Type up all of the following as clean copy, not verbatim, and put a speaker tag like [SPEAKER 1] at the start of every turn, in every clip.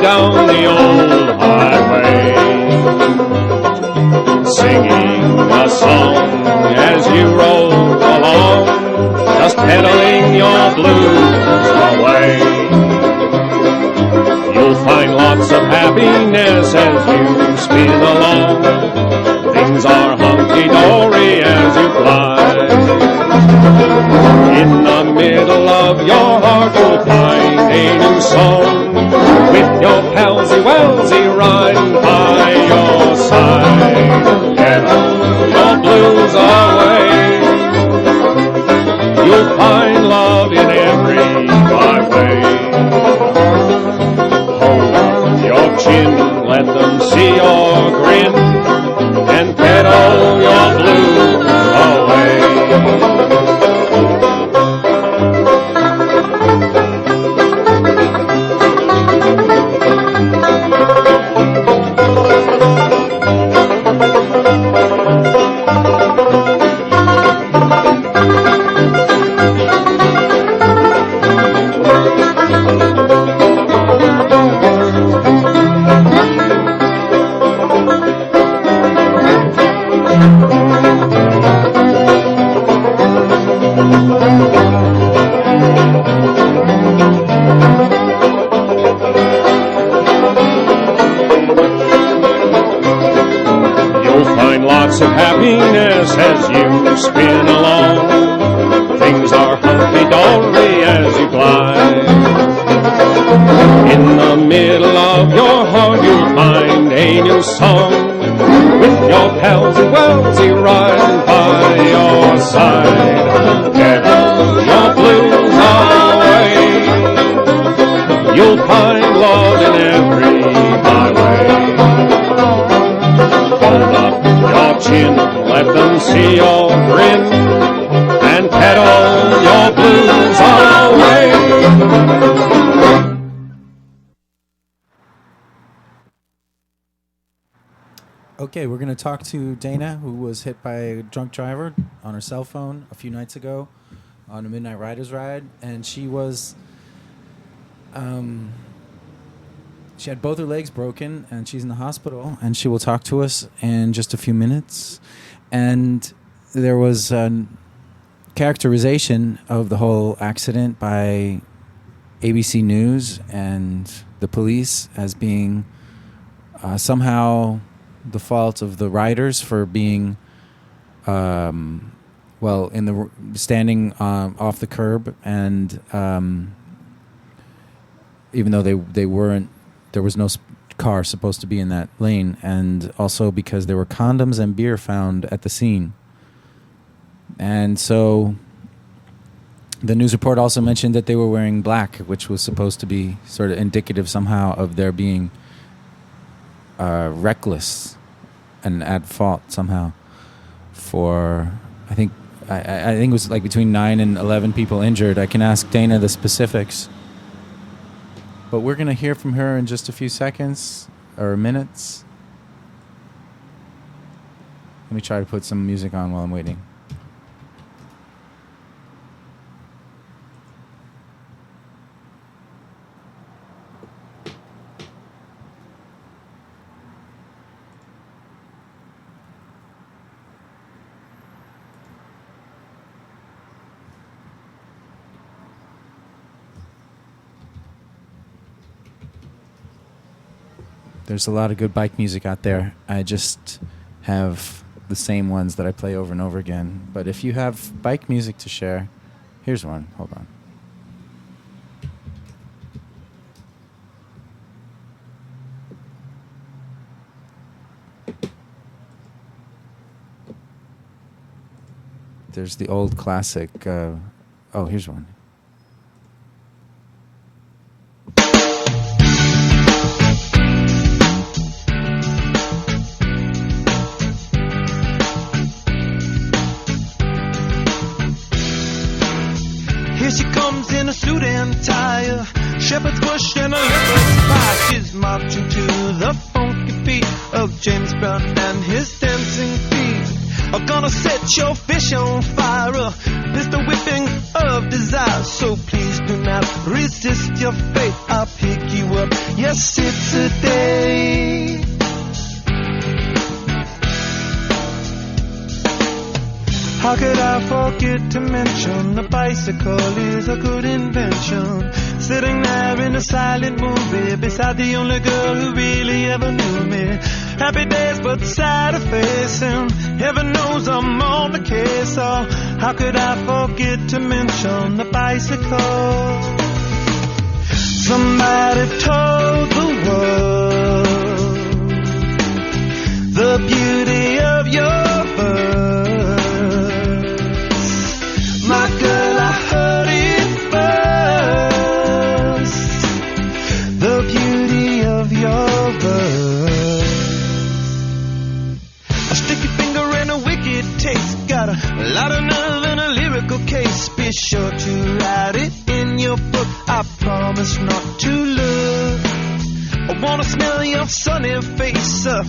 [SPEAKER 1] down the old highway, singing a song as you roll along, just pedaling your blues away. You'll find lots of happiness as you spin along. Things are hunky-dory as you glide. In the middle of your heart you'll find a new song, with your palsy-walsy riding by your side. Pedal your blues away. You'll find love in every byway. Hold your chin, let them see your grin, and pedal your blues away. Of happiness as you spin along. Things are hunky-dory as you glide. In the middle of your heart you'll find a new song, with your palsy-walsy riding by your side. Pedal your blues away. You'll find love in every byway. Hold up your chin, let them see your grin, and pedal your blues away.
[SPEAKER 2] Okay, we're going to talk to Dana, who was hit by a drunk driver on her cell phone a few nights ago on a Midnight Riders ride, and she was... she had both her legs broken, and she's in the hospital, and she will talk to us in just a few minutes. And there was a characterization of the whole accident by ABC News and the police as being somehow the fault of the riders for being, in the standing off the curb, and even though they weren't. There was no car supposed to be in that lane, and also because there were condoms and beer found at the scene. And so the news report also mentioned that they were wearing black, which was supposed to be sort of indicative somehow of their being reckless and at fault somehow for, I think it was like between 9 and 11 people injured. I can ask Dana the specifics. But we're going to hear from her in just a few seconds or minutes. Let me try to put some music on while I'm waiting. There's a lot of good bike music out there. I just have the same ones that I play over and over again. But if you have bike music to share, here's one. Hold on. There's the old classic. Here's one.
[SPEAKER 3] Here she comes in a suit and tie, shepherd's bush and a leopard's pie. She's marching to the funky beat of James Brown and his dancing feet. I'm gonna set your fish on fire, pistol whipping of desire. So please do not resist your fate. I'll pick you up, yes, it's a day. How could I forget to mention the bicycle is a good invention? Sitting there in a silent movie beside the only girl who really ever knew me. Happy days but sad of face, and heaven knows I'm on the case. Oh, how could I forget to mention the bicycle? Somebody told the world the beauty of your birth. My girl, I heard it first. The beauty of your verse. A sticky finger and a wicked taste. Got a lot of nerve and a lyrical case. Be sure to write it in your book. I promise not to look. I wanna smell your sunny face. A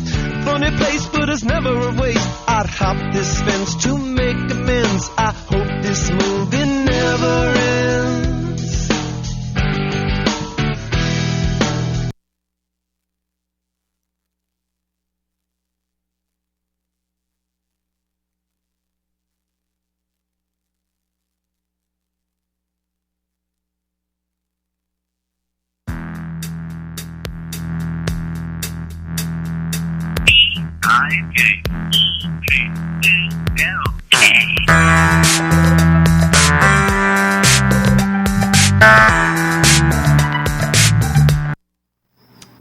[SPEAKER 3] funny place, but it's never a waste. I'd hop this fence to make amends. I hope this movie never ends.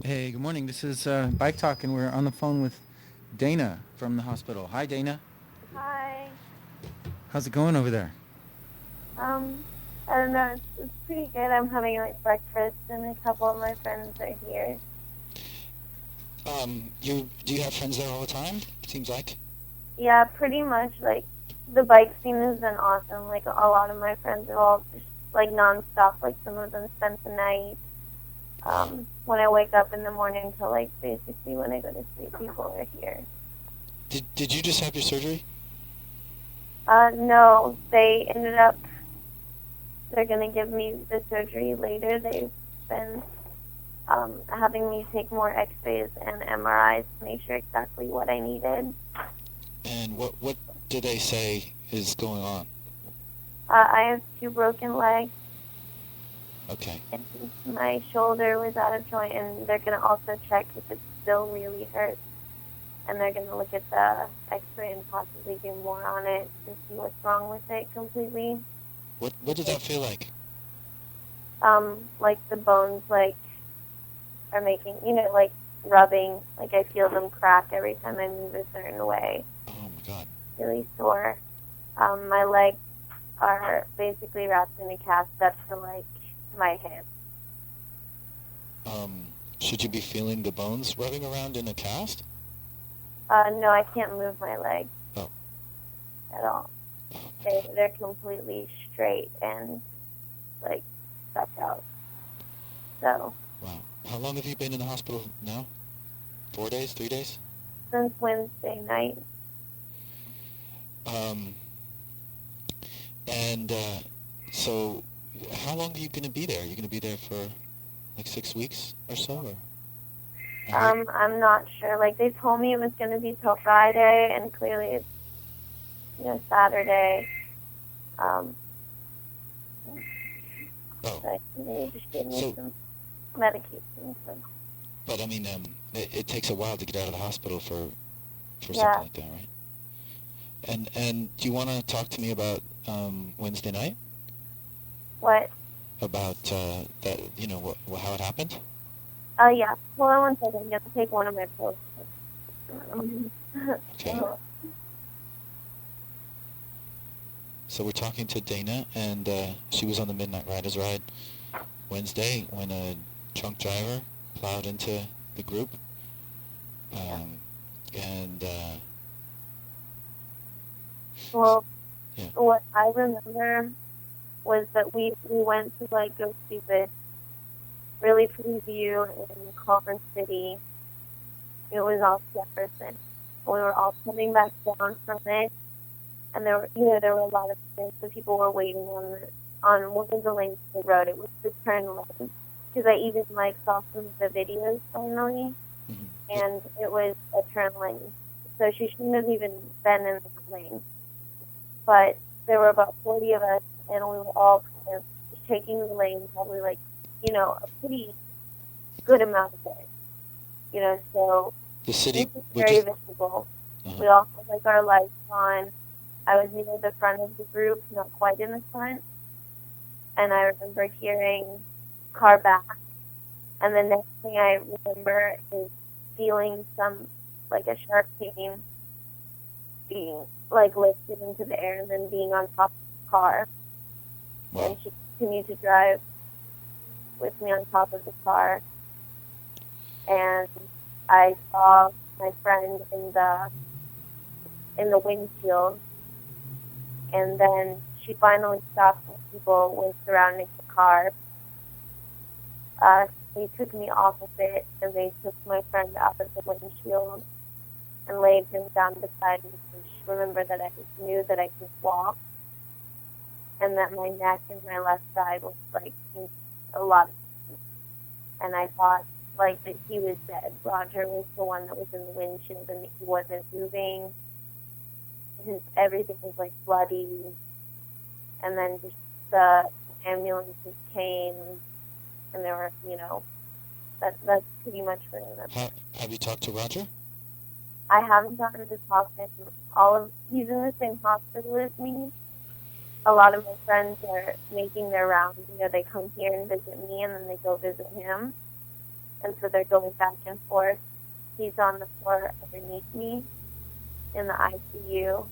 [SPEAKER 2] Hey, good morning. This is Bike Talk, and we're on the phone with Dana from the hospital. Hi, Dana.
[SPEAKER 4] Hi.
[SPEAKER 2] How's it going over there?
[SPEAKER 4] I don't know. It's pretty good. I'm having like breakfast, and a couple of my friends are here.
[SPEAKER 2] Do you have friends there all the time? Seems like.
[SPEAKER 4] Yeah, pretty much. Like the bike scene has been awesome. Like a lot of my friends are all just like nonstop. Like some of them spend the night. When I wake up in the morning till like basically when I go to sleep, people are here.
[SPEAKER 2] Did you just have your surgery?
[SPEAKER 4] No, they ended up. They're gonna give me the surgery later. They've been having me take more X-rays and MRIs to make sure exactly what I needed.
[SPEAKER 5] And what do they say is going on?
[SPEAKER 4] I have 2 broken legs.
[SPEAKER 5] Okay.
[SPEAKER 4] And my shoulder was out of joint, and they're going to also check if it still really hurts. And they're going to look at the X-ray and possibly do more on it to see what's wrong with it completely.
[SPEAKER 5] What did that feel like?
[SPEAKER 4] Like the bones, like, are making, like rubbing. Like I feel them crack every time I move a certain way.
[SPEAKER 5] Oh my God.
[SPEAKER 4] Really sore. My legs are basically wrapped in a cast up to like my hip.
[SPEAKER 5] Should you be feeling the bones rubbing around in a cast?
[SPEAKER 4] No, I can't move my legs.
[SPEAKER 5] Oh.
[SPEAKER 4] At all. They're completely straight and like stuck out. So.
[SPEAKER 5] Wow. How long have you been in the hospital now? 4 days? 3 days?
[SPEAKER 4] Since Wednesday night.
[SPEAKER 5] So how long are you going to be there? Are you going to be there for like 6 weeks or so? Or?
[SPEAKER 4] I'm not sure. Like they told me it was going to be till Friday, and clearly it's Saturday. But they just gave me some medication. So.
[SPEAKER 5] But I mean, it takes a while to get out of the hospital for something like that, right? And do you want to talk to me about Wednesday night?
[SPEAKER 4] What?
[SPEAKER 5] About that, how it happened?
[SPEAKER 4] Yeah. Hold on one second. You have to take one of my pills.
[SPEAKER 5] Okay. So we're talking to Dana, and she was on the Midnight Riders ride Wednesday when a drunk driver plowed into the group.
[SPEAKER 4] What I remember was that we went to like go see this really pretty view in Culver City. It was off Jefferson. We were all coming back down from it, and there were a lot of things, so people were waiting on on one of the lanes of the road. It was the turn lane. Because I even like saw some of the videos finally, and it was a turn lane. So she shouldn't have even been in that lane. But there were about 40 of us, and we were all kind of taking the lane, probably like, you know, a pretty good amount of it. You know, so
[SPEAKER 5] The city
[SPEAKER 4] it was very visible. We all had like our lights on. I was near the front of the group, not quite in the front. And I remember hearing car back. And the next thing I remember is feeling some, like a sharp pain being like lifted into the air and then being on top of the car.
[SPEAKER 5] Wow.
[SPEAKER 4] And she continued to drive with me on top of the car. And I saw my friend in the windshield. And then she finally stopped when people were surrounding the car. They took me off of it, and they took my friend out of the windshield and laid him down beside me. Just remember that I knew that I could walk, and that my neck and my left side was like in a lot of pain. And I thought like that he was dead. Roger was the one that was in the windshield, and he wasn't moving. Everything was like bloody, and then just the ambulances came, and there were, you know, that's pretty much what I remember.
[SPEAKER 5] Have you talked to Roger?
[SPEAKER 4] I haven't gotten to talk to him. He's in the same hospital as me. A lot of my friends are making their rounds. You know, they come here and visit me, and then they go visit him, and so they're going back and forth. He's on the floor underneath me in the ICU.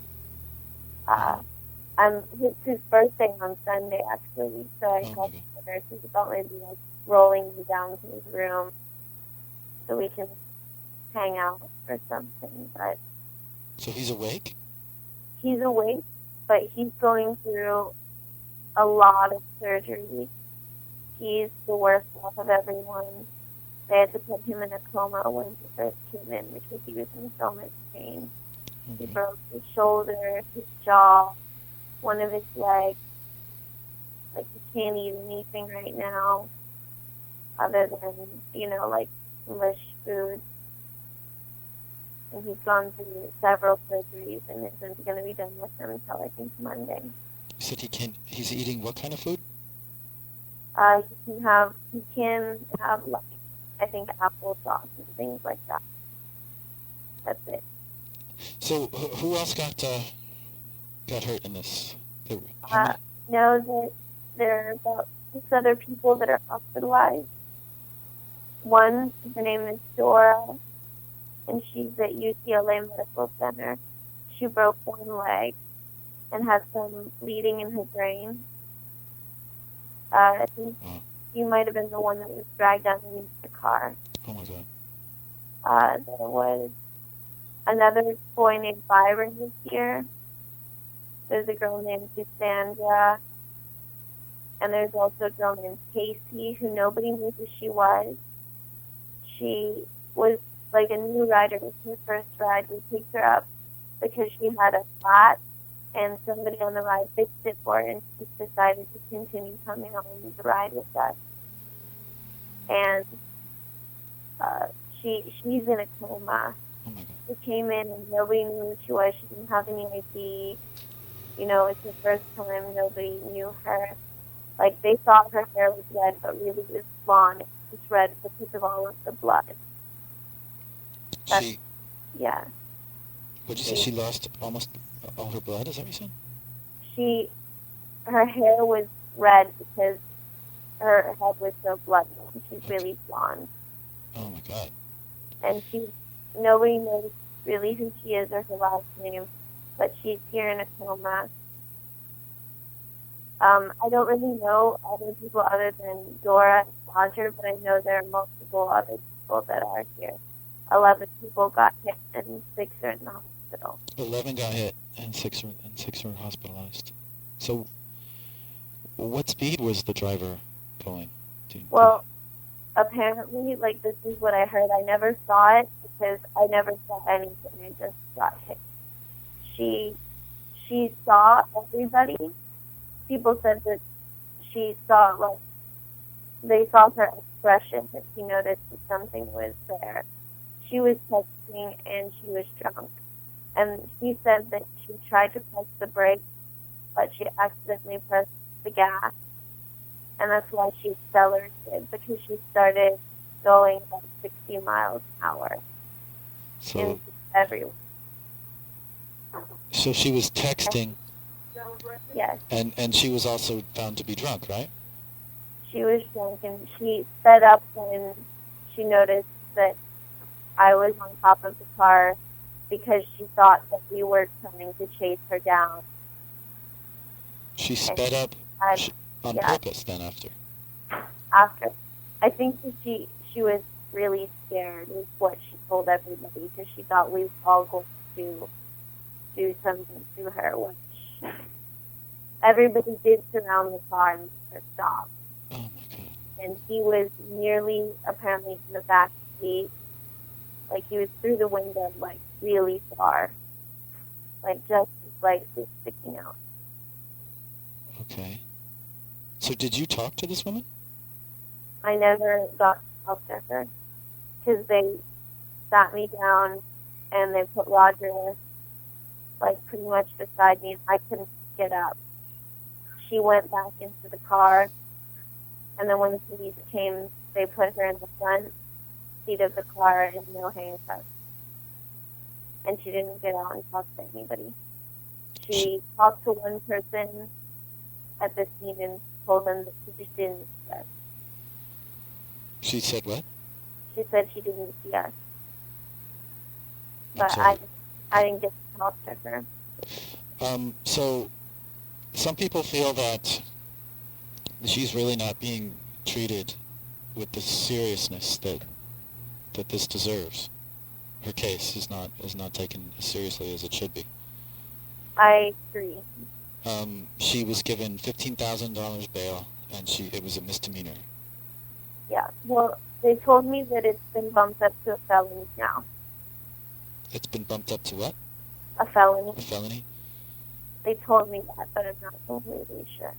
[SPEAKER 4] It's his birthday on Sunday, actually, so I talked to the nurses about maybe like rolling me down to his room so we can hang out or something. But
[SPEAKER 5] so he's awake?
[SPEAKER 4] He's awake, but he's going through a lot of surgery. He's the worst off of everyone. They had to put him in a coma when he first came in because he was in so much pain. He broke his shoulder, his jaw, one of his legs. Like, he can't eat anything right now other than, you know, like English food. And he's gone through several surgeries and isn't going to be done with them until I think Monday.
[SPEAKER 5] You said he's eating what kind of food?
[SPEAKER 4] He can have like, I think, applesauce and things like that. That's it.
[SPEAKER 5] So who else got hurt in this?
[SPEAKER 4] Know that there are about 6 other people that are hospitalized. One, her name is Dora, and she's at UCLA Medical Center. She broke one leg and has some bleeding in her brain. I think she might have been the one that was dragged underneath the car.
[SPEAKER 5] Oh my God.
[SPEAKER 4] There was another boy named Byron this year. There's a girl named Cassandra. And there's also a girl named Casey, who nobody knew who she was. She was like a new rider. It was her first ride. We picked her up because she had a flat, and somebody on the ride fixed it for her, and she decided to continue coming on the ride with us. And she's in a coma.
[SPEAKER 5] Oh my God.
[SPEAKER 4] She came in and nobody knew who she was. She didn't have any ID. You know, it's the first time nobody knew her. Like, they thought her hair was red, but really it was blonde. It was red because of all of the blood. Yeah.
[SPEAKER 5] Would you say she lost almost all her blood? Is that what you said?
[SPEAKER 4] Her hair was red because her head was so bloody. She's really blonde.
[SPEAKER 5] Oh my God. And
[SPEAKER 4] nobody knows really who she is or her last name, but she's here in a coma. I don't really know other people other than Dora and Roger, but I know there are multiple other people that are here. 11 people got hit and 6 are in the hospital.
[SPEAKER 5] 11 got hit and 6 are hospitalized. So what speed was the driver going?
[SPEAKER 4] Well, apparently, like, this is what I heard. I never saw it because I never saw anything. I just got hit. She saw everybody. People said that she saw, like, they saw her expression that she noticed that something was there. She was texting and she was drunk. And she said that she tried to press the brake, but she accidentally pressed the gas. And that's why she accelerated, because she started going about 60 miles an hour.
[SPEAKER 5] So,
[SPEAKER 4] Everywhere.
[SPEAKER 5] so she was texting,
[SPEAKER 4] Yes.
[SPEAKER 5] and she was also found to be drunk, right?
[SPEAKER 4] She was drunk, and she sped up when she noticed that I was on top of the car because she thought that we were trying to chase her down.
[SPEAKER 5] She sped up on purpose then after.
[SPEAKER 4] After. I think that she was really scared, is what she told everybody, because she thought we were all going to do something to her, which everybody did surround the car and make her stop.
[SPEAKER 5] Oh my God.
[SPEAKER 4] And he was nearly, apparently, in the back seat. Like, he was through the window, like, really far. Like, just his legs were sticking out.
[SPEAKER 5] Okay. So did you talk to this woman?
[SPEAKER 4] I never got to talk to her, because they sat me down and they put Roger, like, pretty much beside me, and I couldn't get up. She went back into the car, and then when the police came, they put her in the front seat of the car and no handcuffs. And she didn't get out and talk to anybody. She talked to one person at the scene and told them that she just didn't see us.
[SPEAKER 5] She said what?
[SPEAKER 4] She said she didn't see us.
[SPEAKER 5] I'm
[SPEAKER 4] But
[SPEAKER 5] sorry.
[SPEAKER 4] I didn't get to talk to her.
[SPEAKER 5] So some people feel that she's really not being treated with the seriousness that this deserves. Her case is not taken as seriously as it should be.
[SPEAKER 4] I agree.
[SPEAKER 5] She was given $15,000 bail, and it was a misdemeanor.
[SPEAKER 4] Yeah. Well, they told me that it's been bumped up to a felony now.
[SPEAKER 5] It's been bumped up to what?
[SPEAKER 4] A felony.
[SPEAKER 5] A felony?
[SPEAKER 4] They told me that, but I'm not completely sure.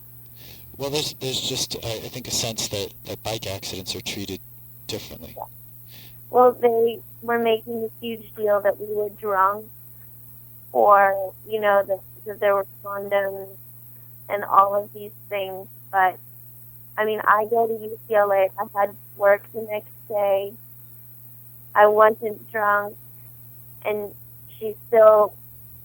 [SPEAKER 5] Well, there's just I think a sense that bike accidents are treated differently.
[SPEAKER 4] Yeah. Well, they were making a huge deal that we were drunk, or, you know, that there were condoms and all of these things. But, I mean, I go to UCLA. I had work the next day. I wasn't drunk. And she still,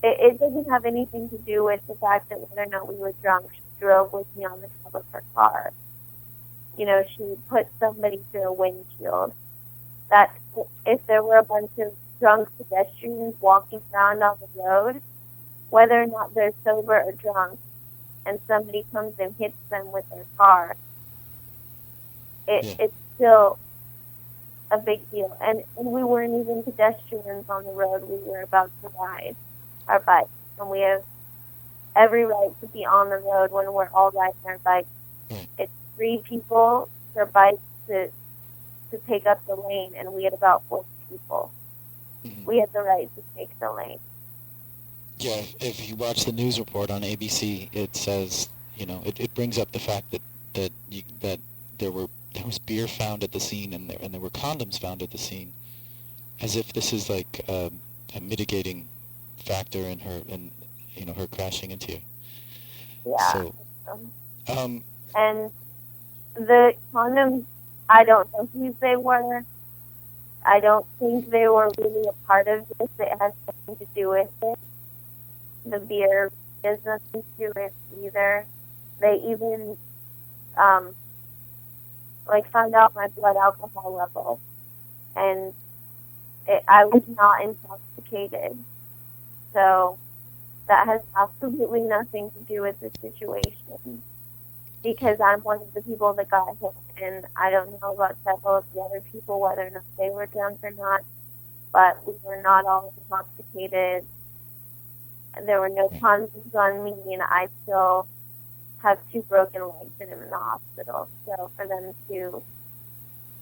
[SPEAKER 4] it doesn't have anything to do with the fact that whether or not we were drunk. She drove with me on the top of her car. You know, she put somebody through a windshield. That if there were a bunch of drunk pedestrians walking around on the road, whether or not they're sober or drunk, and somebody comes and hits them with their car, it's still a big deal. And we weren't even pedestrians on the road. We were about to ride our bikes, and we have every right to be on the road when we're all riding our bikes. It's 3 people per bike to take up the lane, and we had about 4 people.
[SPEAKER 5] Mm-hmm.
[SPEAKER 4] We had the right to take the lane.
[SPEAKER 5] Yeah, if you watch the news report on ABC, it says, you know, it brings up the fact that there was beer found at the scene and there were condoms found at the scene, as if this is like a mitigating factor in her crashing into you.
[SPEAKER 4] Yeah.
[SPEAKER 5] So,
[SPEAKER 4] and the condoms, I don't know whose they were. I don't think they were really a part of this. It has nothing to do with it. The beer has nothing to do with it either. They even found out my blood alcohol level, and I was not intoxicated. So that has absolutely nothing to do with the situation, because I'm one of the people that got hit, and I don't know about several of the other people, whether or not they were drunk or not, but we were not all intoxicated. There were no condoms on me, and I still have 2 broken legs and I'm in the hospital. So for them to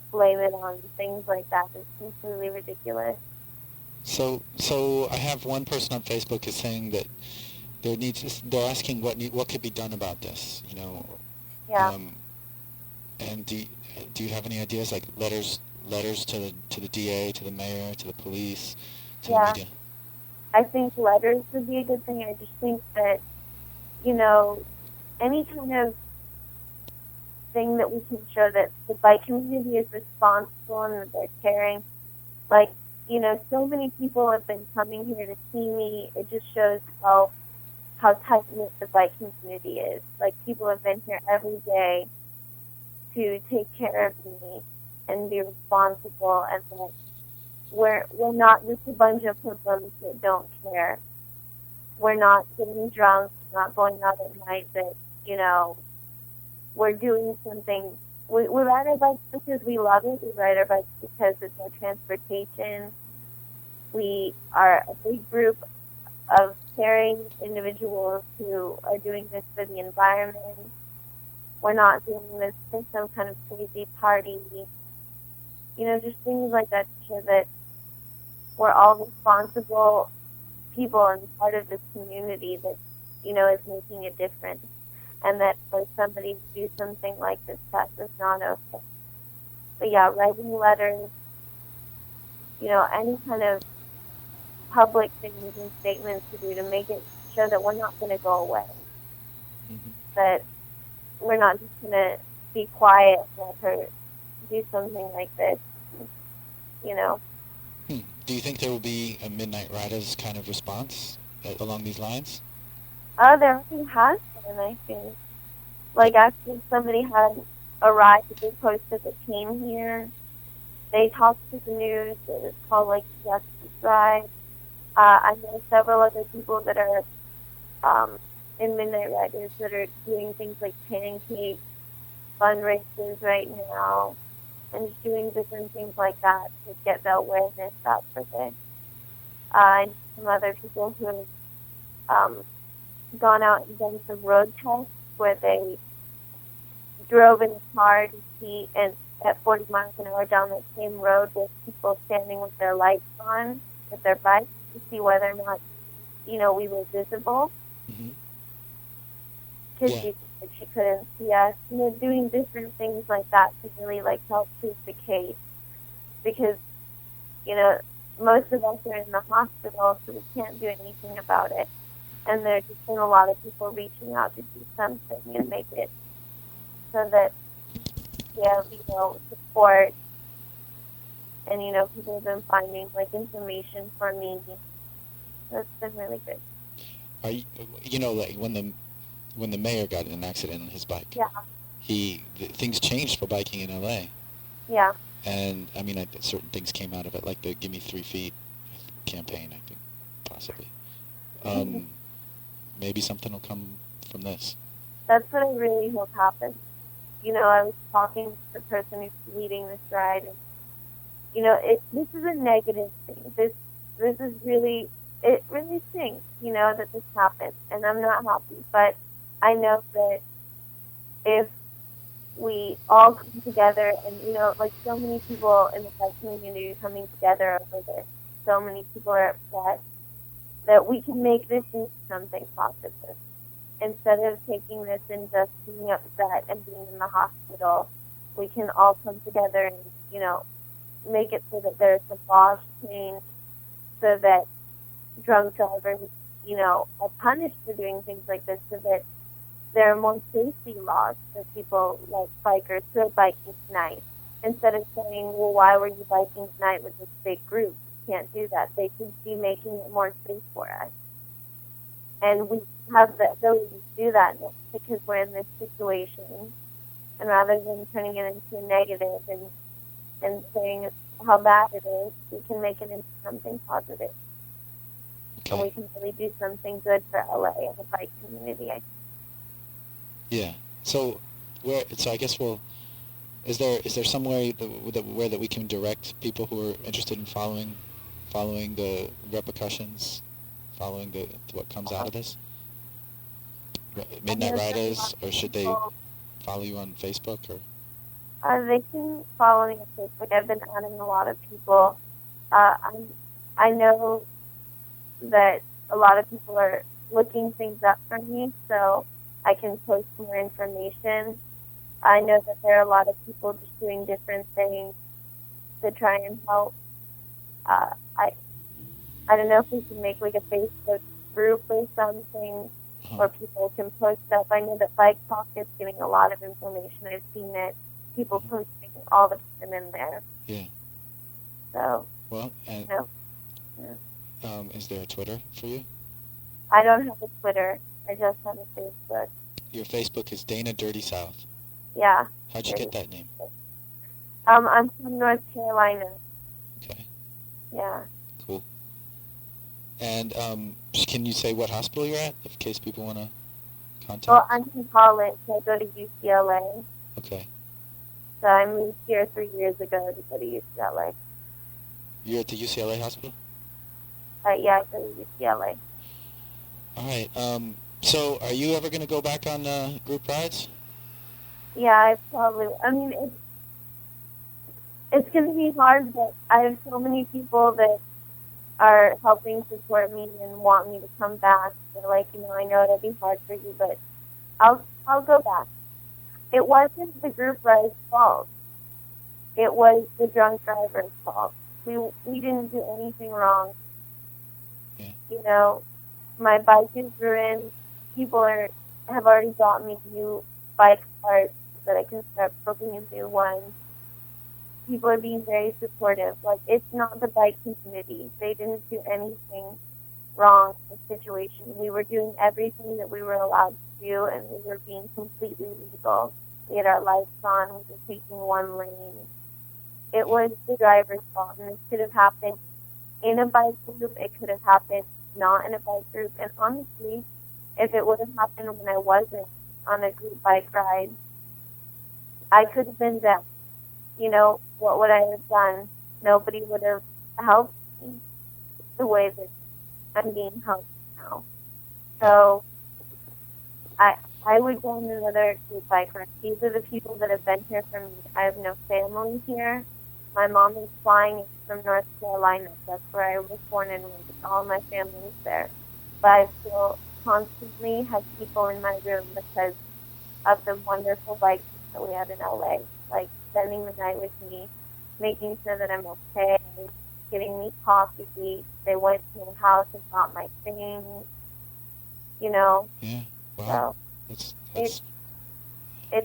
[SPEAKER 4] blame it on things like that is completely ridiculous.
[SPEAKER 5] So I have one person on Facebook is saying that they're asking what could be done about this. You know,
[SPEAKER 4] Yeah.
[SPEAKER 5] And do you have any ideas, like letters to the DA, to the mayor, to the police, to the
[SPEAKER 4] Yeah.
[SPEAKER 5] media?
[SPEAKER 4] I think letters would be a good thing. I just think that, any kind of thing that we can show that the bike community is responsible and that they're caring. Like, so many people have been coming here to see me. It just shows how tight knit the bike community is. Like, people have been here every day to take care of me and be responsible, and that we're not just a bunch of hoodlums that don't care. We're not getting drunk, not going out at night. That we're doing something. We ride our bikes because we love it. We ride our bikes because it's our transportation. We are a big group of caring individuals who are doing this for the environment. We're not doing this for some kind of crazy party. Just things like that to show that we're all responsible people and part of this community that, is making a difference. And that for somebody to do something like this to us is not okay. But yeah, writing letters, any kind of public things and statements to do to make it show that we're not going to go away.
[SPEAKER 5] Mm-hmm.
[SPEAKER 4] That we're not just going to be quiet and let her do something like this,
[SPEAKER 5] Do you think there will be a Midnight Riders kind of response along these lines?
[SPEAKER 4] There already has been, I think. Like, after somebody had a ride that they posted that came here, they talked to the news. It was called, like, Justice Ride. I know several other people that are in Midnight Riders that are doing things like pancake fundraisers right now and just doing different things like that to get the awareness out for this. I know some other people who have gone out and done some road tests where they drove in a car to see, and at 40 miles an hour down the same road with people standing with their lights on with their bikes to see whether or not, we were visible. Because she couldn't see us. Doing different things like that to really, help prove the case. Because, most of us are in the hospital, so we can't do anything about it. And there's just been a lot of people reaching out to do something and make it so that we have, support. And, people have been finding, information for me. So it's been really good.
[SPEAKER 5] Are you, like when the mayor got in an accident on his bike,
[SPEAKER 4] yeah,
[SPEAKER 5] things changed for biking in LA.
[SPEAKER 4] Yeah.
[SPEAKER 5] And I mean, certain things came out of it, like the "Give Me 3 Feet" campaign, I think, possibly. Maybe something will come from this.
[SPEAKER 4] That's what I really hope happens. I was talking to the person who's leading this ride, and this is a negative thing. This is really, it really stinks, that this happened, and I'm not happy. But I know that if we all come together, and so many people in the bike community are coming together over this. So many people are upset that we can make this into something positive. Instead of taking this and just being upset and being in the hospital, we can all come together and, make it so that there's a laws change so that drunk drivers, are punished for doing things like this, so that there are more safety laws for people like bikers who are biking tonight. Instead of saying, well, why were you biking tonight with this big group? You can't do that. They should be making it more safe for us. And we have the ability to do that because we're in this situation. And rather than turning it into a negative and saying how bad it is, we can make it into something positive.
[SPEAKER 5] Okay.
[SPEAKER 4] And we can really do something good for LA and the bike community.
[SPEAKER 5] Yeah. So I guess is there somewhere where that we can direct people who are interested in following the repercussions, following what comes out of this? Midnight Riders, or should they follow you on Facebook or?
[SPEAKER 4] They can follow me on Facebook. I've been adding a lot of people. I know that a lot of people are looking things up for me, so I can post more information. I know that there are a lot of people just doing different things to try and help. Uh, I I don't know if we can make like a Facebook group or something where people can post stuff. I know that BikeTalk is getting a lot of information. I've seen it. People posting all the time in there.
[SPEAKER 5] Yeah.
[SPEAKER 4] So,
[SPEAKER 5] Well, and
[SPEAKER 4] you know, yeah.
[SPEAKER 5] is there a Twitter for you?
[SPEAKER 4] I don't have a Twitter. I just have a Facebook.
[SPEAKER 5] Your Facebook is Dana Dirty South.
[SPEAKER 4] Yeah.
[SPEAKER 5] How'd you get that name?
[SPEAKER 4] I'm from North Carolina.
[SPEAKER 5] Okay.
[SPEAKER 4] Yeah.
[SPEAKER 5] Cool. And can you say what hospital you're at, in case people want to contact?
[SPEAKER 4] Well, I'm in college. I go to UCLA.
[SPEAKER 5] Okay.
[SPEAKER 4] So I moved here 3 years ago to go to UCLA.
[SPEAKER 5] You're at the UCLA hospital?
[SPEAKER 4] Yeah, I go to UCLA.
[SPEAKER 5] All right. So are you ever going to go back on group rides?
[SPEAKER 4] Yeah, I mean, it's going to be hard, but I have so many people that are helping support me and want me to come back. They're like, I know it'll be hard for you, but I'll go back. It wasn't the group ride's fault. It was the drunk driver's fault. We didn't do anything wrong.
[SPEAKER 5] Yeah.
[SPEAKER 4] My bike is ruined. People have already got me new bike parts so that I can start booking a new one. People are being very supportive. Like, it's not the bike community. They didn't do anything wrong in the situation. We were doing everything that we were allowed to do, and we were being completely legal. We had our lights on. We were taking one lane. It was the driver's fault, and this could have happened in a bike group. It could have happened not in a bike group. And honestly, if it would have happened when I wasn't on a group bike ride, I could have been dead. What would I have done? Nobody would have helped me the way that I'm being helped now. So I would go on another group bike ride. These are the people that have been here for me. I have no family here. My mom is flying in from North Carolina. That's where I was born and raised. All my family is there. But I still constantly have people in my room because of the wonderful bikes that we have in LA. Like, spending the night with me, making sure that I'm okay, giving me coffee. They went to my house and got my things,
[SPEAKER 5] Yeah,
[SPEAKER 4] So
[SPEAKER 5] wow.
[SPEAKER 4] it's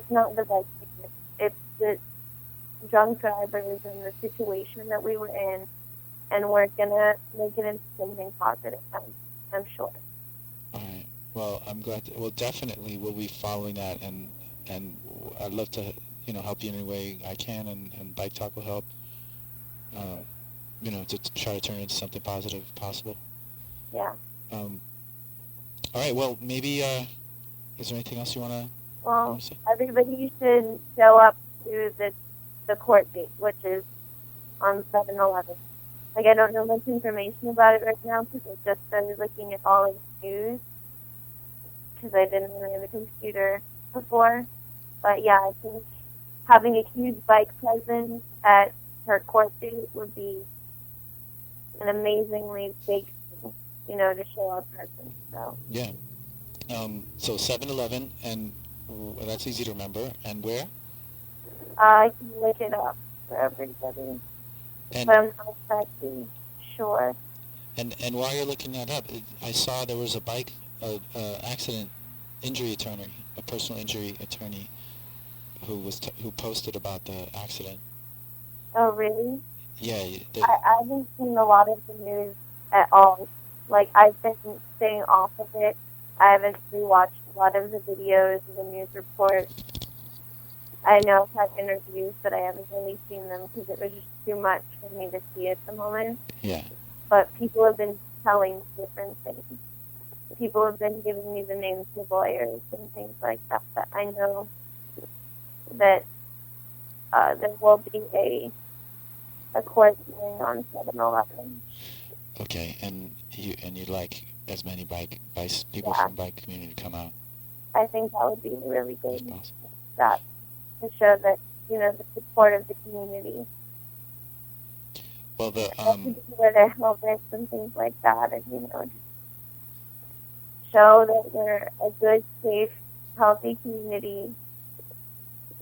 [SPEAKER 4] not the bike ticket. It's the drunk drivers and the situation that we were in, and we're going to make it into something positive, I'm sure.
[SPEAKER 5] All right. Well, I'm glad. Well, definitely we'll be following that, and I'd love to, help you in any way I can, and BikeTalk will help, to try to turn it into something positive if possible.
[SPEAKER 4] Yeah.
[SPEAKER 5] All right. Well, maybe, is there anything else you want to
[SPEAKER 4] Well,
[SPEAKER 5] say?
[SPEAKER 4] everybody should show up to the court date, which is on 7/11. Like, I don't know much information about it right now because I just started looking at all of the news because I didn't really have a computer before. But yeah, I think having a huge bike presence at her court date would be an amazingly big thing, to show our presence. So
[SPEAKER 5] Yeah. So 7-Eleven, and that's easy to remember. And where?
[SPEAKER 4] I can look it up for everybody,
[SPEAKER 5] And
[SPEAKER 4] but I'm not exactly sure.
[SPEAKER 5] and while you're looking that up, I saw there was a bike accident injury attorney, a personal injury attorney, who posted about the accident.
[SPEAKER 4] Oh, really?
[SPEAKER 5] Yeah.
[SPEAKER 4] I haven't seen a lot of the news at all. Like, I've been staying off of it. I haven't rewatched a lot of the videos and the news reports. I know I've had interviews, but I haven't really seen them because it was just too much for me to see at the moment.
[SPEAKER 5] Yeah.
[SPEAKER 4] But people have been telling different things. People have been giving me the names of lawyers and things like that. But I know that there will be a court hearing on 7/11.
[SPEAKER 5] Okay, and you'd like as many people
[SPEAKER 4] Yeah.
[SPEAKER 5] from bike community to come out
[SPEAKER 4] I think that would be really
[SPEAKER 5] as
[SPEAKER 4] good.
[SPEAKER 5] possible.
[SPEAKER 4] That to show that the support of the community.
[SPEAKER 5] Well,
[SPEAKER 4] Where they're helpless and things like that, and just show that we're a good, safe, healthy community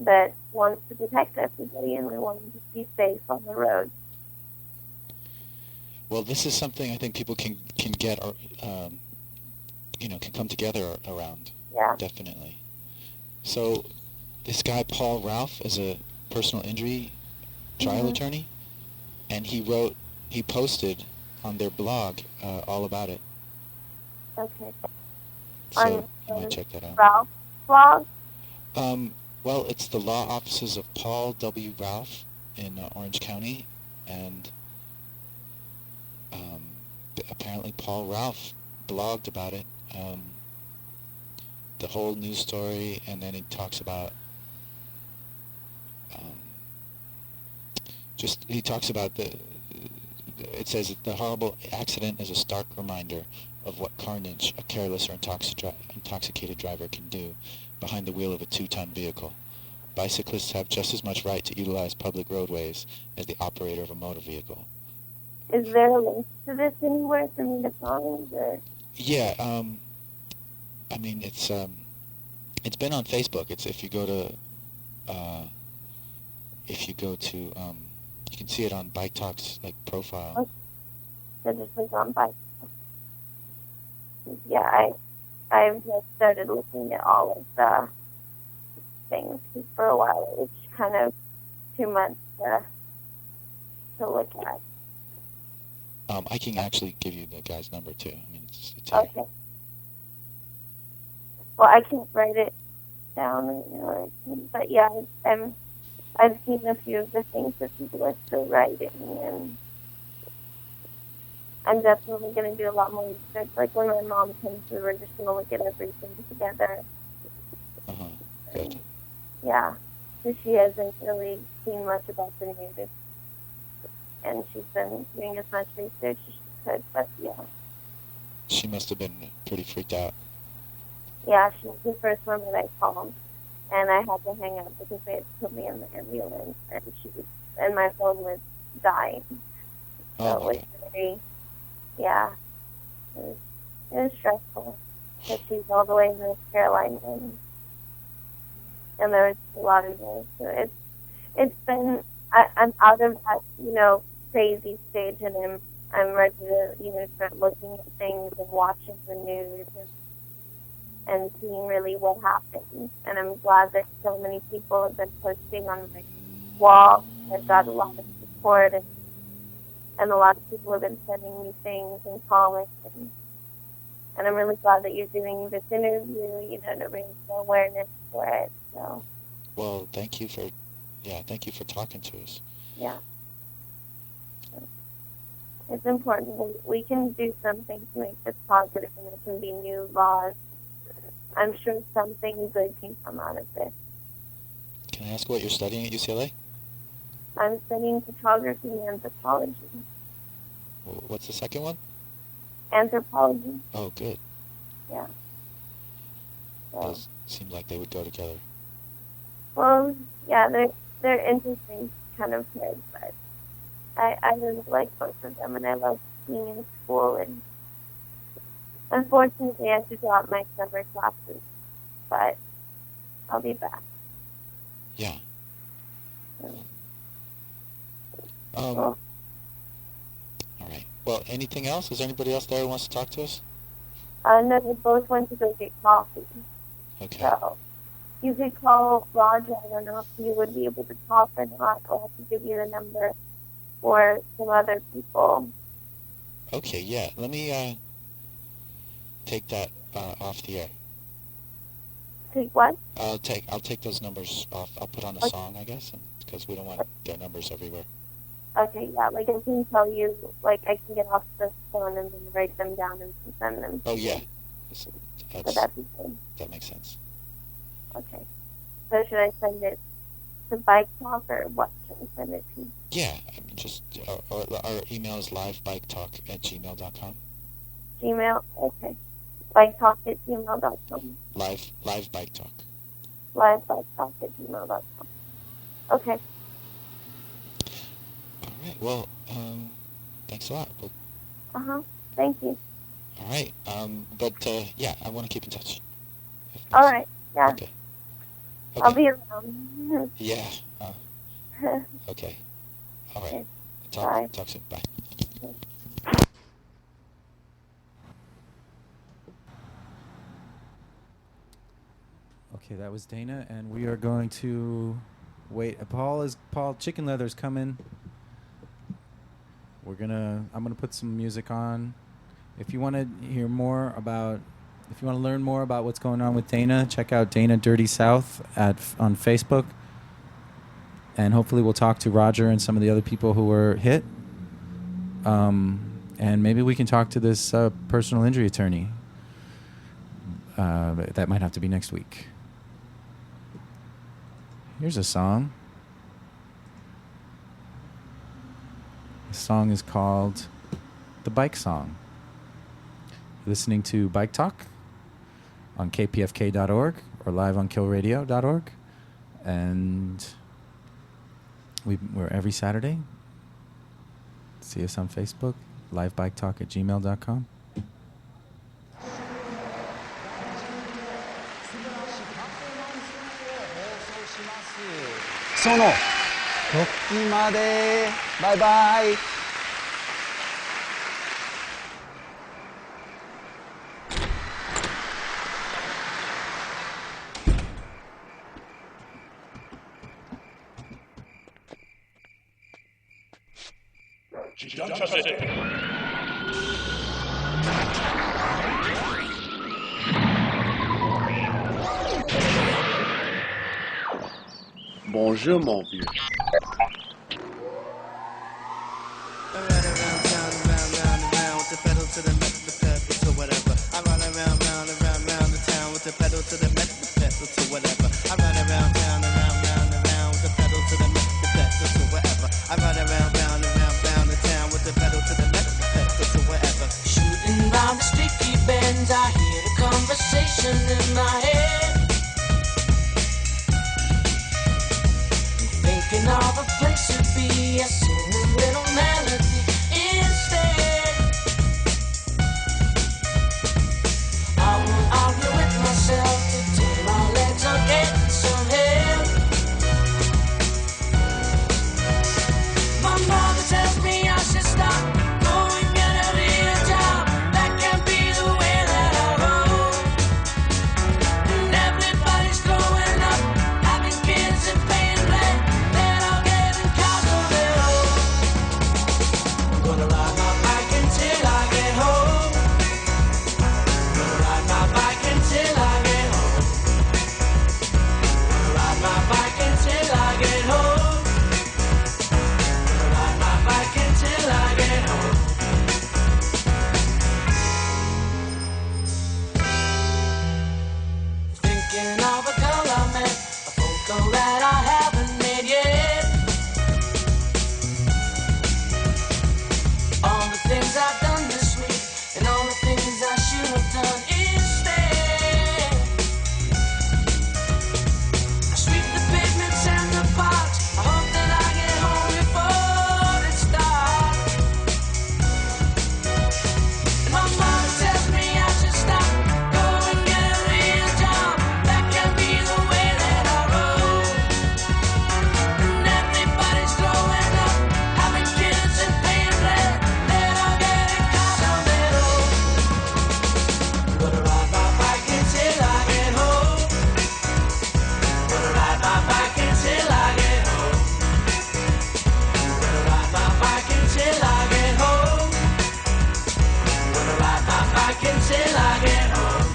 [SPEAKER 4] that wants to protect everybody, and we want them to be safe on the road.
[SPEAKER 5] Well, this is something I think people can get, or can come together around.
[SPEAKER 4] Yeah.
[SPEAKER 5] Definitely. So, this guy Paul Ralph is a personal injury trial attorney, and he posted on their blog all about it.
[SPEAKER 4] Okay.
[SPEAKER 5] So you might check that out.
[SPEAKER 4] Ralph's blog?
[SPEAKER 5] Well, it's the law offices of Paul W. Ralph in Orange County, and apparently Paul Ralph blogged about it, the whole news story, and then he talks about it says that the horrible accident is a stark reminder of what carnage a careless or intoxicated driver can do behind the wheel of a 2-ton vehicle. Bicyclists have just as much right to utilize public roadways as the operator of a motor vehicle.
[SPEAKER 4] Is there a link to this anywhere for me to find? Or?
[SPEAKER 5] Yeah, I mean it's been on Facebook. It's if you go to you can see it on BikeTalk's profile.
[SPEAKER 4] Okay. So just like on Bike. Yeah, I've just started looking at all of the things for a while. It's kind of too much to look at.
[SPEAKER 5] I can actually give you the guy's number too. I mean, it's
[SPEAKER 4] okay.
[SPEAKER 5] here.
[SPEAKER 4] Well, I can't write it down, but yeah, I've seen a few of the things that people are still writing, and I'm definitely going to do a lot more research. Like when my mom comes through, we're just going to look at everything together.
[SPEAKER 5] Good.
[SPEAKER 4] Yeah, because she hasn't really seen much about the news, and she's been doing as much research as she could, but yeah.
[SPEAKER 5] She must have been pretty freaked out.
[SPEAKER 4] Yeah, she was the first one that I called, and I had to hang up because they had put me in the ambulance, and my phone was dying. So it was very, yeah, it was stressful because she's all the way in North Carolina, and there was a lot of noise. So it's been, I'm out of that, crazy stage, and I'm ready to, start looking at things and watching the news and seeing really what happened. And I'm glad that so many people have been posting on my wall. I've got a lot of support, and a lot of people have been sending me things and comments. And I'm really glad that you're doing this interview, to raise the awareness for it. So.
[SPEAKER 5] Well, thank you for talking to us.
[SPEAKER 4] Yeah. It's important. We can do something to make this positive, and there can be new laws. I'm sure something good can come out of this.
[SPEAKER 5] Can I ask what you're studying at UCLA?
[SPEAKER 4] I'm studying photography and anthropology.
[SPEAKER 5] What's the second one?
[SPEAKER 4] Anthropology.
[SPEAKER 5] Oh, good.
[SPEAKER 4] Yeah. So,
[SPEAKER 5] those seem like they would go together.
[SPEAKER 4] Well, yeah, they're interesting kind of kids, but I really like both of them, and I love being in school. And unfortunately, I have to drop my summer classes, but I'll be back.
[SPEAKER 5] Yeah.
[SPEAKER 4] So,
[SPEAKER 5] all right. Well, anything else? Is there anybody else there who wants to talk to us?
[SPEAKER 4] No, they both went to go get coffee.
[SPEAKER 5] Okay.
[SPEAKER 4] So you could call Roger. I don't know if you would be able to talk or not. I'll have to give you the number for some other people.
[SPEAKER 5] Okay, yeah. Let me take that off the air.
[SPEAKER 4] Take what?
[SPEAKER 5] I'll take those numbers off. I'll put on a song, I guess, because we don't want their numbers everywhere.
[SPEAKER 4] Okay, yeah. Like I can tell you, like I can get off the phone and then write them down and send them.
[SPEAKER 5] Oh yeah.
[SPEAKER 4] So that'd be good.
[SPEAKER 5] That makes sense.
[SPEAKER 4] Okay. So should I send it to BikeTalk, or what should I send it to?
[SPEAKER 5] Yeah, I mean, just our email is livebiketalk@gmail.com.
[SPEAKER 4] Gmail? Okay. BikeTalk@gmail.com.
[SPEAKER 5] Live BikeTalk.
[SPEAKER 4] livebiketalk@gmail.com. Okay.
[SPEAKER 5] All right. Well, thanks a lot.
[SPEAKER 4] Thank you.
[SPEAKER 5] All right. But yeah, I want to keep in touch.
[SPEAKER 4] All right. Yeah.
[SPEAKER 5] Okay.
[SPEAKER 4] I'll
[SPEAKER 5] Okay.
[SPEAKER 4] be around.
[SPEAKER 5] Yeah. Okay. All right.
[SPEAKER 4] Okay. Bye.
[SPEAKER 5] Talk soon. Bye.
[SPEAKER 2] Okay, that was Dana, and we are going to wait. Paul Chicken Leather's coming. I'm gonna put some music on. If you want to learn more about what's going on with Dana, check out Dana Dirty South on Facebook. And hopefully we'll talk to Roger and some of the other people who were hit. And maybe we can talk to this personal injury attorney. That might have to be next week. Here's a song. The song is called The Bike Song. You're listening to Bike Talk on kpfk.org or live on killradio.org. And we're every Saturday. See us on Facebook, livebiketalk@gmail.com.
[SPEAKER 6] その時までバイバイ。
[SPEAKER 7] Bonjour, mon vieux.
[SPEAKER 3] I ride around town, round with the pedal to the metal, the pedal to whatever. I ride around the town with the pedal to the metal, the pedal to whatever. I ride around town, with the pedal to the metal, the pedal to whatever. I ride around the town with the pedal to the metal, the pedal to whatever.
[SPEAKER 8] Shooting round the sticky bends, I hear the conversation in my head. Thinking of a place to be, I sing a little melody instead. I won't argue with myself till my legs are getting some help. My mother tells me I should stop, go and get a real job. That can't be the way that I roll. And everybody's growing up, having kids and paying rent. Then I'll get in cars on their own. I'm gonna ride my bike until I get home. Gonna ride my bike until I get home. Gonna ride my bike until I get home. Gonna ride my bike until I get home. Thinking of a girl I met, a phone call that I haven't made yet. All the things I've done this week, and all the things I should have done instead. I sweep the pavements and the parks, I hope that I get home before it starts. And my mom tells me I should stop, go and get a real job. That can't be the way that I roll. And everybody's growing up, having kids and paying rent. Then I'll get in cars on their own. I'm gonna ride my bike until I get home. Gonna ride my bike until I get home. Gonna ride my bike until I get home. Gonna ride my bike until I get home.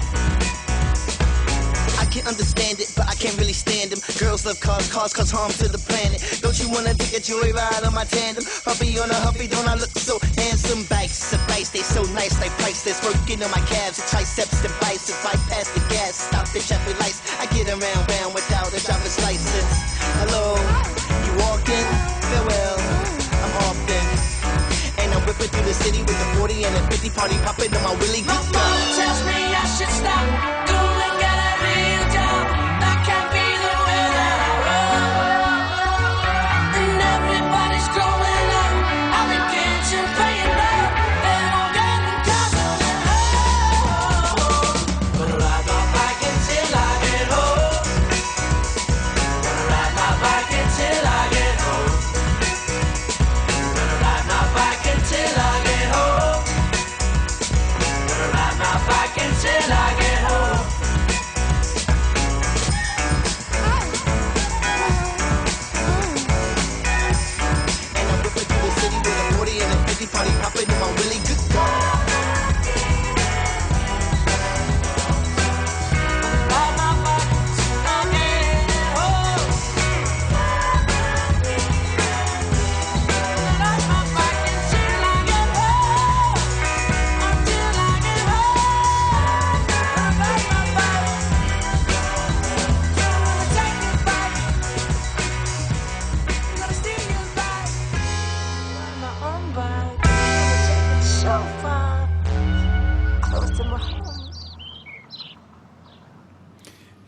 [SPEAKER 3] I can understand it, but I can't really stand them. Girls love cars cause harm to the planet. Don't you wanna take a joyride on my tandem? Puppy on a huffy, don't I look so handsome? Bikes, advice, they so nice, like priceless. Working on my calves, the triceps, the biceps. Bypass the gas, stop the traffic lights. I get around without a driver's license. Hello, you walking? Farewell, I'm off then. And I'm whipping through the city with the 40 and the 50 party popping on my Willie.
[SPEAKER 8] My mom tells me I should stop, go and get a real job. That can't be the way that I roll. And everybody's growing up, having kids and paying rent. Then I'll get in cars on their own. Gonna ride my bike until I get home.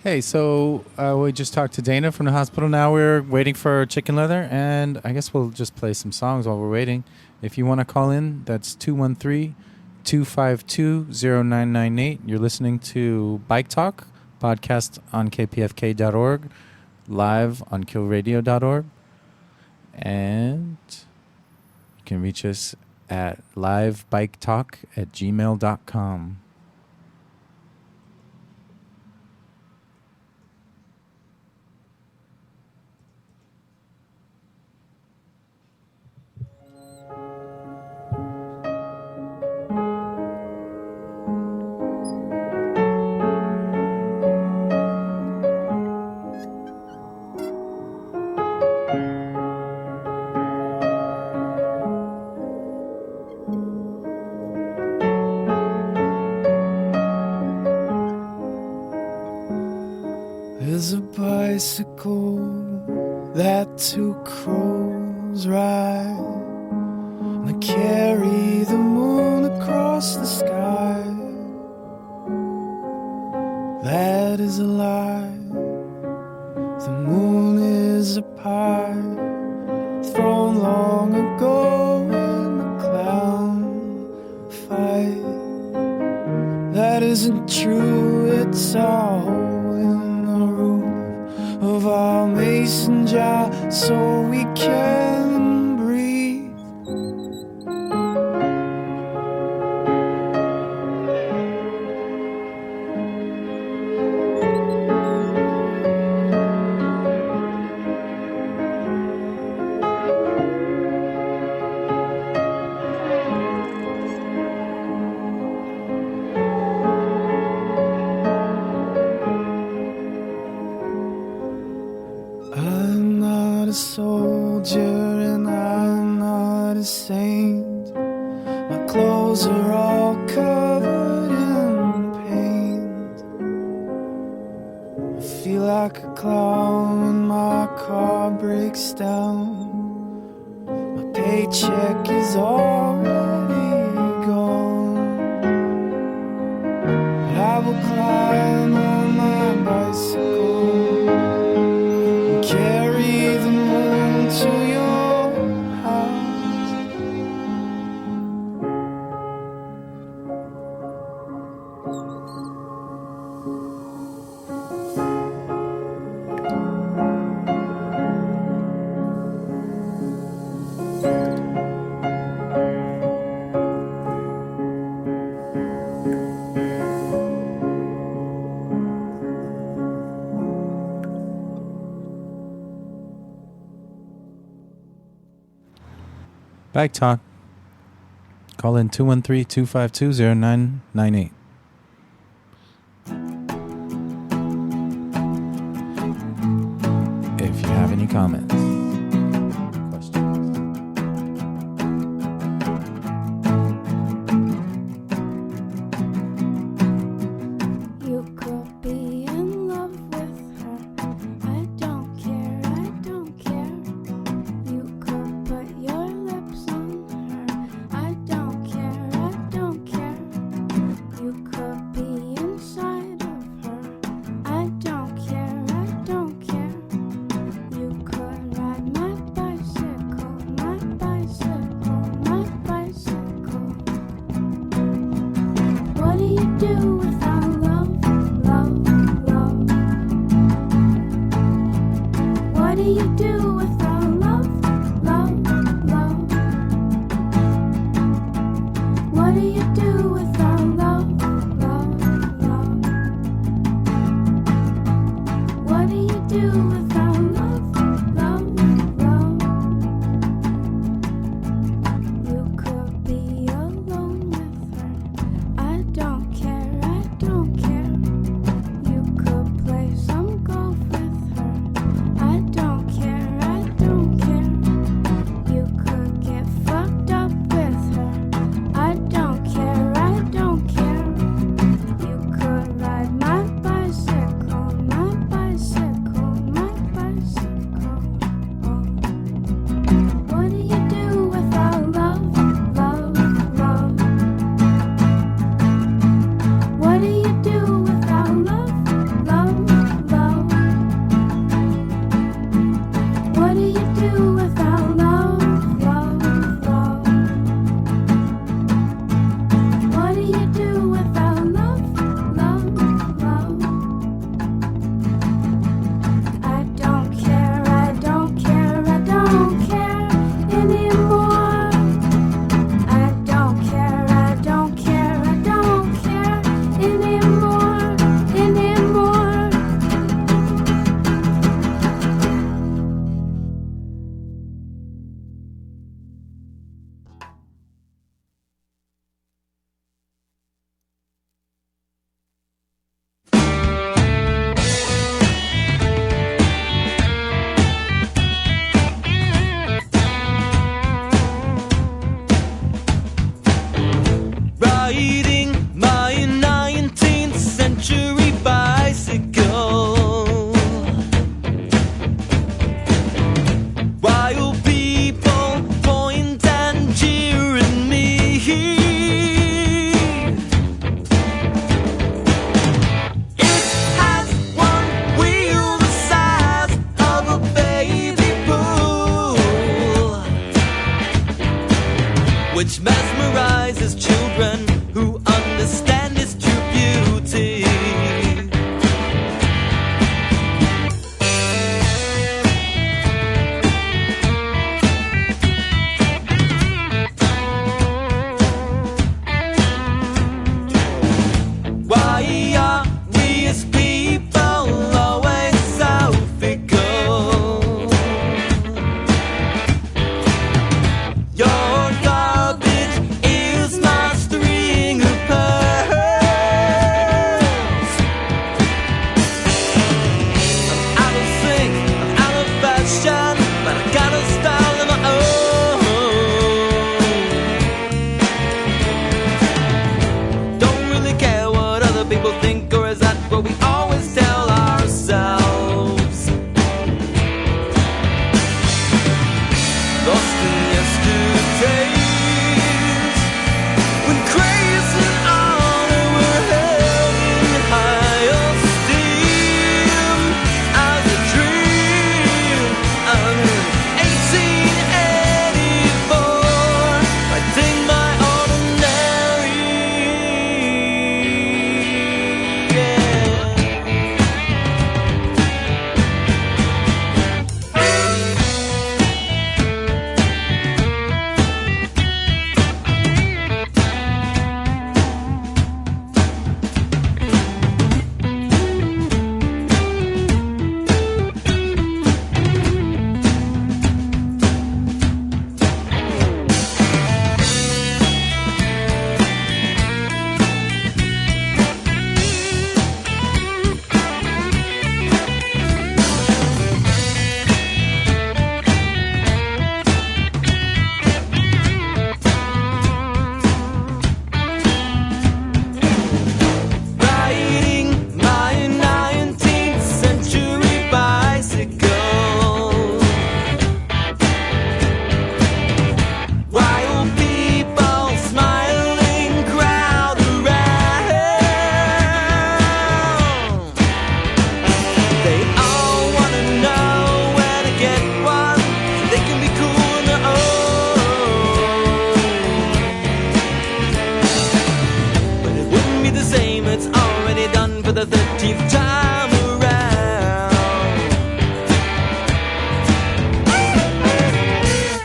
[SPEAKER 2] Hey, so we just talked to Dana from the hospital. Now we're waiting for chicken leather, and I guess we'll just play some songs while we're waiting. If you want to call in, that's 213-252-0998. You're listening to Bike Talk, podcast on kpfk.org, live on killradio.org, and you can reach us at livebiketalk@gmail.com.
[SPEAKER 3] There's a bicycle that two crows ride. They carry the moon across the sky. That is a lie. The moon is a pie thrown long ago in the clown fight. That isn't true, it's a hole in the roof of our mason jar so we can breathe. I'm not a soldier and I'm not a saint. My clothes are all covered in paint. I feel like a clown when my car breaks down. My paycheck is already gone. But I will climb on my bicycle. Carry the moon to your house.
[SPEAKER 2] Bike Talk. Call in 213-252-0998. If you have any comments, questions.
[SPEAKER 7] You could be in love with her. I don't care, I don't care. You could put your lips on her. I don't care, I don't care. You could be inside of her. I don't care, I don't care. You could ride
[SPEAKER 3] which mesmerizes children who understand its true beauty. Why are we as people always so fickle? Your garbage is my string of pearls. I'm out of sync, I'm out of fashion, but I got a style of my own. Don't really care what other people think, or is that what we always tell ourselves? Lost in yesterdays, when grace and honor were held in high esteem, as a dream of 1884, fighting my ordinary. Riding my 19th century bicycle, while people smiling crowd around. They all wanna know where to get one, so they can be cool on their own. But it wouldn't be the same, it's already done for the 13th time around.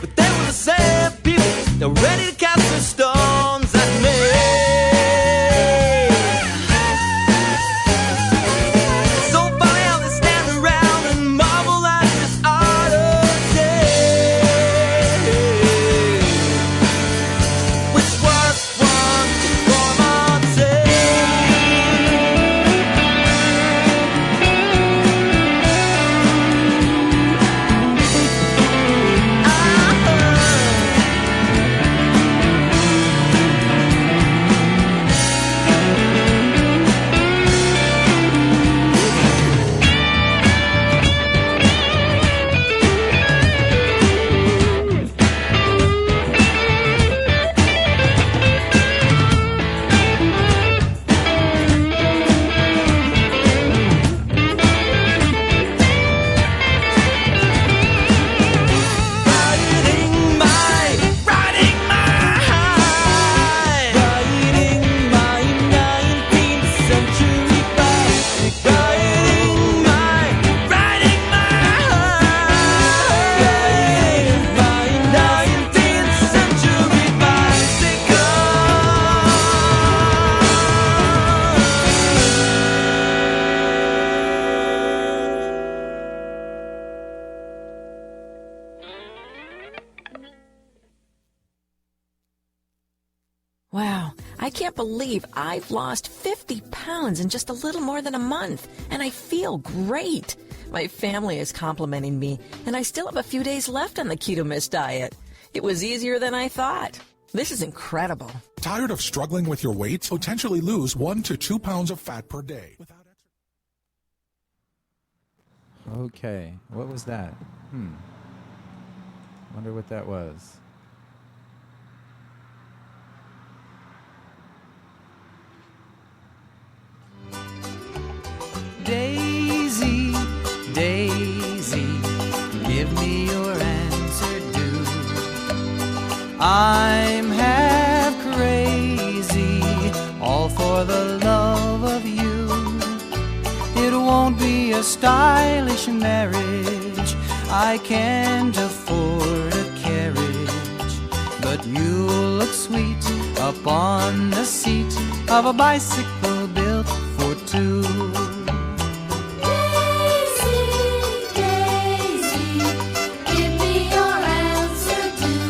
[SPEAKER 3] But they were the same people, they're ready to cast their stones at me. So funny how they stand around and marvel at this odyssey. Which was once a formality.
[SPEAKER 9] Wow, I can't believe I've lost 50 pounds in just a little more than a month, and I feel great. My family is complimenting me, and I still have a few days left on the Keto Miss diet. It was easier than I thought. This is incredible.
[SPEAKER 10] Tired of struggling with your weight? Potentially lose 1 to 2 pounds of fat per day.
[SPEAKER 2] Okay, what was that? Wonder what that was.
[SPEAKER 3] Daisy, Daisy, give me your answer due. I'm happy.
[SPEAKER 6] for the love of you. It won't be a stylish marriage, I can't afford a carriage, but you'll look sweet up on the seat of a bicycle built for two.
[SPEAKER 7] Daisy, Daisy, give me your answer too.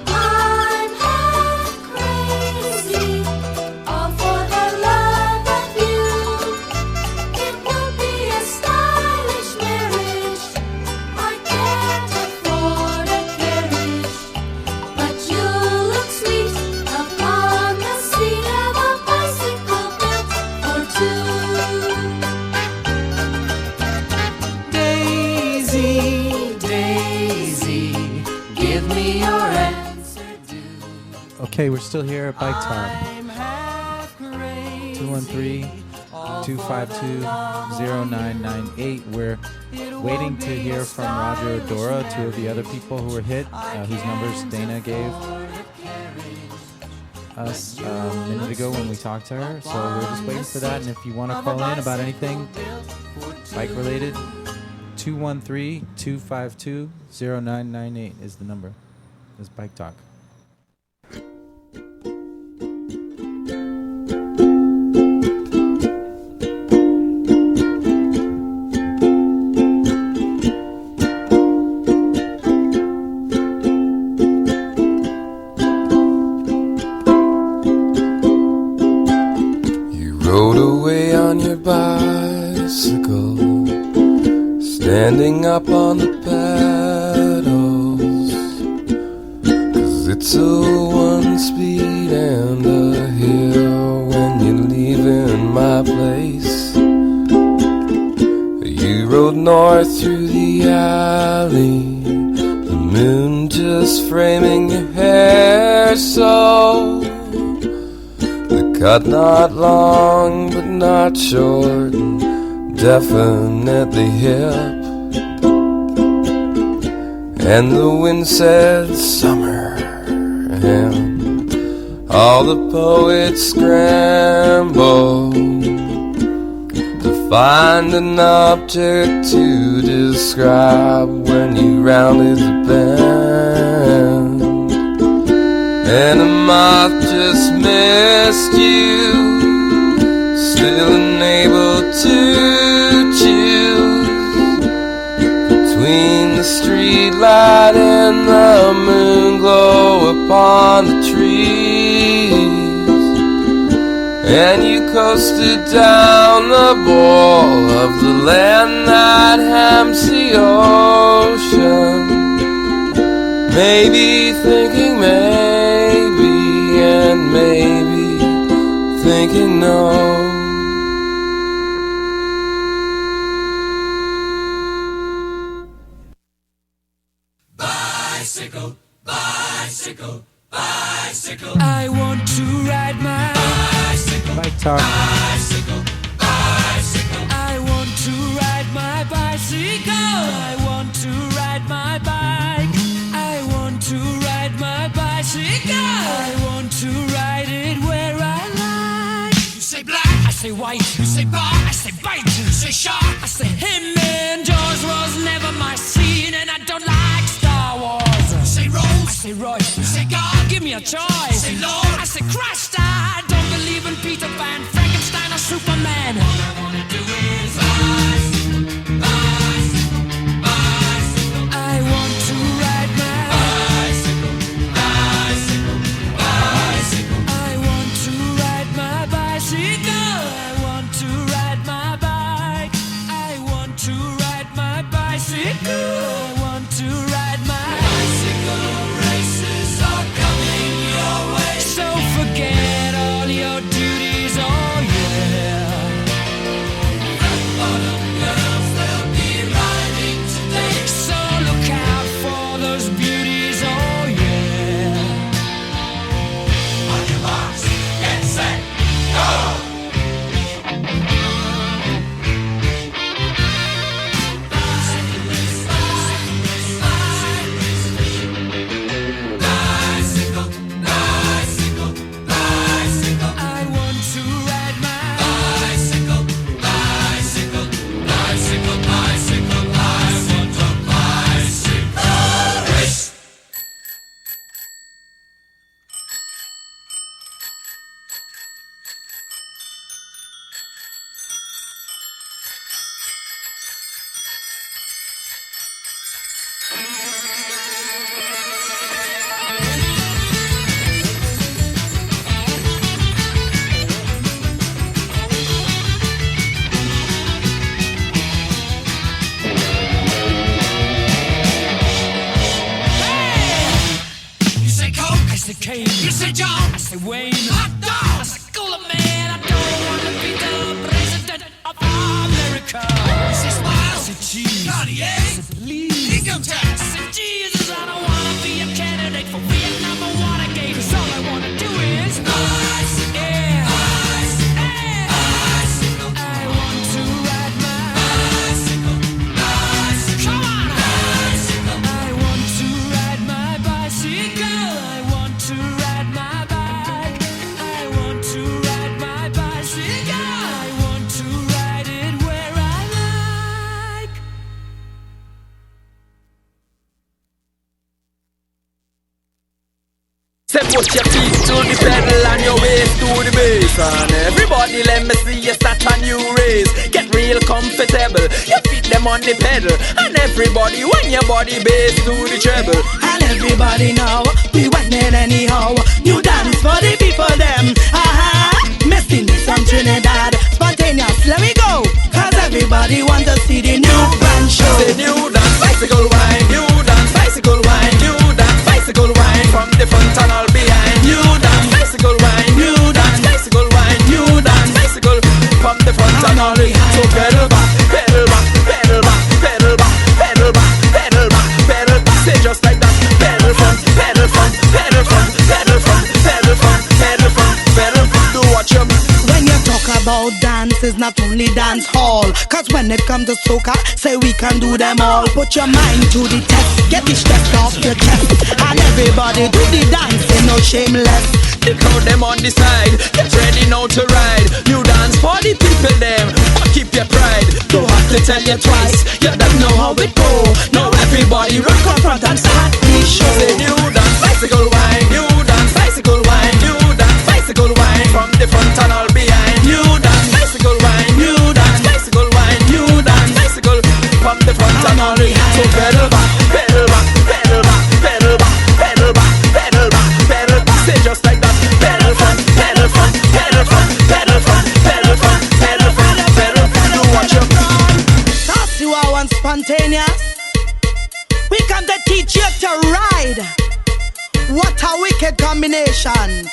[SPEAKER 7] I'm half crazy, all for the love of you. It won't be a stylish marriage, I can't afford a carriage, but you look sweet up on the seat of a bicycle built for two.
[SPEAKER 6] Daisy, Daisy, give me your answer too.
[SPEAKER 2] Okay, we're still here at Bike Talk.
[SPEAKER 6] I'm half crazy.
[SPEAKER 2] 213-252-0998. We're waiting to hear from Roger or Dora, two of the other people who were hit, whose numbers Dana gave us a minute ago when we talked to her. So we're just waiting for that. And if you want to call in about anything bike related, 213-252-0998 is the number. It's Bike Talk.
[SPEAKER 11] You rode away on your bicycle, standing up on the pedals, 'cause it's a one-speed and a hill when you're leaving my place. You rode north through the alley, the moon just framing your hair so. The cut not long but not short, definitely hip. And the wind said summer, and all the poets scramble to find an object to describe when you rounded the bend. And a moth just missed you, still unable to choose between the street light and the moon glow upon the trees. And you coasted down the bowl of the land that hems the ocean, maybe thinking maybe, and maybe thinking no.
[SPEAKER 8] Bicycle, bicycle, bicycle.
[SPEAKER 6] I want to ride my
[SPEAKER 8] Bicycle,
[SPEAKER 2] Bike Talk.
[SPEAKER 8] bicycle, bicycle.
[SPEAKER 6] I want to ride my bicycle. I want to ride my bike. I want to ride my bicycle. I want to ride it where I like.
[SPEAKER 8] You say black,
[SPEAKER 6] I say white.
[SPEAKER 8] you say bar,
[SPEAKER 6] I say bite.
[SPEAKER 8] you say shark.
[SPEAKER 6] I say him and Jaws was never my scene, and I don't like Star Wars.
[SPEAKER 8] You say
[SPEAKER 6] I
[SPEAKER 8] Rose,
[SPEAKER 6] say Royce.
[SPEAKER 8] you say God,
[SPEAKER 6] Give me a choice.
[SPEAKER 8] say Lord.
[SPEAKER 6] I say Christ. I don't believe in Peter Pan, Frankenstein, or Superman.
[SPEAKER 8] All I wanna do is bicycle, bicycle, bicycle.
[SPEAKER 6] I want to ride my
[SPEAKER 8] Bicycle, bicycle, bicycle.
[SPEAKER 6] I want to ride my bicycle. I want to ride my bike. I want to ride my bicycle. I want to ride my
[SPEAKER 8] Bicycle races are coming your way.
[SPEAKER 6] So forget all your duties, oh yeah.
[SPEAKER 8] Rock bottom said, Kane. You said, John. I said, Wayne. Hot dog. I said, Cooler man. I don't want to be the president of America. I said, Smile. I said, Cheese. Cartier. I said, Please. Income tax. I said, Jesus, I don't want to be a candidate for Vietnam or Watergate. 'Cause all I want to do is ice. Yeah. Ice. Yeah. Bicycle. I want to ride my bicycle. Come on. Bicycle. I want to ride my bicycle. I want to ride my bike. I want to ride my bicycle. I want to ride it where I like.
[SPEAKER 12] Say put your feet to the pedal and your waist to the bass. And everybody let me see you start a new race. Get real comfortable, your feet them on the pedal. And everybody when your body bass to the treble.
[SPEAKER 6] And everybody now, we whining anyhow. New dance for the people them. Missing me from Trinidad. Spontaneous, let me go. Cause everybody want to see the new brand show.
[SPEAKER 12] Say new dance, bicycle wine. New dance, bicycle wine. New dance, bicycle wine. From the front and all behind. New dance, bicycle wine. New dance, bicycle wine. New dance, bicycle from the front and all behind. So pedal back, pedal back, pedal back, pedal back, pedal back, pedal back, pedal back. Say just like that. Pedal front, pedal front, pedal front, pedal front, pedal front, pedal front, pedal front. Do what you
[SPEAKER 6] When you talk about dance, it's not only dance hall. Cause when it comes to soca, say we can do them all. Put your mind to the test, get the stress off your chest. And everybody do the dancing, no shameless.
[SPEAKER 12] The crowd them on the side, get ready now to ride. New dance for the people them, but keep your pride. Don't have to tell you twice, you don't know how it go. Now everybody rock up front and start the show. Say new dance, bicycle wine. New dance, bicycle wine. New dance, bicycle wine. From the front and all behind. New dance, bicycle wine. New dance, bicycle wine. New dance, bicycle from the front and all behind. So pedal back, pedal back, pedal back, pedal back, pedal back, pedal back, pedal back. Say just like that. Pedal front, pedal front, pedal front, pedal front, pedal front, pedal front, pedal front. Do what you want.
[SPEAKER 6] That's you are one spontaneous. We come to teach you to ride. What a wicked combination.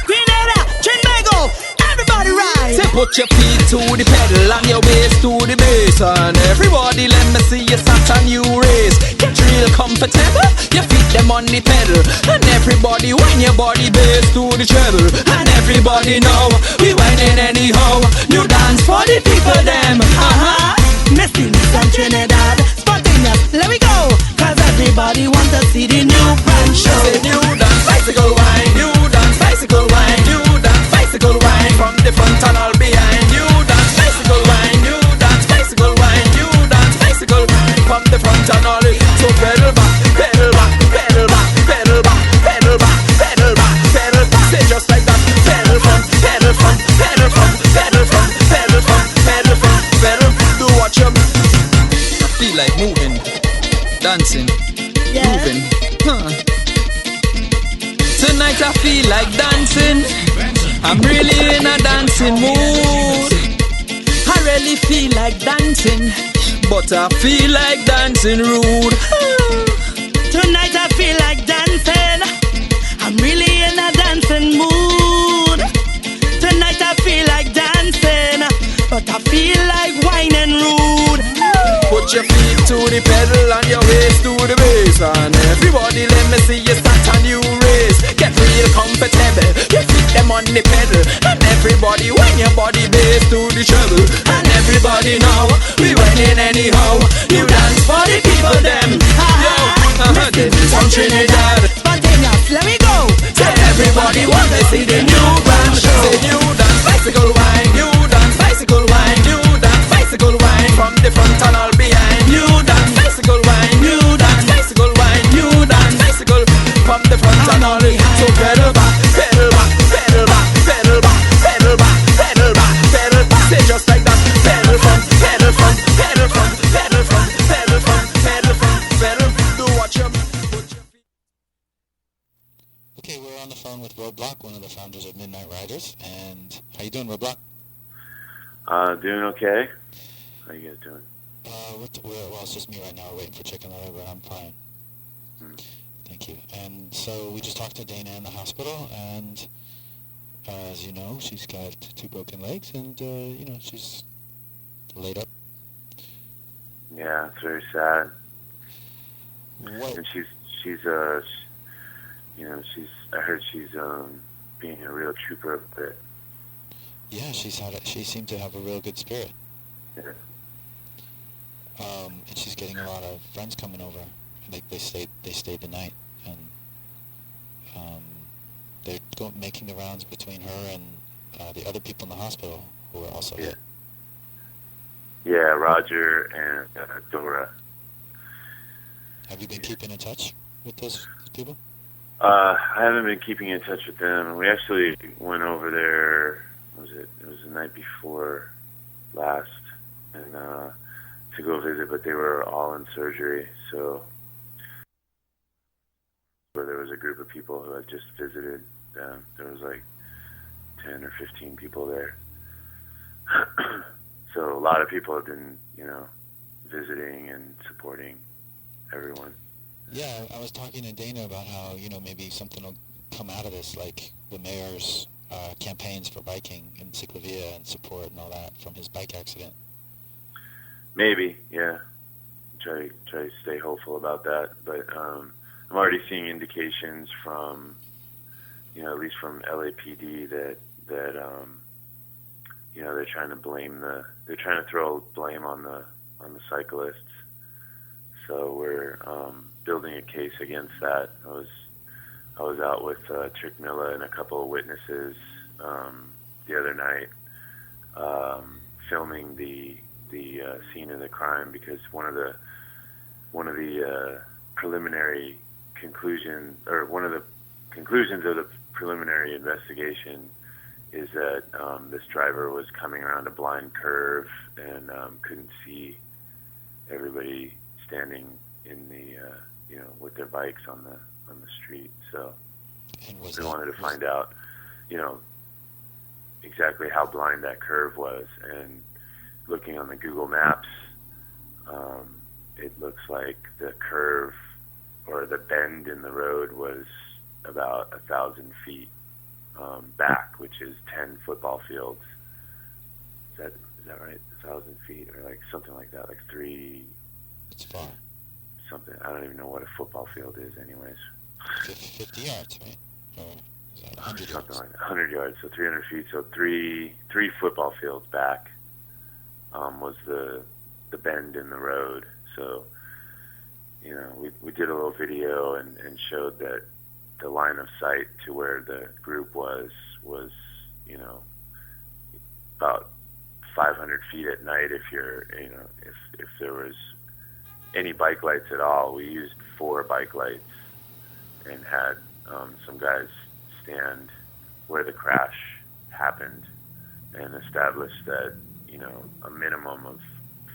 [SPEAKER 6] Grenada, Trinbago, everybody ride.
[SPEAKER 12] Say put your feet to the pedal and your waist to the bass. And everybody let me see you start a new race. Get real comfortable, your feet them on the pedal. And everybody when your body bass to the treble. And everybody know, we whining anyhow. New dance for the people them.
[SPEAKER 6] Missing me from Trinidad. Spontaneous, let me go. Cause everybody want to see the new brand show.
[SPEAKER 12] Say new dance, bicycle wine. New dance, bicycle wine. New dance, bicycle wine. From the front and all behind. New dance, bicycle wine. New dance, bicycle wine. New dance, bicycle from the front and all. So pedal back, pedal back, pedal back, pedal back, pedal back, pedal back, pedal back. Say just like that. Pedal front, pedal front, pedal front, pedal front, pedal front, pedal front, pedal front. Do what you I feel like moving, dancing, moving. Tonight I feel like dancing. I'm really in a dancing mood. I really feel like dancing, but I feel like dancing rude.
[SPEAKER 6] Tonight I feel like dancing. I'm really in a dancing mood. Tonight I feel like dancing, but I feel like whining rude.
[SPEAKER 12] Put your feet to the pedal and your waist to the bass. And everybody let me see you start a new race. Get real comfortable, your feet them on the pedal. And everybody when your body bass to the treble. And everybody now, we whining anyhow. You dance for the people them. From Trinidad.
[SPEAKER 6] Spontaneous, let me go.
[SPEAKER 12] Say everybody want to see the new brand show. Say new dance, bicycle wine. New dance, bicycle wine. New dance, bicycle wine. From the front and all behind. New dance, bicycle wine. New dance, bicycle wine. New dance, bicycle from the front and all behind. So pedal back, pedal back, pedal back, pedal back, pedal back, pedal back, pedal back. Say just like that. Pedal front, pedal front, pedal front, pedal front, pedal front, pedal front, pedal front. Do what you put your feet.
[SPEAKER 5] Okay, we're on the phone with Roadblock, one of the founders of Midnight Riders. And how you doing, Roadblock?
[SPEAKER 13] Doing okay. How you guys doing?
[SPEAKER 5] Well, it's just me right now. We're waiting for Chicken Leather, but I'm fine. Thank you. And so we just talked to Dana in the hospital, and as you know, she's got 2 broken legs, and she's laid up.
[SPEAKER 13] Yeah, it's very sad.
[SPEAKER 5] What?
[SPEAKER 13] And she's I heard she's being a real trooper of it.
[SPEAKER 5] Yeah, she seemed to have a real good spirit.
[SPEAKER 13] Yeah.
[SPEAKER 5] And she's getting a lot of friends coming over. Like they stayed the night, and they're making the rounds between her and the other people in the hospital who are also hit.
[SPEAKER 13] Yeah, Roger and Dora.
[SPEAKER 5] Have you been keeping in touch with those people?
[SPEAKER 13] I haven't been keeping in touch with them. We actually went over there. It was the night before last, and to go visit, but they were all in surgery. So where there was a group of people who had just visited. There was like 10 or 15 people there. So a lot of people have been, visiting and supporting everyone.
[SPEAKER 5] Yeah, I was talking to Dana about how, maybe something will come out of this, like the mayor's campaigns for biking in Ciclavia and support and all that from his bike accident.
[SPEAKER 13] Maybe, yeah. Try to stay hopeful about that. But I'm already seeing indications from, at least from LAPD that they're trying to throw blame on the cyclists. So we're building a case against that. I was out with Trick Miller and a couple of witnesses the other night, filming the scene of the crime, because one of the preliminary conclusions, or one of the conclusions of the preliminary investigation, is that this driver was coming around a blind curve and couldn't see everybody standing in the with their bikes on the street. So we wanted to find out exactly how blind that curve was, and looking on the Google Maps, it looks like the curve or the bend in the road was about 1,000 feet back, which is 10 football fields. Is that right? 1,000 feet, or like something like that, like 3.
[SPEAKER 5] It's far.
[SPEAKER 13] Something. I don't even know what a football field is, anyways.
[SPEAKER 5] 50 yards, right? Or is that 100
[SPEAKER 13] something
[SPEAKER 5] yards?
[SPEAKER 13] like that. 100 yards, so 300 feet. So three football fields back was the bend in the road. So we did a little video and showed that the line of sight to where the group was about 500 feet at night. If if there was any bike lights at all, we used 4 bike lights and had some guys stand where the crash happened and established that a minimum of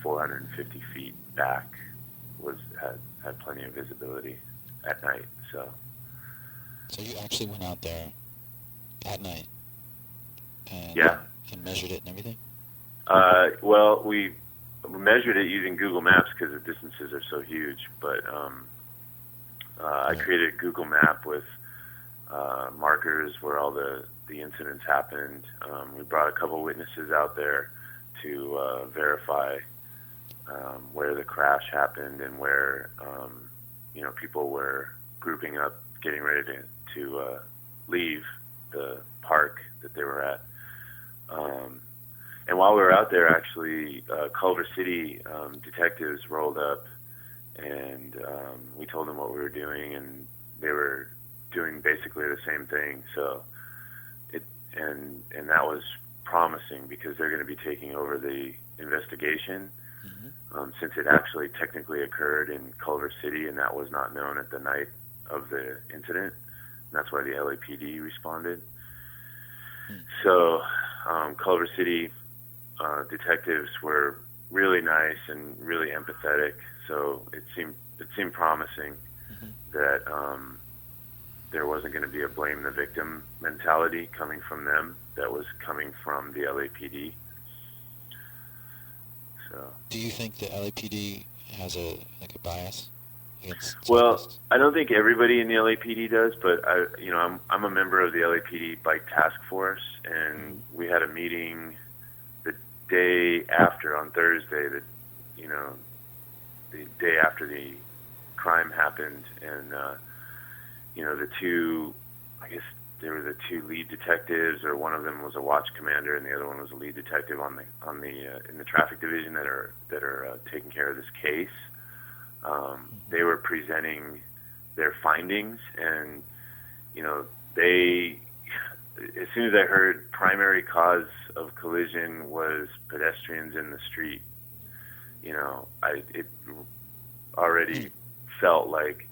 [SPEAKER 13] 450 feet back had plenty of visibility at night. So
[SPEAKER 5] you actually went out there at night and measured it and everything?
[SPEAKER 13] Well, we measured it using Google Maps because the distances are so huge. But I created a Google Map with markers where all the incidents happened. We brought a couple witnesses out there to verify where the crash happened and where people were grouping up, getting ready to leave the park that they were at. And while we were out there, actually, Culver City detectives rolled up, and we told them what we were doing, and they were doing basically the same thing. So and that was promising, because they're going to be taking over the investigation, since it actually technically occurred in Culver City, and that was not known at the night of the incident. And that's why the LAPD responded. So Culver City detectives were really nice and really empathetic. So it seemed promising that there wasn't going to be a blame the victim mentality coming from them. That was coming from the LAPD. So,
[SPEAKER 5] do you think the LAPD has a bias against
[SPEAKER 13] Well,
[SPEAKER 5] cyclists?
[SPEAKER 13] I don't think everybody in the LAPD does, but I'm a member of the LAPD Bike Task Force, and we had a meeting the day after, on Thursday, the day after the crime happened, and the two, I guess they were the two lead detectives, or one of them was a watch commander, and the other one was a lead detective in the traffic division that are taking care of this case. They were presenting their findings, and they, as soon as I heard primary cause of collision was pedestrians in the street, it already felt like,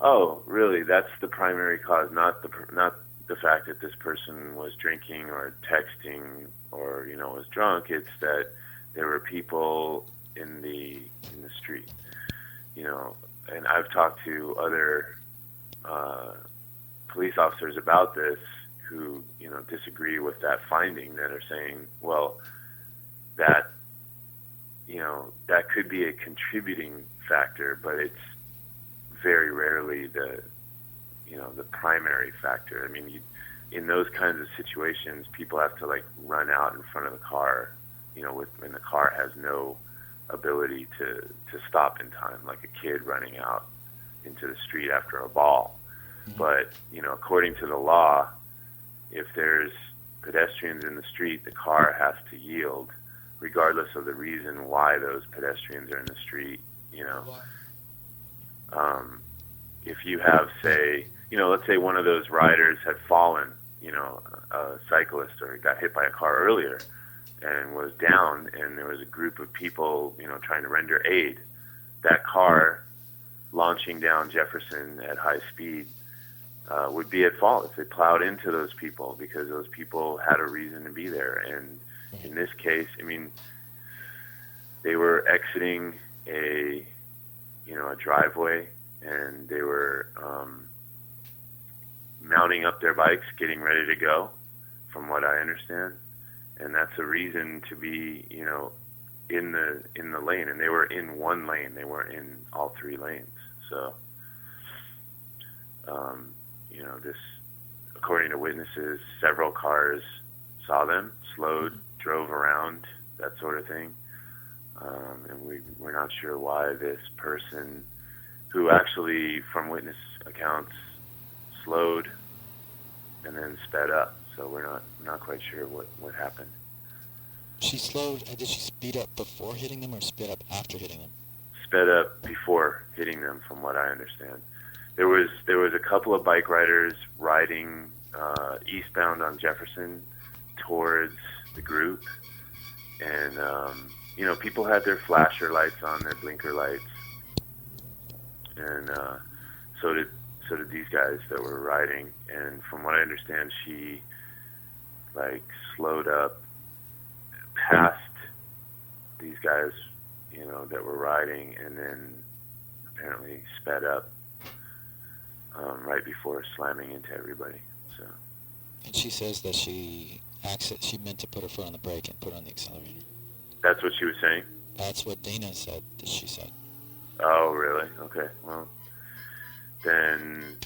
[SPEAKER 13] oh, really? That's the primary cause, not the fact that this person was drinking or texting or was drunk. It's that there were people in the street, And I've talked to other police officers about this who disagree with that finding, that are saying, well, that that could be a contributing factor, but it's very rarely the primary factor. I mean, in those kinds of situations, people have to run out in front of the car, when the car has no ability to stop in time, like a kid running out into the street after a ball. But according to the law, if there's pedestrians in the street, the car has to yield, regardless of the reason why those pedestrians are in the street. If you have, say, let's say one of those riders had fallen, a cyclist, or got hit by a car earlier and was down, and there was a group of people, trying to render aid, that car launching down Jefferson at high speed would be at fault if it plowed into those people, because those people had a reason to be there. And in this case, I mean, they were exiting a driveway, and they were mounting up their bikes, getting ready to go, from what I understand. And that's a reason to be, in the lane. And they were in one lane. They weren't in all three lanes. So, this, according to witnesses, several cars saw them, slowed, drove around, that sort of thing. And we're not sure why this person, who actually, from witness accounts, slowed and then sped up. So we're not quite sure what happened.
[SPEAKER 5] She slowed. Did she speed up before hitting them, or speed up after hitting them?
[SPEAKER 13] Sped up before hitting them, from what I understand. There was a couple of bike riders riding eastbound on Jefferson towards the group, and people had their flasher lights on, their blinker lights, and so did these guys that were riding. And from what I understand, she slowed up past these guys, that were riding, and then apparently sped up right before slamming into everybody. So.
[SPEAKER 5] And she says that she meant to put her foot on the brake and put on the accelerator.
[SPEAKER 13] That's what she was saying?
[SPEAKER 5] That's what Dana said, that she said.
[SPEAKER 13] Oh, really? Okay. Well, then,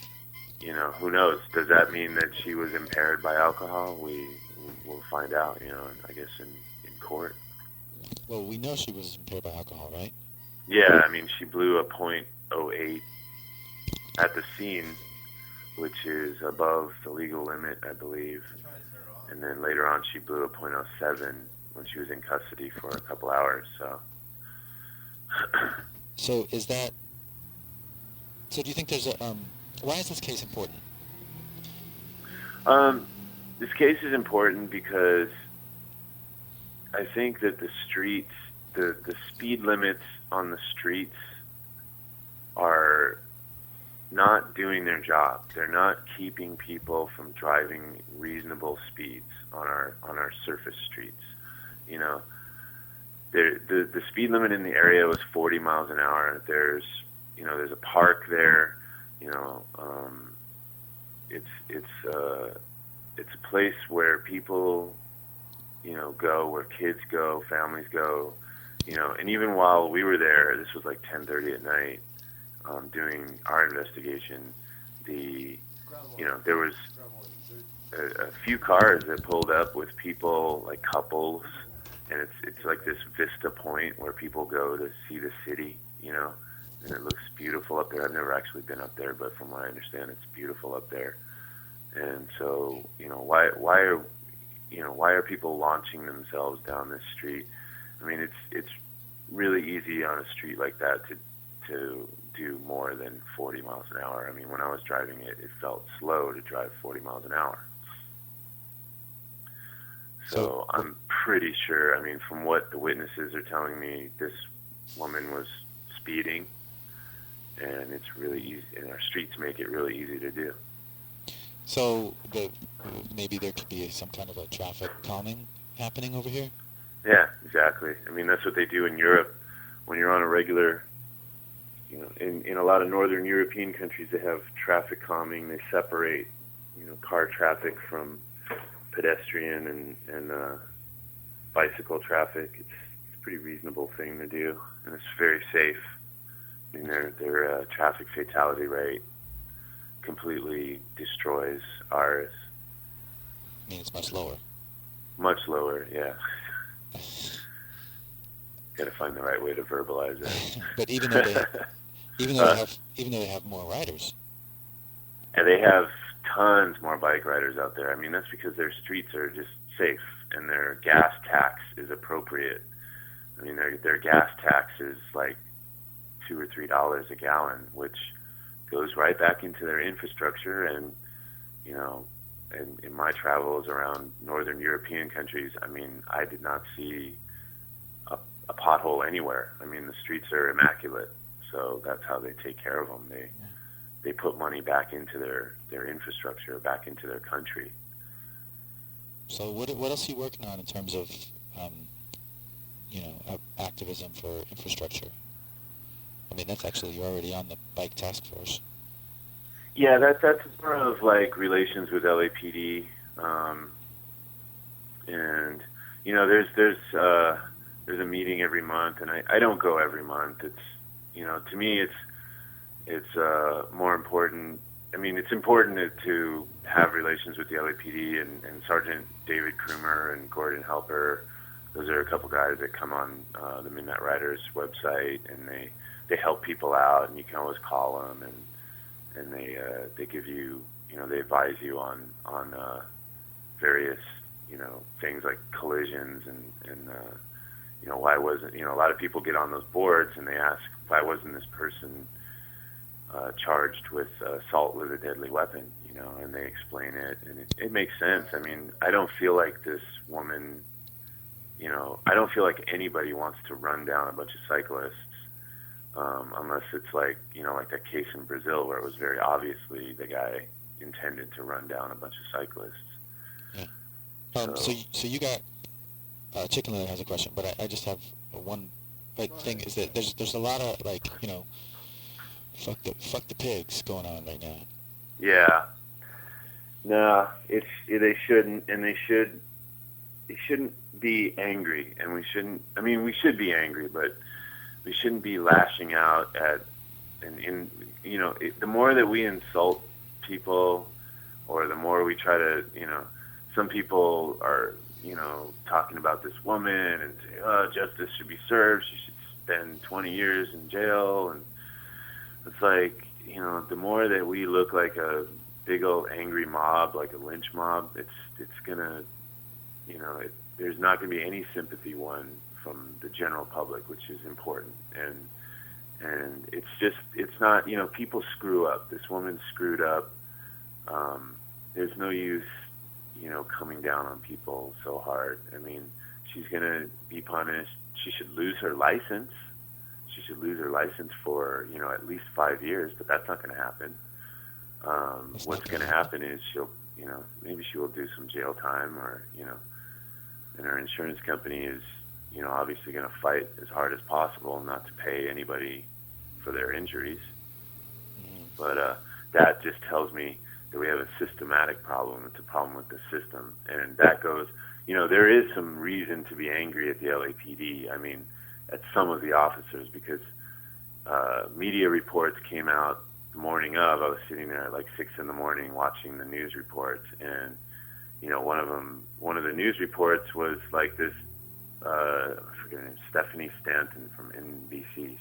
[SPEAKER 13] who knows? Does that mean that she was impaired by alcohol? We'll find out, I guess in court.
[SPEAKER 5] Well, we know she was impaired by alcohol, right?
[SPEAKER 13] Yeah, I mean, she blew a .08 at the scene, which is above the legal limit, I believe. And then later on, she blew a .07 when she was in custody for a couple hours. So.
[SPEAKER 5] So do you think there's why is this case important?
[SPEAKER 13] This case is important because I think that the streets, the speed limits on the streets are not doing their job. They're not keeping people from driving reasonable speeds on our surface streets. The speed limit in the area was 40 miles an hour. There's a park there. It's a place where people go, where kids go, families go. And even while we were there, this was 10:30 at night. doing our investigation, there was a few cars that pulled up with people, like couples, and it's like this vista point where people go to see the city, and it looks beautiful up there. I've never actually been up there, but from what I understand, it's beautiful up there. And so, why are people launching themselves down this street? I mean, it's really easy on a street like that to do more than 40 miles an hour. I mean, when I was driving it, it felt slow to drive 40 miles an hour. So I'm pretty sure, I mean, from what the witnesses are telling me, this woman was speeding, and it's really easy, and our streets make it really easy to do.
[SPEAKER 5] So maybe there could be some kind of a traffic calming happening over here?
[SPEAKER 13] Yeah, exactly. I mean, that's what they do in Europe. When you're on a regular, in a lot of northern European countries, they have traffic calming. They separate, car traffic from pedestrian and bicycle traffic. It's a pretty reasonable thing to do, and it's very safe. I mean, their traffic fatality rate completely destroys ours.
[SPEAKER 5] I mean, it's much lower.
[SPEAKER 13] Much lower, yeah. Got to find the right way to verbalize it.
[SPEAKER 5] But even though they have more riders.
[SPEAKER 13] And they have tons more bike riders out there. I mean, that's because their streets are just safe, and their gas tax is appropriate. I mean, their gas tax is like $2 or $3 a gallon, which goes right back into their infrastructure. And and in my travels around northern European countries, I mean, I did not see a pothole anywhere. I mean, the streets are immaculate, so that's how they take care of them. They put money back into their infrastructure, back into their country.
[SPEAKER 5] So what else are you working on in terms of activism for infrastructure? I mean, that's actually, you're already on the bike task force.
[SPEAKER 13] Yeah, that's more of like relations with LAPD, and there's a meeting every month, and I don't go every month. It's to me it's more important. I mean, it's important to have relations with the LAPD and Sergeant David Krumer and Gordon Helper. Those are a couple guys that come on the Midnight Riders website, and they help people out, and you can always call them, and they give you, they advise you on various, things like collisions and why wasn't, a lot of people get on those boards and they ask, why wasn't this person charged with assault with a deadly weapon, and they explain it, and it makes sense. I mean, I don't feel like this woman, I don't feel like anybody wants to run down a bunch of cyclists, unless it's like, like that case in Brazil where it was very obviously the guy intended to run down a bunch of cyclists.
[SPEAKER 5] Yeah. So you got, Chicken Little has a question, but I just have one thing, is that there's a lot of, fuck the pigs going on right now.
[SPEAKER 13] Yeah. No, they shouldn't, and they shouldn't be angry, and we should be angry, but we shouldn't be lashing out at, the more that we insult people, or the more we try to, some people are, talking about this woman and say, oh, justice should be served, she should spend 20 years in jail, and it's like, the more that we look like a big old angry mob, like a lynch mob, it's gonna, there's not gonna be any sympathy won from the general public, which is important. And it's not, people screw up. This woman screwed up. There's no use, coming down on people so hard. I mean, she's gonna be punished. She should lose her license. She should lose her license for, at least 5 years, but that's not going to happen. What's going to happen is she'll, maybe she will do some jail time, or, and her insurance company is, obviously going to fight as hard as possible not to pay anybody for their injuries. But that just tells me that we have a systematic problem. It's a problem with the system. And that goes, there is some reason to be angry at the LAPD. I mean, at some of the officers, because media reports came out the morning of. I was sitting there at like 6 in the morning watching the news reports, and one of the news reports was like this. I forget her name, Stephanie Stanton from NBC.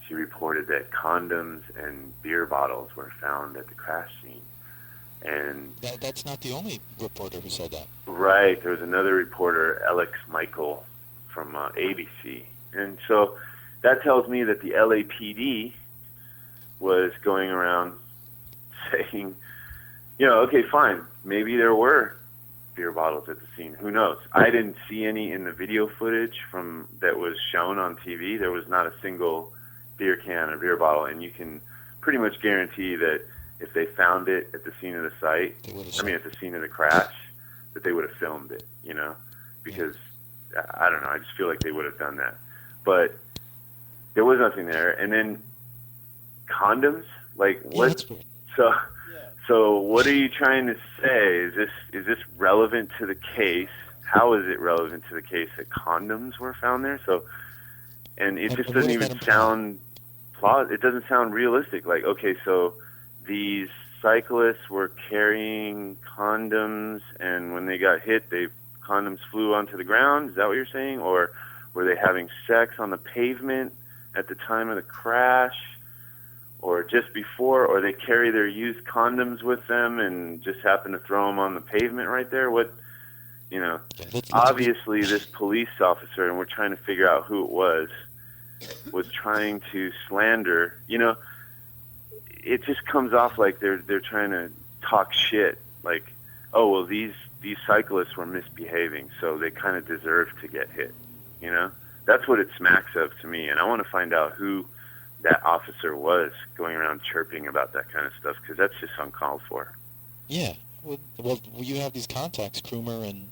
[SPEAKER 13] She reported that condoms and beer bottles were found at the crash scene, and
[SPEAKER 5] that's not the only reporter who said that.
[SPEAKER 13] Right. There was another reporter, Alex Michael, from ABC, and so that tells me that the LAPD was going around saying, okay, fine, maybe there were beer bottles at the scene. Who knows? I didn't see any in the video footage that was shown on TV. There was not a single beer can or beer bottle, and you can pretty much guarantee that if they found it at the scene of the site, at the scene of the crash, that they would have filmed it, because I don't know, I just feel like they would have done that. But there was nothing there. And then condoms, like what? So what are you trying to say? Is this relevant to the case? How is it relevant to the case that condoms were found there? So, and it just doesn't even sound it doesn't sound realistic. Like, okay, so these cyclists were carrying condoms, and when they got hit, condoms flew onto the ground. Is that what you're saying? Or were they having sex on the pavement at the time of the crash? Or just before, or they carry their used condoms with them and just happen to throw them on the pavement right there? What, obviously this police officer, and we're trying to figure out who it was trying to slander. It just comes off like they're trying to talk shit. Like, oh, well, these cyclists were misbehaving, so they kind of deserve to get hit. That's what it smacks of to me, and I want to find out who that officer was going around chirping about that kind of stuff, because that's just uncalled for.
[SPEAKER 5] Yeah. Well, you have these contacts, Krumer and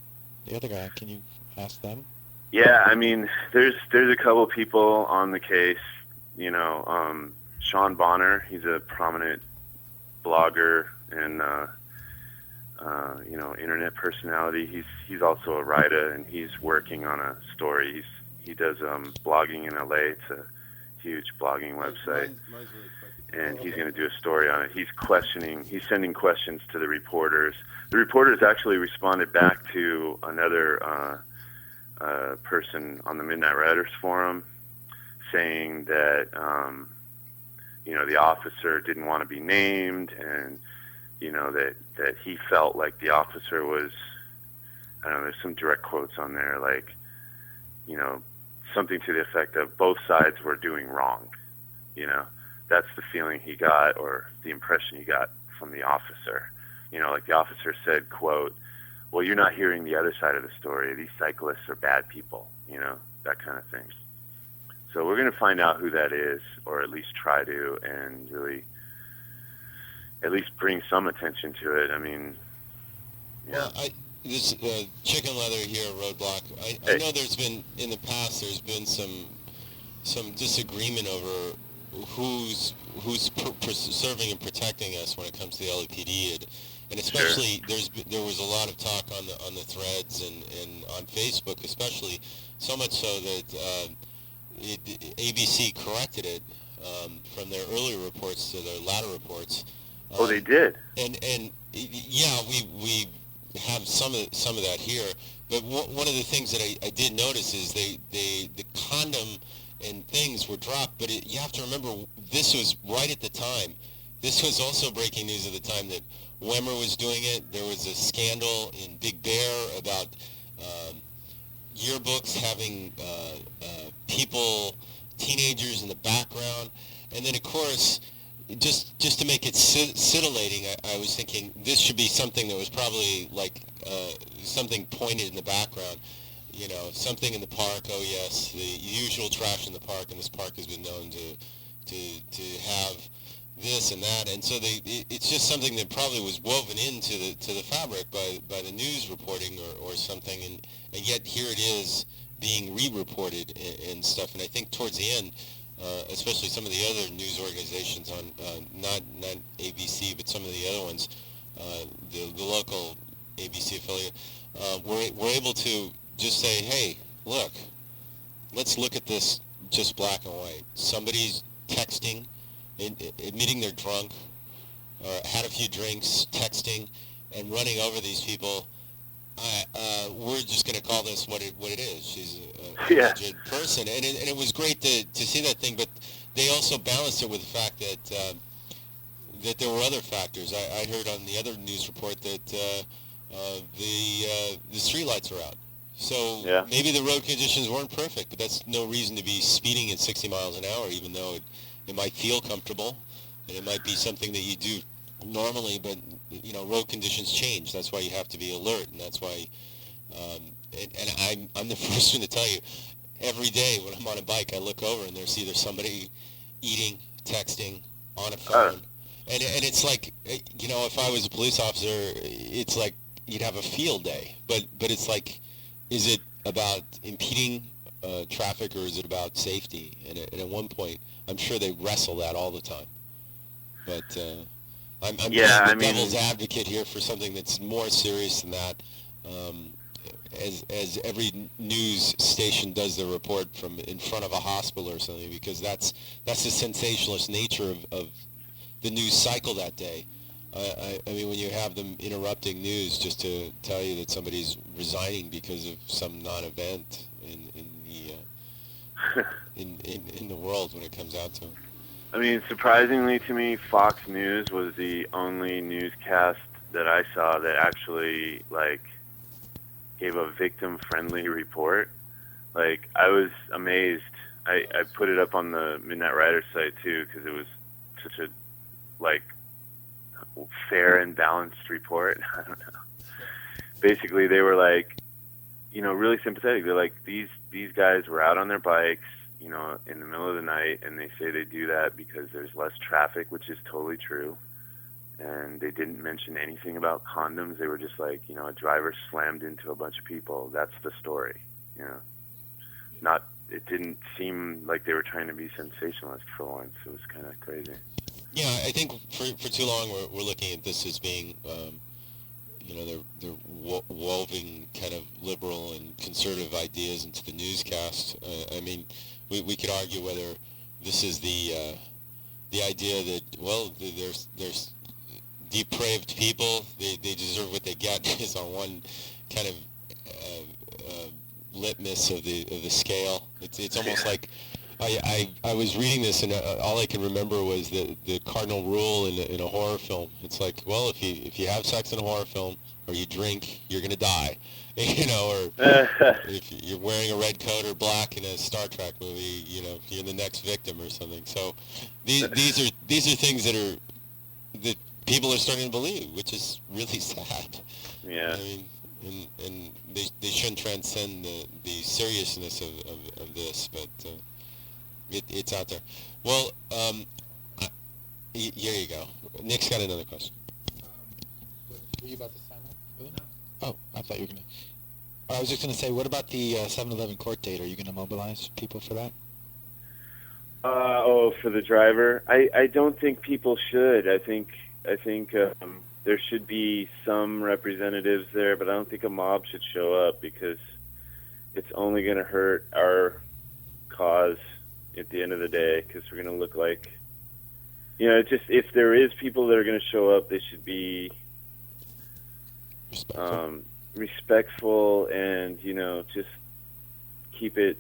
[SPEAKER 5] the other guy. Can you ask them?
[SPEAKER 13] Yeah, I mean, there's a couple people on the case. Sean Bonner, he's a prominent blogger and internet personality. He's also a writer, and he's working on a story. He does blogging in LA. It's a huge blogging website, and he's going to do a story on it. He's sending questions to the reporters. The reporters actually responded back to another person on the Midnight Riders forum saying that the officer didn't want to be named, and that he felt like the officer was, I don't know, there's some direct quotes on there, like, something to the effect of both sides were doing wrong. That's the feeling he got, or the impression he got from the officer. Like the officer said, quote, well, you're not hearing the other side of the story. These cyclists are bad people, that kind of thing. So we're going to find out who that is, or at least try to, and really at least bring some attention to it. I mean,
[SPEAKER 14] Well, this chicken leather here, Roadblock. I know there's been, in the past, there's been some disagreement over who's serving and protecting us when it comes to the LAPD, and especially there was a lot of talk on the threads and on Facebook, especially, so much so that ABC corrected it from their earlier reports to their latter reports.
[SPEAKER 13] They did.
[SPEAKER 14] And yeah, we have some of that here, but one of the things that I did notice is the condom and things were dropped, but you have to remember, this was right at the time. This was also breaking news at the time that Wemmer was doing it. There was a scandal in Big Bear about yearbooks having teenagers in the background, and then of course, just to make it scintillating, I was thinking this should be something that was probably like something pointed in the background. Something in the park. Oh yes, the usual trash in the park, and this park has been known to have this and that, and so it's just something that probably was woven into the fabric by the news reporting or something, and yet here it is being re-reported and stuff. And I think towards the end, especially some of the other news organizations on not ABC, but some of the other ones, the local ABC affiliate, were able to just say, hey, look, let's look at this just black and white. Somebody's texting, admitting they're drunk, or had a few drinks, texting, and running over these people. We're just going to call this what it is. She's a alleged person, and it was great to see that thing. But they also balanced it with the fact that that there were other factors. I heard on the other news report that the streetlights are out. So maybe the road conditions weren't perfect, but that's no reason to be speeding at 60 miles an hour, even though it might feel comfortable, and it might be something that you do normally, but road conditions change. That's why you have to be alert, and that's why. And I'm the first one to tell you, every day when I'm on a bike, I look over and there's either somebody eating, texting, on a phone, and it's like, if I was a police officer, it's like you'd have a field day. But it's like, is it about impeding traffic or is it about safety? And at one point, I'm sure they wrestle that all the time. But I'm being the devil's advocate here for something that's more serious than that. As every news station does their report from in front of a hospital or something, because that's the sensationalist nature of the news cycle that day. I mean, when you have them interrupting news just to tell you that somebody's resigning because of some non-event in the world when it comes out to it.
[SPEAKER 13] I mean, surprisingly to me, Fox News was the only newscast that I saw that actually, gave a victim-friendly report. I was amazed. I put it up on the Midnight Rider site, too, because it was such a, fair and balanced report. I don't know. Basically, they were, really sympathetic. They're like, these guys were out on their bikes, in the middle of the night, and they say they do that because there's less traffic, which is totally true. And they didn't mention anything about condoms. They were just like, a driver slammed into a bunch of people. That's the story, It didn't seem like they were trying to be sensationalist for once. It was kind of crazy.
[SPEAKER 14] Yeah, I think for too long we're looking at this as being, they're woven kind of liberal and conservative ideas into the newscast. I mean, we could argue whether this is the idea that, well, there's depraved people, they deserve what they get is on one kind of litmus of the scale. It's almost like I was reading this and all I can remember was the cardinal rule in a horror film. It's like, well, if you have sex in a horror film or you drink, you're gonna die, or if you're wearing a red coat or black in a Star Trek movie, you're the next victim or something. So these are things that people are starting to believe, which is really sad.
[SPEAKER 13] Yeah.
[SPEAKER 14] I mean, and they shouldn't transcend the seriousness of this, but it's out there. Well, here you go. Nick's got another question.
[SPEAKER 5] Were you about to sign up with him? Oh, I thought you were going to. I was just going to say, what about the 7-Eleven court date? Are you going to mobilize people for that?
[SPEAKER 13] For the driver? I don't think people should. I think there should be some representatives there, but I don't think a mob should show up because it's only going to hurt our cause at the end of the day, because we're going to look like, if there is people that are going to show up, they should be respectful and, just keep it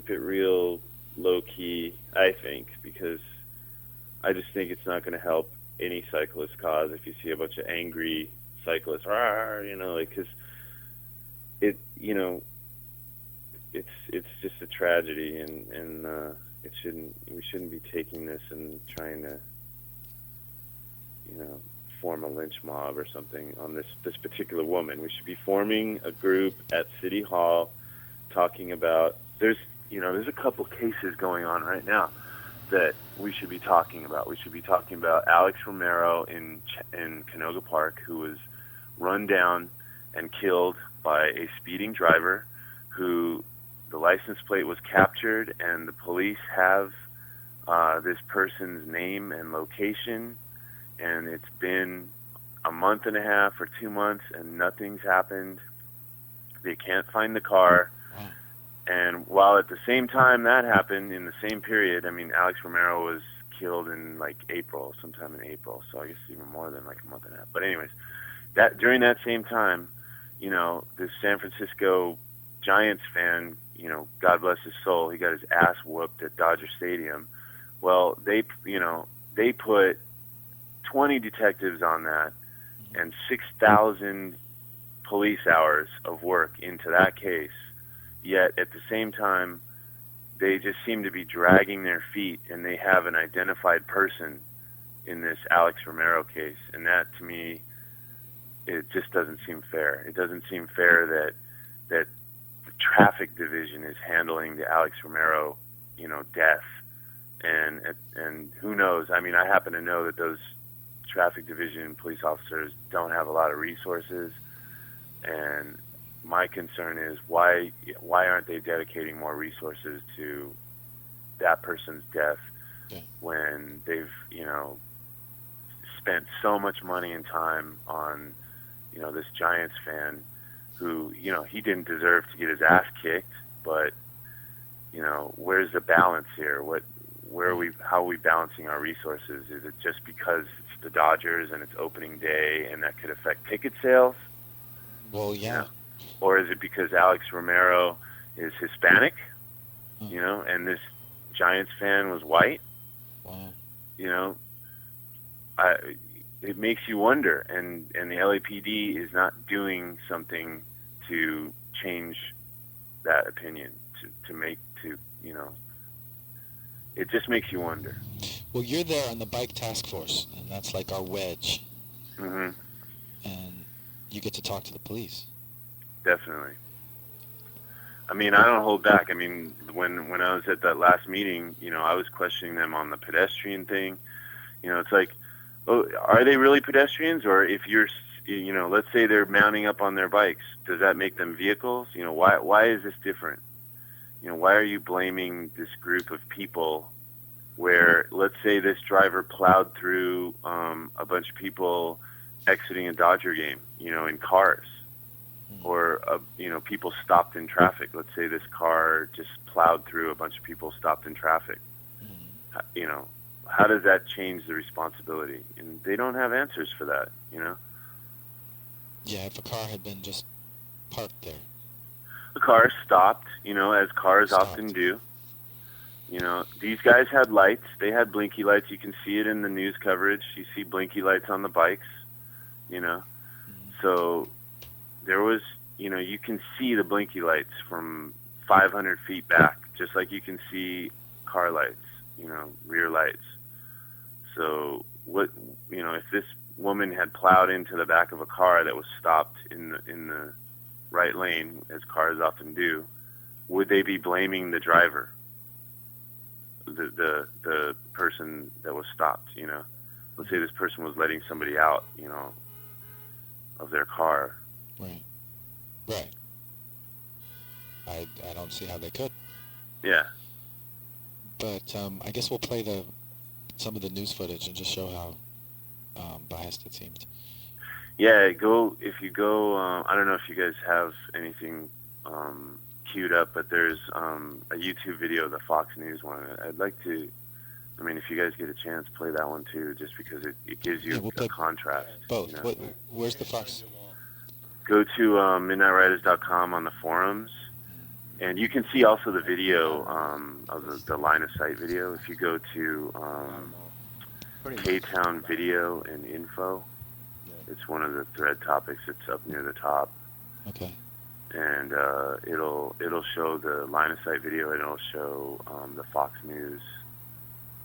[SPEAKER 13] real low key, I think, because I just think it's not going to help any cyclist cause if you see a bunch of angry cyclists, because it's just a tragedy, and we shouldn't be taking this and trying to form a lynch mob or something on this particular woman. We should be forming a group at City Hall, talking about there's a couple cases going on right now that we should be talking about. We should be talking about Alex Romero in Canoga Park, who was run down and killed by a speeding driver who the license plate was captured, and the police have this person's name and location, and it's been a month and a half or 2 months and nothing's happened. They can't find the car. And while at the same time that happened, in the same period, I mean, Alex Romero was killed in like April, sometime in April, so I guess even more than like a month and a half. But anyways, that during that same time, you know, this San Francisco Giants fan, you know, God bless his soul, he got his ass whooped at Dodger Stadium. Well, they put 20 detectives on that and 6,000 police hours of work into that case. Yet at the same time, they just seem to be dragging their feet, and they have an identified person in this Alex Romero case. And that, to me, it just doesn't seem fair. It doesn't seem fair that the traffic division is handling the Alex Romero, you know, death. And who knows? I mean, I happen to know that those traffic division police officers don't have a lot of resources, and my concern is why aren't they dedicating more resources to that person's death when they've, you know, spent so much money and time on, you know, this Giants fan who, you know, he didn't deserve to get his ass kicked, but, you know, where's the balance here? How are we balancing our resources? Is it just because it's the Dodgers and it's opening day and that could affect ticket sales?
[SPEAKER 5] Well, yeah.
[SPEAKER 13] Or is it because Alex Romero is Hispanic, you know, and this Giants fan was white?
[SPEAKER 5] Wow.
[SPEAKER 13] You know, it makes you wonder, and the LAPD is not doing something to change that opinion, you know, it just makes you wonder.
[SPEAKER 5] Well, you're there on the bike task force, and that's like our wedge.
[SPEAKER 13] Mm-hmm.
[SPEAKER 5] And you get to talk to the police.
[SPEAKER 13] Definitely. I mean, I don't hold back. I mean, when I was at that last meeting, you know, I was questioning them on the pedestrian thing. You know, it's like, oh, are they really pedestrians? Or if you're, you know, let's say they're mounting up on their bikes, does that make them vehicles? You know, why is this different? You know, why are you blaming this group of people where, let's say this driver plowed through a bunch of people exiting a Dodger game, you know, in cars? Or, you know, people stopped in traffic. Let's say this car just plowed through a bunch of people stopped in traffic. You know, how does that change the responsibility? And they don't have answers for that, you know?
[SPEAKER 5] Yeah, if a car had been just parked there.
[SPEAKER 13] The car stopped, you know, as cars often do. You know, these guys had lights. They had blinky lights. You can see it in the news coverage. You see blinky lights on the bikes, you know? So there was, you know, you can see the blinky lights from 500 feet back, just like you can see car lights, you know, rear lights. So what, you know, if this woman had plowed into the back of a car that was stopped in the right lane, as cars often do, would they be blaming the driver, the person that was stopped, you know? Let's say this person was letting somebody out, you know, of their car.
[SPEAKER 5] Right. Right. I don't see how they could.
[SPEAKER 13] Yeah.
[SPEAKER 5] But I guess we'll play some of the news footage and just show how biased it seems.
[SPEAKER 13] Yeah, if you go, I don't know if you guys have anything queued up, but there's a YouTube video, the Fox News one. I'd like to, I mean, if you guys get a chance, play that one too, just because it gives you a contrast.
[SPEAKER 5] Both.
[SPEAKER 13] You know?
[SPEAKER 5] Where's the Fox?
[SPEAKER 13] Go to midnightriders.com on the forums, and you can see also the video of the line of sight video. If you go to K-Town Video and Info, it's one of the thread topics. It's up near the top.
[SPEAKER 5] Okay.
[SPEAKER 13] And it'll show the line of sight video, and it'll show the Fox News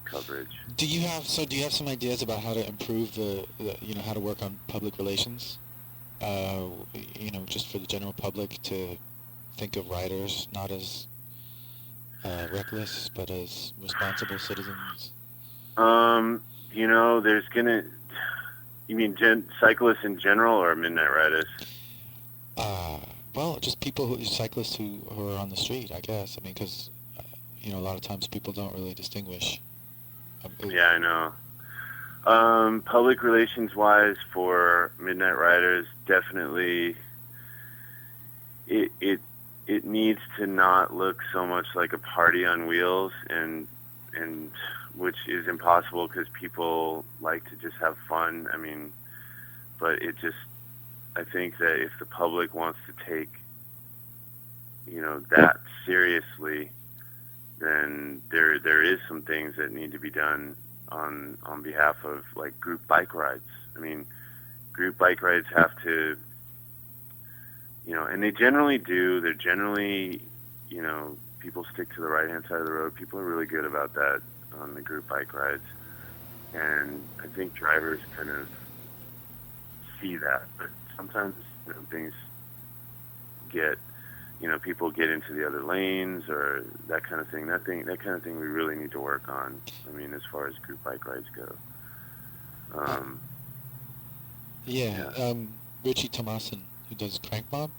[SPEAKER 13] coverage.
[SPEAKER 5] Do you have some ideas about how to improve the you know, how to work on public relations? You know, just for the general public to think of riders not as reckless, but as responsible citizens?
[SPEAKER 13] You know, there's gonna. You mean cyclists in general, or midnight riders?
[SPEAKER 5] Well, just cyclists who are on the street, I guess. I mean, because you know, a lot of times people don't really distinguish.
[SPEAKER 13] Yeah, I know. Public relations wise, for midnight riders, definitely, it it needs to not look so much like a party on wheels, and which is impossible because people like to just have fun. I mean, but I think that if the public wants to take, that seriously, then there is some things that need to be done on behalf of like group bike rides. I mean, group bike rides have to, and they generally do. They're generally, people stick to the right-hand side of the road. People are really good about that on the group bike rides. And I think drivers kind of see that. But sometimes, things get, people get into the other lanes or that kind of thing. That kind of thing we really need to work on. I mean, as far as group bike rides go.
[SPEAKER 5] Richie Tomasin, who does Crank Mob,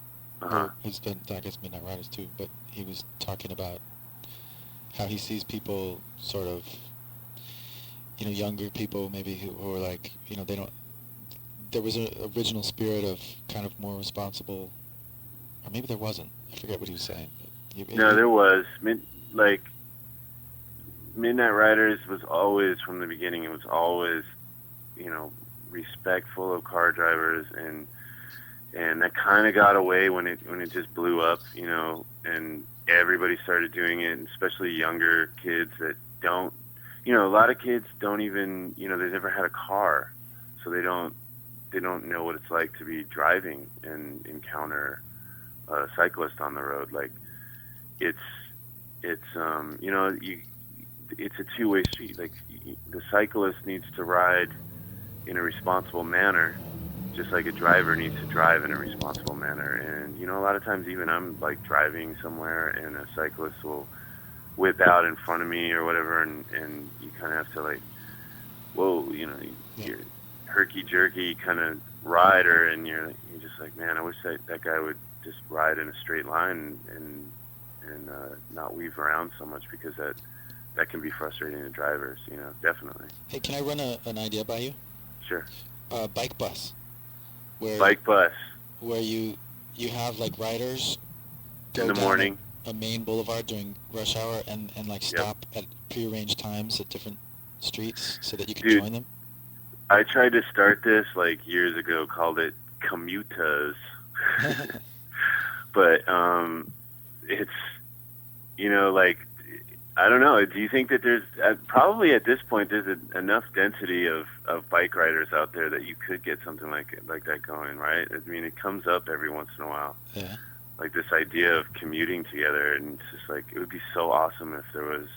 [SPEAKER 5] who's done, I guess, Midnight Riders too, but he was talking about how he sees people sort of, younger people maybe who are like, they don't, there was an original spirit of kind of more responsible, or maybe there wasn't. I forget what he was saying.
[SPEAKER 13] No, there was. Midnight Riders was always, from the beginning, it was always, respectful of car drivers, and that kind of got away when it just blew up, and everybody started doing it, especially younger kids that don't, a lot of kids don't even, they've never had a car, so they don't know what it's like to be driving and encounter a cyclist on the road. Like, it's it's a two-way street. Like, the cyclist needs to ride in a responsible manner, just like a driver needs to drive in a responsible manner. And a lot of times, even I'm like driving somewhere, and a cyclist will whip out in front of me or whatever, and you kind of have to, like, whoa, you're herky-jerky kind of rider, and you're just like, man, I wish that guy would just ride in a straight line and not weave around so much, because that can be frustrating to drivers, definitely.
[SPEAKER 5] Hey, can I run an idea by you?
[SPEAKER 13] Sure.
[SPEAKER 5] Bike bus.
[SPEAKER 13] Bike bus.
[SPEAKER 5] Where you have, like, riders go
[SPEAKER 13] in the
[SPEAKER 5] down
[SPEAKER 13] morning
[SPEAKER 5] a main boulevard during rush hour and like stop at prearranged times at different streets so that you can join them?
[SPEAKER 13] I tried to start this like years ago, called it Commutas. But it's, like, I don't know. Do you think that there's probably at this point there's enough density of bike riders out there that you could get something like that going, right? I mean, it comes up every once in a while.
[SPEAKER 5] Yeah.
[SPEAKER 13] Like this idea of commuting together, and it's just like, it would be so awesome if there was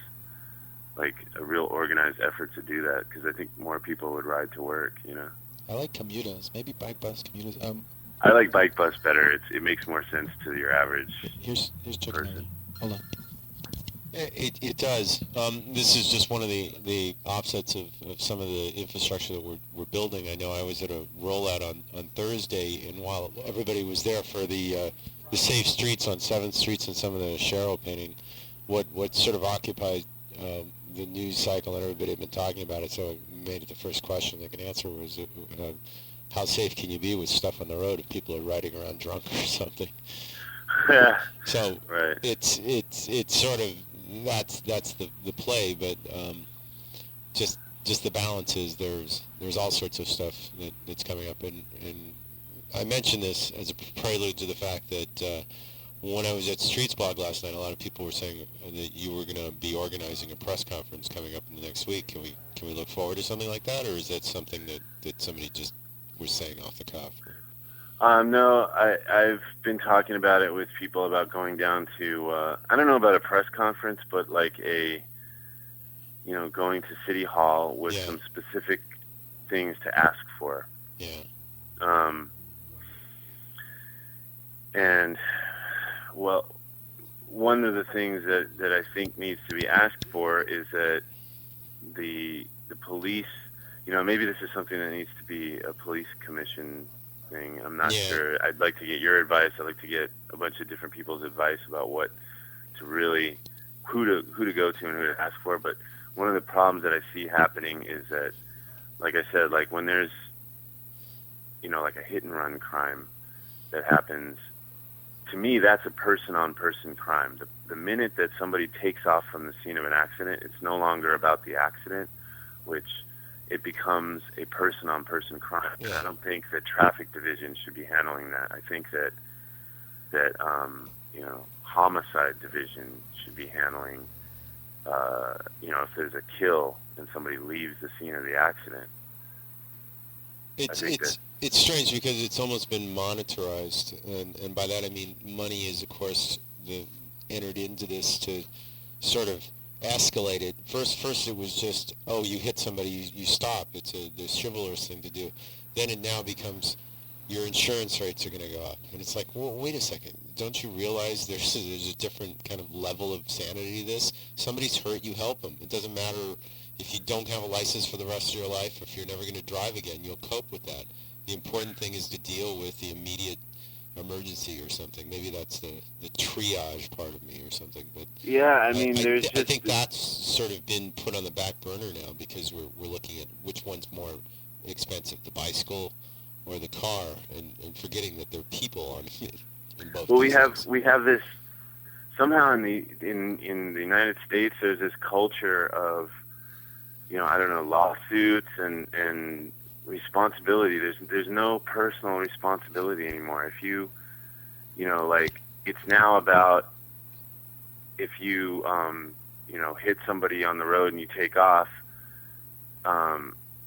[SPEAKER 13] like a real organized effort to do that, because I think more people would ride to work,
[SPEAKER 5] I like commutas. Maybe bike bus commutas.
[SPEAKER 13] I like bike bus better. It makes more sense to your average
[SPEAKER 5] Here's
[SPEAKER 13] person.
[SPEAKER 5] Hold on.
[SPEAKER 14] It does. This is just one of the offsets of some of the infrastructure that we're building. I know I was at a rollout on Thursday, and while everybody was there for the safe streets on 7th Streets and some of the Sharrow painting, what sort of occupied the news cycle, and everybody had been talking about it, so I made it the first question they could answer was, how safe can you be with stuff on the road if people are riding around drunk or something?
[SPEAKER 13] Yeah.
[SPEAKER 14] So
[SPEAKER 13] right.
[SPEAKER 14] It's sort of that's the play, but just the balance is there's all sorts of stuff that's coming up, and I mentioned this as a prelude to the fact that when I was at Streets Blog last night, a lot of people were saying that you were going to be organizing a press conference coming up in the next week. Can we look forward to something like that, or is that something that somebody just was saying off the cuff?
[SPEAKER 13] No, I've been talking about it with people about going down to, I don't know about a press conference, but like going to City Hall with some specific things to ask for.
[SPEAKER 14] Yeah.
[SPEAKER 13] And, well, one of the things that I think needs to be asked for is that the police, maybe this is something that needs to be a police commission thing. I'm not sure. I'd like to get your advice. I'd like to get a bunch of different people's advice about what to really, who to go to and who to ask for. But one of the problems that I see happening is that, like I said, like when there's, like a hit and run crime that happens, to me, that's a person-on-person crime. The minute that somebody takes off from the scene of an accident, it's no longer about the accident, which it becomes a person-on-person crime.
[SPEAKER 14] Yeah.
[SPEAKER 13] I don't think that traffic division should be handling that. I think that homicide division should be handling, if there's a kill and somebody leaves the scene of the accident.
[SPEAKER 14] It's strange because it's almost been monetarized, and by that I mean money is, of course, entered into this to sort of escalate it. First it was just, oh, you hit somebody, you stop. It's the chivalrous thing to do. Then it now becomes your insurance rates are going to go up, and it's like, well, wait a second. Don't you realize there's a different kind of level of sanity to this? Somebody's hurt, you help them. It doesn't matter if you don't have a license for the rest of your life, if you're never going to drive again, you'll cope with that. The important thing is to deal with the immediate emergency or something. Maybe that's the triage part of me or something. But
[SPEAKER 13] yeah, I mean,
[SPEAKER 14] I think that's sort of been put on the back burner now because we're looking at which one's more expensive, the bicycle or the car, and forgetting that there are people on it in both.
[SPEAKER 13] Well,
[SPEAKER 14] cases.
[SPEAKER 13] we have this somehow in the United States. There's this culture of lawsuits and responsibility. There's no personal responsibility anymore. If you it's now about if you hit somebody on the road and you take off,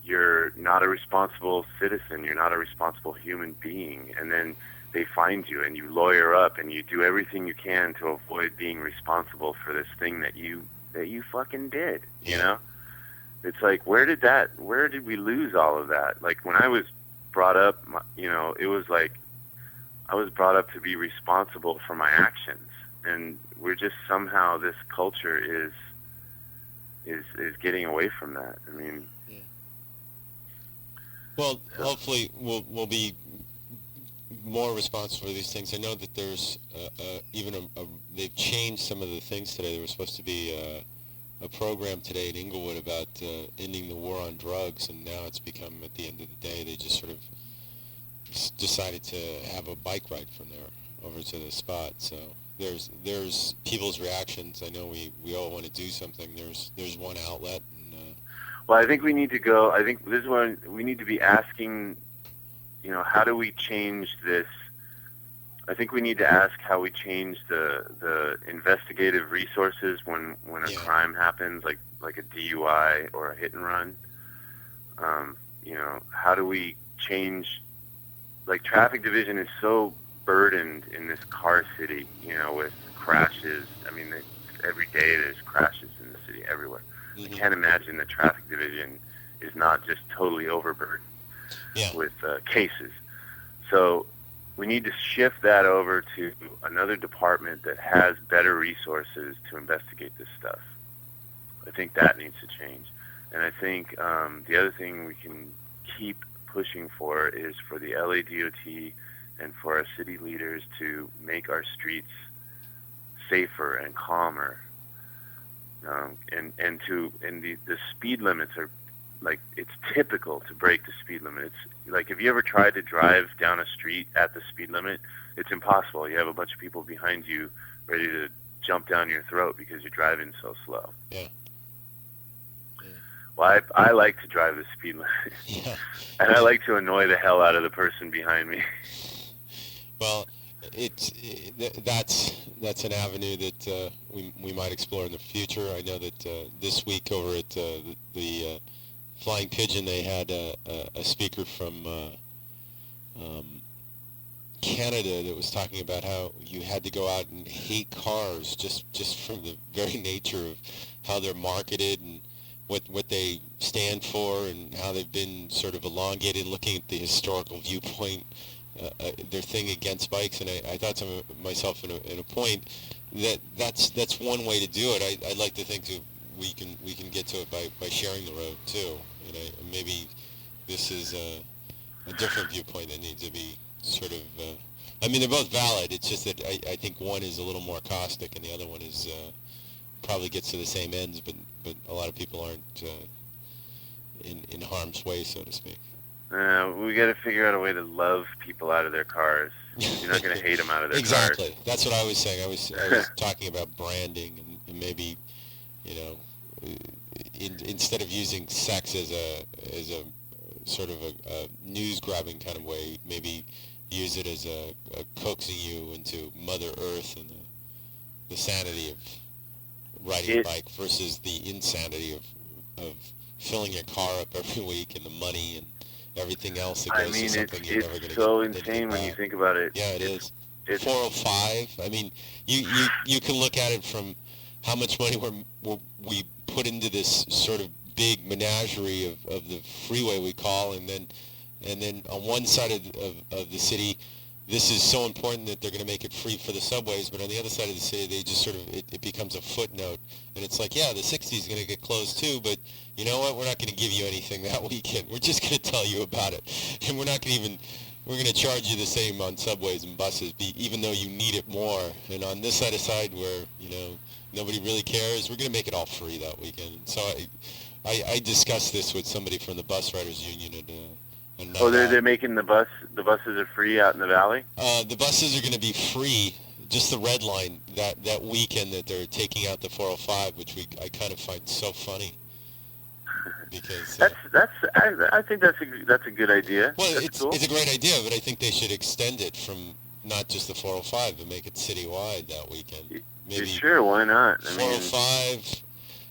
[SPEAKER 13] you're not a responsible citizen. You're not a responsible human being. And then they find you and you lawyer up and you do everything you can to avoid being responsible for this thing that you fucking did. You know? It's like, where did we lose all of that? Like, when I was brought up, it was like I was brought up to be responsible for my actions. And we're just somehow, this culture is getting away from that. I mean...
[SPEAKER 14] Yeah. Well, hopefully we'll be more responsible for these things. I know that there's they've changed some of the things today. There was supposed to be a program today in Inglewood about ending the war on drugs, and now it's become, at the end of the day, they just sort of decided to have a bike ride from there over to the spot. So there's people's reactions. I know we all want to do something. There's one outlet. And,
[SPEAKER 13] well, I think we need to go. I think this is what we need to be asking. How do we change this? I think we need to ask how we change the investigative resources when a crime happens, like a DUI or a hit and run. How do we change? Like, traffic division is so burdened in this car city, with crashes. I mean, every day there's crashes in the city everywhere. I can't imagine the traffic division is not just totally overburdened with cases. So we need to shift that over to another department that has better resources to investigate this stuff. I think that needs to change. And I think the other thing we can keep pushing for is for the LADOT and for our city leaders to make our streets safer and calmer. And the speed limits are, like, it's typical to break the speed limit. It's like, if you ever tried to drive down a street at the speed limit, it's impossible. You have a bunch of people behind you ready to jump down your throat because you're driving so slow.
[SPEAKER 14] Yeah.
[SPEAKER 13] Well, I like to drive the speed limit, and I like to annoy the hell out of the person behind me.
[SPEAKER 14] Well, that's an avenue that we might explore in the future. I know that this week over at the Flying Pigeon, they had a speaker from Canada that was talking about how you had to go out and hate cars just from the very nature of how they're marketed and what they stand for and how they've been sort of elongated, looking at the historical viewpoint, their thing against bikes. And I thought to myself in a point that's one way to do it. I'd like to think that we can get to it by sharing the road too. And maybe this is a different viewpoint that needs to be sort of. I mean, they're both valid. It's just that I think one is a little more caustic and the other one is probably gets to the same ends, but a lot of people aren't in harm's way, so to speak.
[SPEAKER 13] We got to figure out a way to love people out of their cars. You're not going to hate them out of their
[SPEAKER 14] Exactly.
[SPEAKER 13] cars.
[SPEAKER 14] That's what I was saying. I was talking about branding and maybe, you know, instead of using sex as a sort of a news grabbing kind of way, maybe use it as a coaxing you into Mother Earth and the sanity of riding a bike versus the insanity of filling your car up every week and the money and everything else that goes to something you're never going to get.
[SPEAKER 13] It's so insane when you think about it.
[SPEAKER 14] Yeah, it is. 405. I mean, you can look at it from how much money we put into this sort of big menagerie of the freeway we call, and then on one side of the city, this is so important that they're going to make it free for the subways, but on the other side of the city, they just sort of, it becomes a footnote, and it's like, yeah, the 60 is going to get closed too, but you know what, we're not going to give you anything that weekend, we're just going to tell you about it, and we're not going to even, we're going to charge you the same on subways and buses, even though you need it more, and on this side where, you know, nobody really cares, we're going to make it all free that weekend. And so I discussed this with somebody from the bus riders union
[SPEAKER 13] they're making the buses are free out in the valley?
[SPEAKER 14] The buses are going to be free, just the red line that weekend that they're taking out the 405, which I kind of find so funny. Because
[SPEAKER 13] I think that's a good idea.
[SPEAKER 14] Well,
[SPEAKER 13] that's cool.
[SPEAKER 14] It's a great idea, but I think they should extend it from not just the 405 and make it citywide that weekend. Maybe
[SPEAKER 13] sure, why not?
[SPEAKER 14] 405,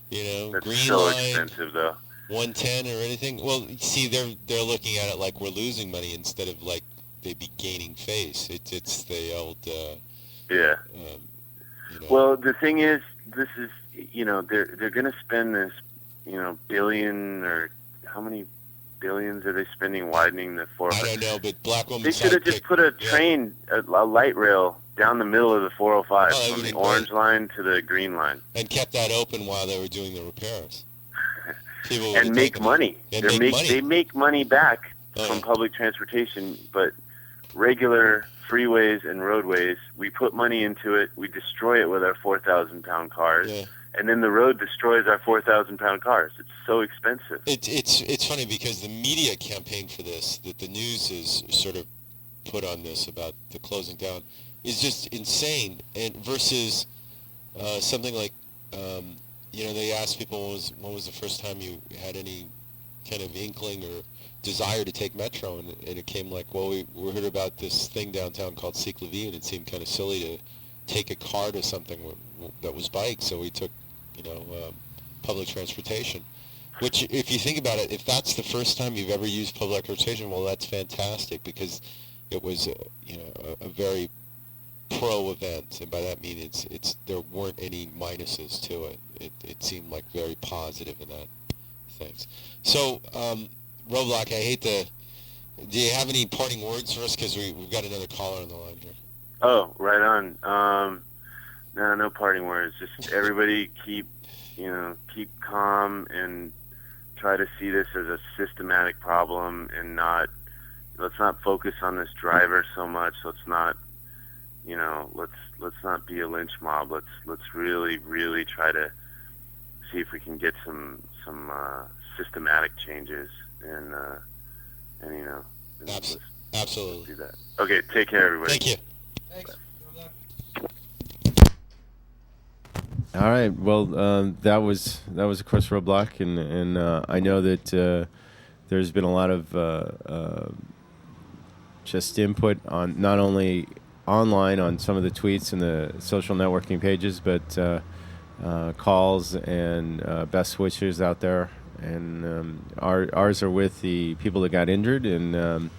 [SPEAKER 14] you know,
[SPEAKER 13] that's
[SPEAKER 14] Green
[SPEAKER 13] so
[SPEAKER 14] Line,
[SPEAKER 13] expensive though.
[SPEAKER 14] 110 or anything. Well, see, they're looking at it like we're losing money instead of like they'd be gaining face. It's the old
[SPEAKER 13] yeah.
[SPEAKER 14] You know.
[SPEAKER 13] Well, the thing is, this is, you know, they're going to spend this, you know, billion, or how many billions are they spending widening the 405?
[SPEAKER 14] I don't know, but Black Woman.
[SPEAKER 13] They should have just put a train, a light rail down the middle of the 405 from the orange line to the green line,
[SPEAKER 14] and kept that open while they were doing the repairs.
[SPEAKER 13] And make money. They make money back from public transportation, but regular freeways and roadways, we put money into it, we destroy it with our 4,000-pound cars, and then the road destroys our 4,000-pound cars. It's so expensive.
[SPEAKER 14] It's funny because the media campaign for this, that the news has sort of put on this about the closing down, is just insane. And versus something like, you know, they asked people when was the first time you had any kind of inkling or desire to take Metro, and it came like, well, we heard about this thing downtown called Cyclavie, and it seemed kind of silly to take a car to something that was bike, so we took, you know, public transportation. Which, if you think about it, if that's the first time you've ever used public transportation, well, that's fantastic, because it was, you know, a very pro event, and by that mean it's there weren't any minuses to it. It seemed like very positive in that things. So, Roadblock, I hate to. Do you have any parting words for us? Because we've got another caller on the line here.
[SPEAKER 13] Oh, right on. No parting words. Just everybody keep calm and try to see this as a systematic problem, and let's not focus on this driver so much. Let's not, you know, let's not be a lynch mob. Let's really try to see if we can get some systematic changes, and you know,
[SPEAKER 14] absolutely
[SPEAKER 13] let's do that. Okay, take care, everybody.
[SPEAKER 14] Thank you.
[SPEAKER 13] Thanks.
[SPEAKER 15] All right. Well, that was of course Roadblock, and I know that there's been a lot of just input on not only online on some of the tweets and the social networking pages, but calls and best wishes out there, and ours are with the people that got injured, and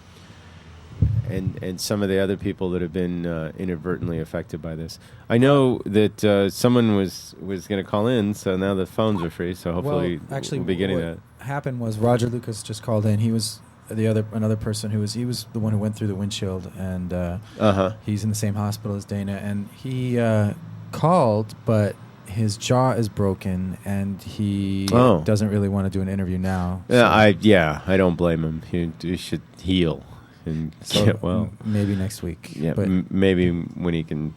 [SPEAKER 15] some of the other people that have been inadvertently affected by this. I know that someone was going to call in, so now the phones are free, so hopefully we'll be getting that.
[SPEAKER 2] What happened was Roger Lucas just called in. He was another person he was the one who went through the windshield, and he's in the same hospital as Dana, and he called, but his jaw is broken, and he doesn't really want to do an interview now.
[SPEAKER 15] I don't blame him. He should heal and get well.
[SPEAKER 2] Maybe next week.
[SPEAKER 15] Yeah, maybe when he can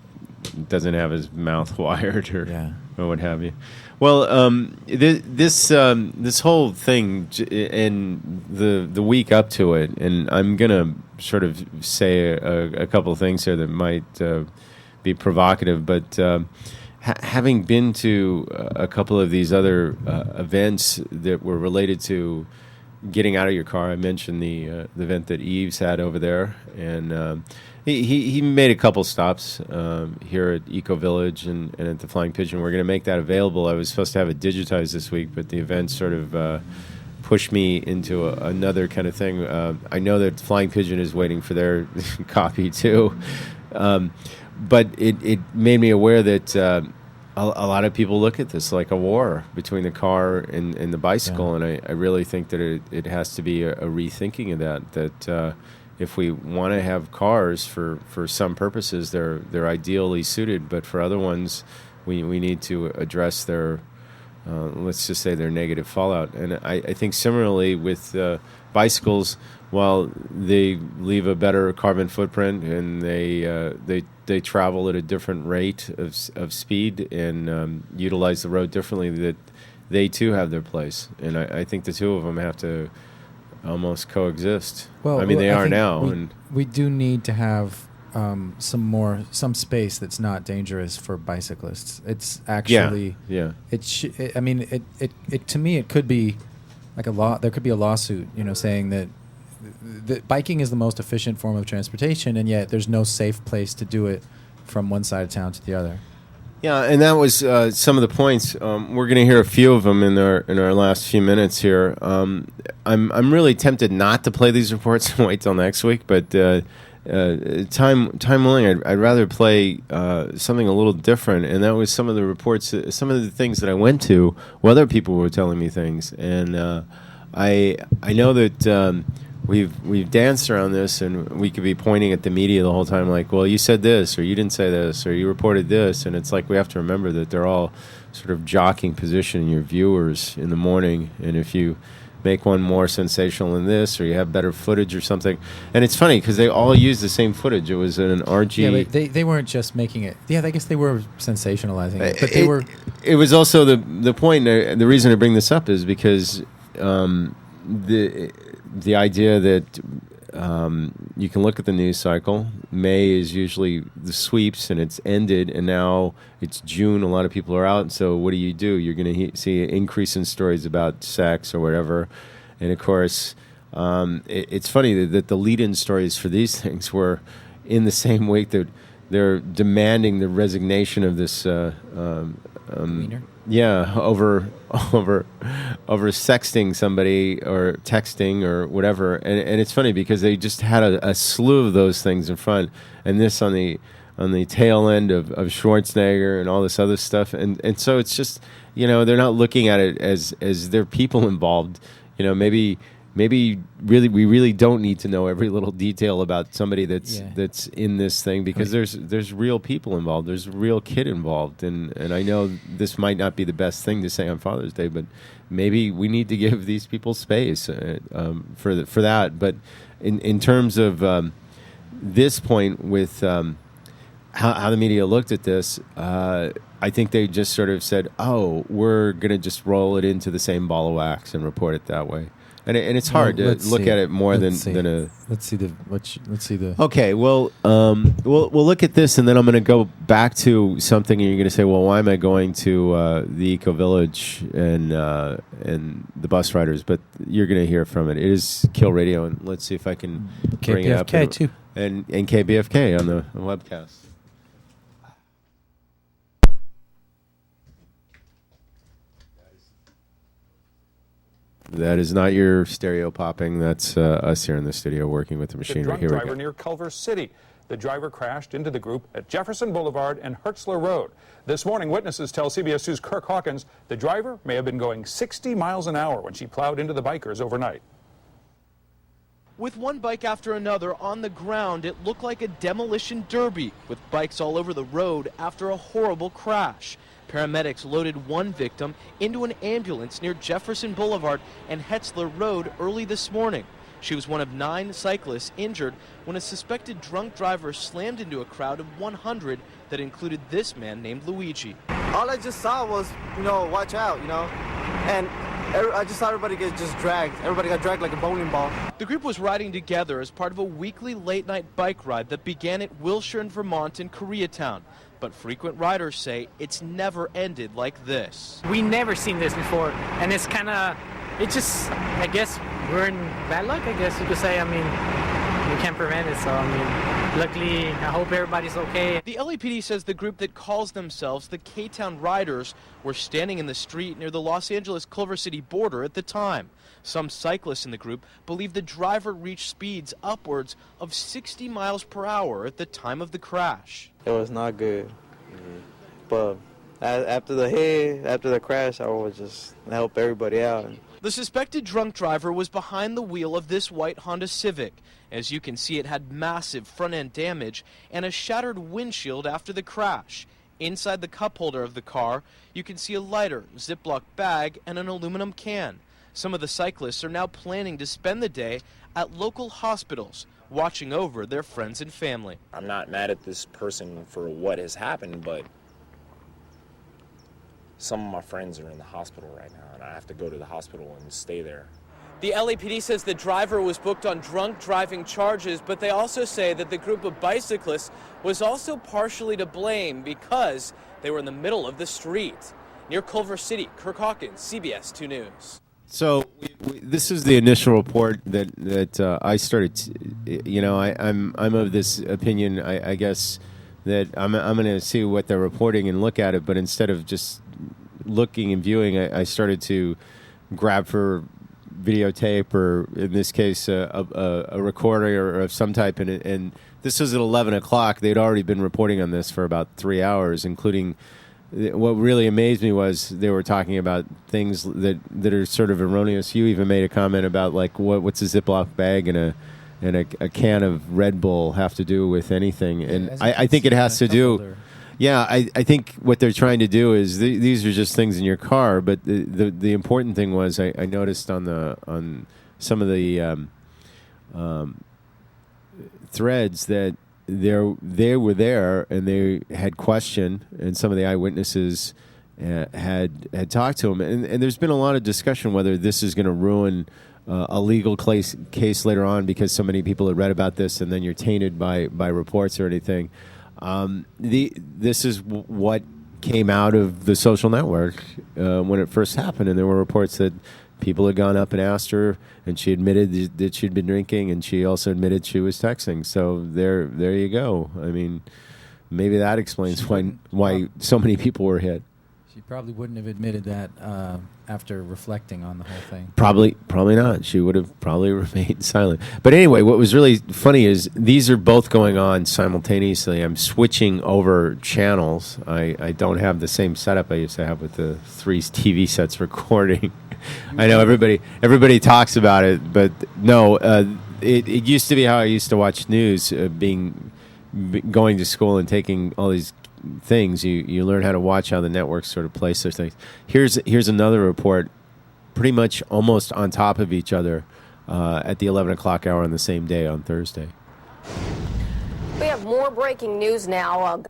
[SPEAKER 15] doesn't have his mouth wired or what have you. Well, this whole thing and the week up to it, and I'm gonna sort of say a couple of things here that might be provocative, but having been to a couple of these other events that were related to getting out of your car, I mentioned the event that Eves had over there, and he made a couple stops here at Eco Village and at the Flying Pigeon. We're going to make that available. I was supposed to have it digitized this week, but the event sort of pushed me into another kind of thing. I know that Flying Pigeon is waiting for their copy too, but it made me aware that a lot of people look at this like a war between the car and the bicycle, and I really think that it has to be a rethinking of that if we want to have cars for some purposes, they're ideally suited, but for other ones, we need to address their, let's just say, their negative fallout. And I think similarly with bicycles, while they leave a better carbon footprint and they travel at a different rate of speed and utilize the road differently, that they too have their place. And I think the two of them have to almost coexist.
[SPEAKER 2] Well,
[SPEAKER 15] I mean, they are
[SPEAKER 2] think
[SPEAKER 15] now.
[SPEAKER 2] We do need to have some space that's not dangerous for bicyclists. It's actually I mean, it to me it could be like a law. There could be a lawsuit, saying that biking is the most efficient form of transportation, and yet there's no safe place to do it from one side of town to the other.
[SPEAKER 15] Yeah, and that was some of the points. We're going to hear a few of them in our last few minutes here. I'm really tempted not to play these reports and wait till next week, but time willing, I'd rather play something a little different. And that was some of the reports, some of the things that I went to where other people were telling me things. And I know that we've danced around this, and we could be pointing at the media the whole time, like, well, you said this, or you didn't say this, or you reported this, and it's like we have to remember that they're all sort of jockeying position in your viewers in the morning, and if you make one more sensational than this, or you have better footage or something, and it's funny because they all use the same footage. It was an RG.
[SPEAKER 2] Yeah, but they weren't just making it. Yeah, I guess they were sensationalizing it, but they were.
[SPEAKER 15] It was also the point. The reason I bring this up is because the idea that you can look at the news cycle. May is usually the sweeps, and it's ended, and now it's June. A lot of people are out, and so what do? You're going to see an increase in stories about sex or whatever. And, of course, it's funny that the lead-in stories for these things were in the same week that they're demanding the resignation of this over sexting somebody or texting or whatever, and it's funny because they just had a slew of those things in front, and this on the tail end of Schwarzenegger and all this other stuff, and so it's just they're not looking at it as there are people involved. Maybe we really don't need to know every little detail about somebody that's in this thing, because there's real people involved. There's a real kid involved, and I know this might not be the best thing to say on Father's Day, but maybe we need to give these people space for that. But in terms of this point with how the media looked at this, I think they just sort of said, "Oh, we're going to just roll it into the same ball of wax and report it that way." And it's hard to look at it more than a.
[SPEAKER 2] Let's see the.
[SPEAKER 15] Okay, well, we'll look at this, and then I'm going to go back to something, and you're going to say, "Well, why am I going to the Eco Village and the bus riders?" But you're going to hear from it. It is Kill Radio, and let's see if I can bring it up.
[SPEAKER 2] KBFK too,
[SPEAKER 15] and KBFK on the webcast. That is not your stereo popping. That's us here in the studio working with the machinery. Here we go.
[SPEAKER 16] Driver near Culver City. The driver crashed into the group at Jefferson Boulevard and Hertzler Road. This morning, witnesses tell CBS 2's Kirk Hawkins the driver may have been going 60 miles an hour when she plowed into the bikers overnight.
[SPEAKER 17] With one bike after another on the ground, it looked like a demolition derby, with bikes all over the road after a horrible crash. Paramedics loaded one victim into an ambulance near Jefferson Boulevard and Hetzler Road early this morning. She was one of 9 cyclists injured when a suspected drunk driver slammed into a crowd of 100 that included this man named Luigi.
[SPEAKER 18] All I just saw was, watch out, and I just saw everybody get just dragged. Everybody got dragged like a bowling ball.
[SPEAKER 17] The group was riding together as part of a weekly late-night bike ride that began at Wilshire in Vermont and Koreatown. But frequent riders say it's never ended like this.
[SPEAKER 19] We never seen this before, and it's kind of, I guess we're in bad luck, I guess you could say. I mean, we can't prevent it, so luckily, I hope everybody's okay.
[SPEAKER 17] The LAPD says the group that calls themselves the K-Town Riders were standing in the street near the Los Angeles-Culver City border at the time. Some cyclists in the group believe the driver reached speeds upwards of 60 miles per hour at the time of the crash.
[SPEAKER 18] It was not good. But after the crash, I was just help everybody out.
[SPEAKER 17] The suspected drunk driver was behind the wheel of this white Honda Civic. As you can see, it had massive front-end damage and a shattered windshield after the crash. Inside the cup holder of the car, you can see a lighter, Ziploc bag, and an aluminum can. Some of the cyclists are now planning to spend the day at local hospitals, watching over their friends and family.
[SPEAKER 20] I'm not mad at this person for what has happened, but some of my friends are in the hospital right now, and I have to go to the hospital and stay there.
[SPEAKER 17] The LAPD says the driver was booked on drunk driving charges, but they also say that the group of bicyclists was also partially to blame because they were in the middle of the street. Near Culver City, Kirk Hawkins, CBS 2 News.
[SPEAKER 15] So this is the initial report that I started. I'm of this opinion. I guess that I'm going to see what they're reporting and look at it. But instead of just looking and viewing, I started to grab for videotape, or in this case, a recorder of some type. And this was at 11 o'clock. They'd already been reporting on this for about 3 hours, including. What really amazed me was they were talking about things that are sort of erroneous. You even made a comment about like what's a Ziploc bag and a can of Red Bull have to do with anything, and I think it has to do. Yeah, I think what they're trying to do is these are just things in your car, but the important thing was I noticed on some of the threads that they were there and they had questioned, and some of the eyewitnesses had talked to them, and there's been a lot of discussion whether this is going to ruin a legal case later on because so many people had read about this, and then you're tainted by reports or anything. This is what came out of the social network when it first happened, and there were reports that people had gone up and asked her, and she admitted that she'd been drinking, and she also admitted she was texting. So there you go. I mean, maybe that explains why so many people were hit.
[SPEAKER 2] She probably wouldn't have admitted that after reflecting on the whole thing.
[SPEAKER 15] Probably not. She would have probably remained silent. But anyway, what was really funny is these are both going on simultaneously. I'm switching over channels. I don't have the same setup I used to have with the 3 TV sets recording. I know everybody talks about it, but no, it used to be how I used to watch news, going to school and taking all these things. You learn how to watch how the networks sort of place their things. Here's another report, pretty much almost on top of each other, at the 11 o'clock hour on the same day on Thursday.
[SPEAKER 21] We have more breaking news now.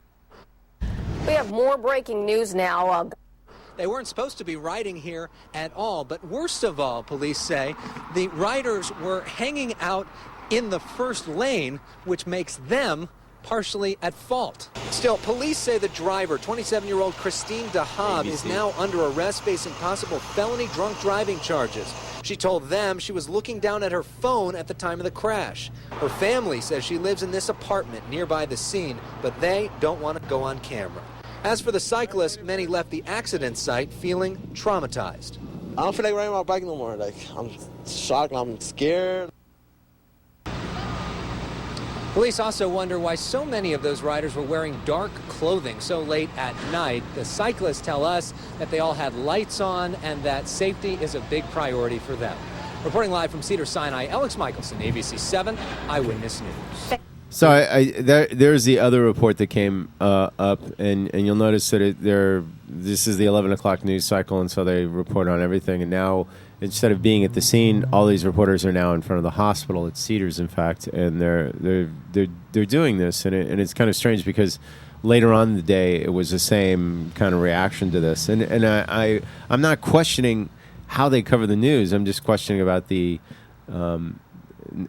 [SPEAKER 22] They weren't supposed to be riding here at all, but worst of all, police say, the riders were hanging out in the first lane, which makes them partially at fault. Still, police say the driver, 27-year-old Christine DeHaab, is now under arrest facing possible felony drunk driving charges. She told them she was looking down at her phone at the time of the crash. Her family says she lives in this apartment nearby the scene, but they don't want to go on camera. As for the cyclists, many left the accident site feeling traumatized.
[SPEAKER 18] I don't feel like riding my bike no more. Like, I'm shocked, I'm scared.
[SPEAKER 22] Police also wonder why so many of those riders were wearing dark clothing so late at night. The cyclists tell us that they all had lights on and that safety is a big priority for them. Reporting live from Cedar Sinai, Alex Michelson, ABC 7 Eyewitness News.
[SPEAKER 15] So there's the other report that came up, and you'll notice that this is the 11 o'clock news cycle, and so they report on everything. And now instead of being at the scene, all these reporters are now in front of the hospital at Cedars, in fact, and they're doing this, and it's kind of strange because later on in the day it was the same kind of reaction to this, and I'm not questioning how they cover the news. I'm just questioning about the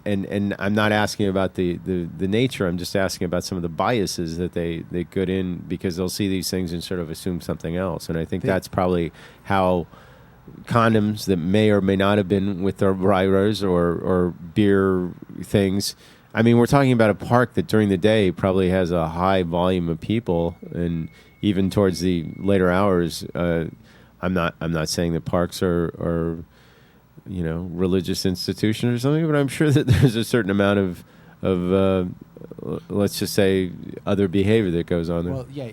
[SPEAKER 15] and I'm not asking about the nature. I'm just asking about some of the biases that they get in, because they'll see these things and sort of assume something else, and I think that's probably how condoms that may or may not have been with their riders or beer things. I mean, we're talking about a park that during the day probably has a high volume of people, and even towards the later hours, I'm not saying that parks are religious institutions or something, but I'm sure that there's a certain amount of let's just say other behavior that goes on there.
[SPEAKER 2] Well, yeah,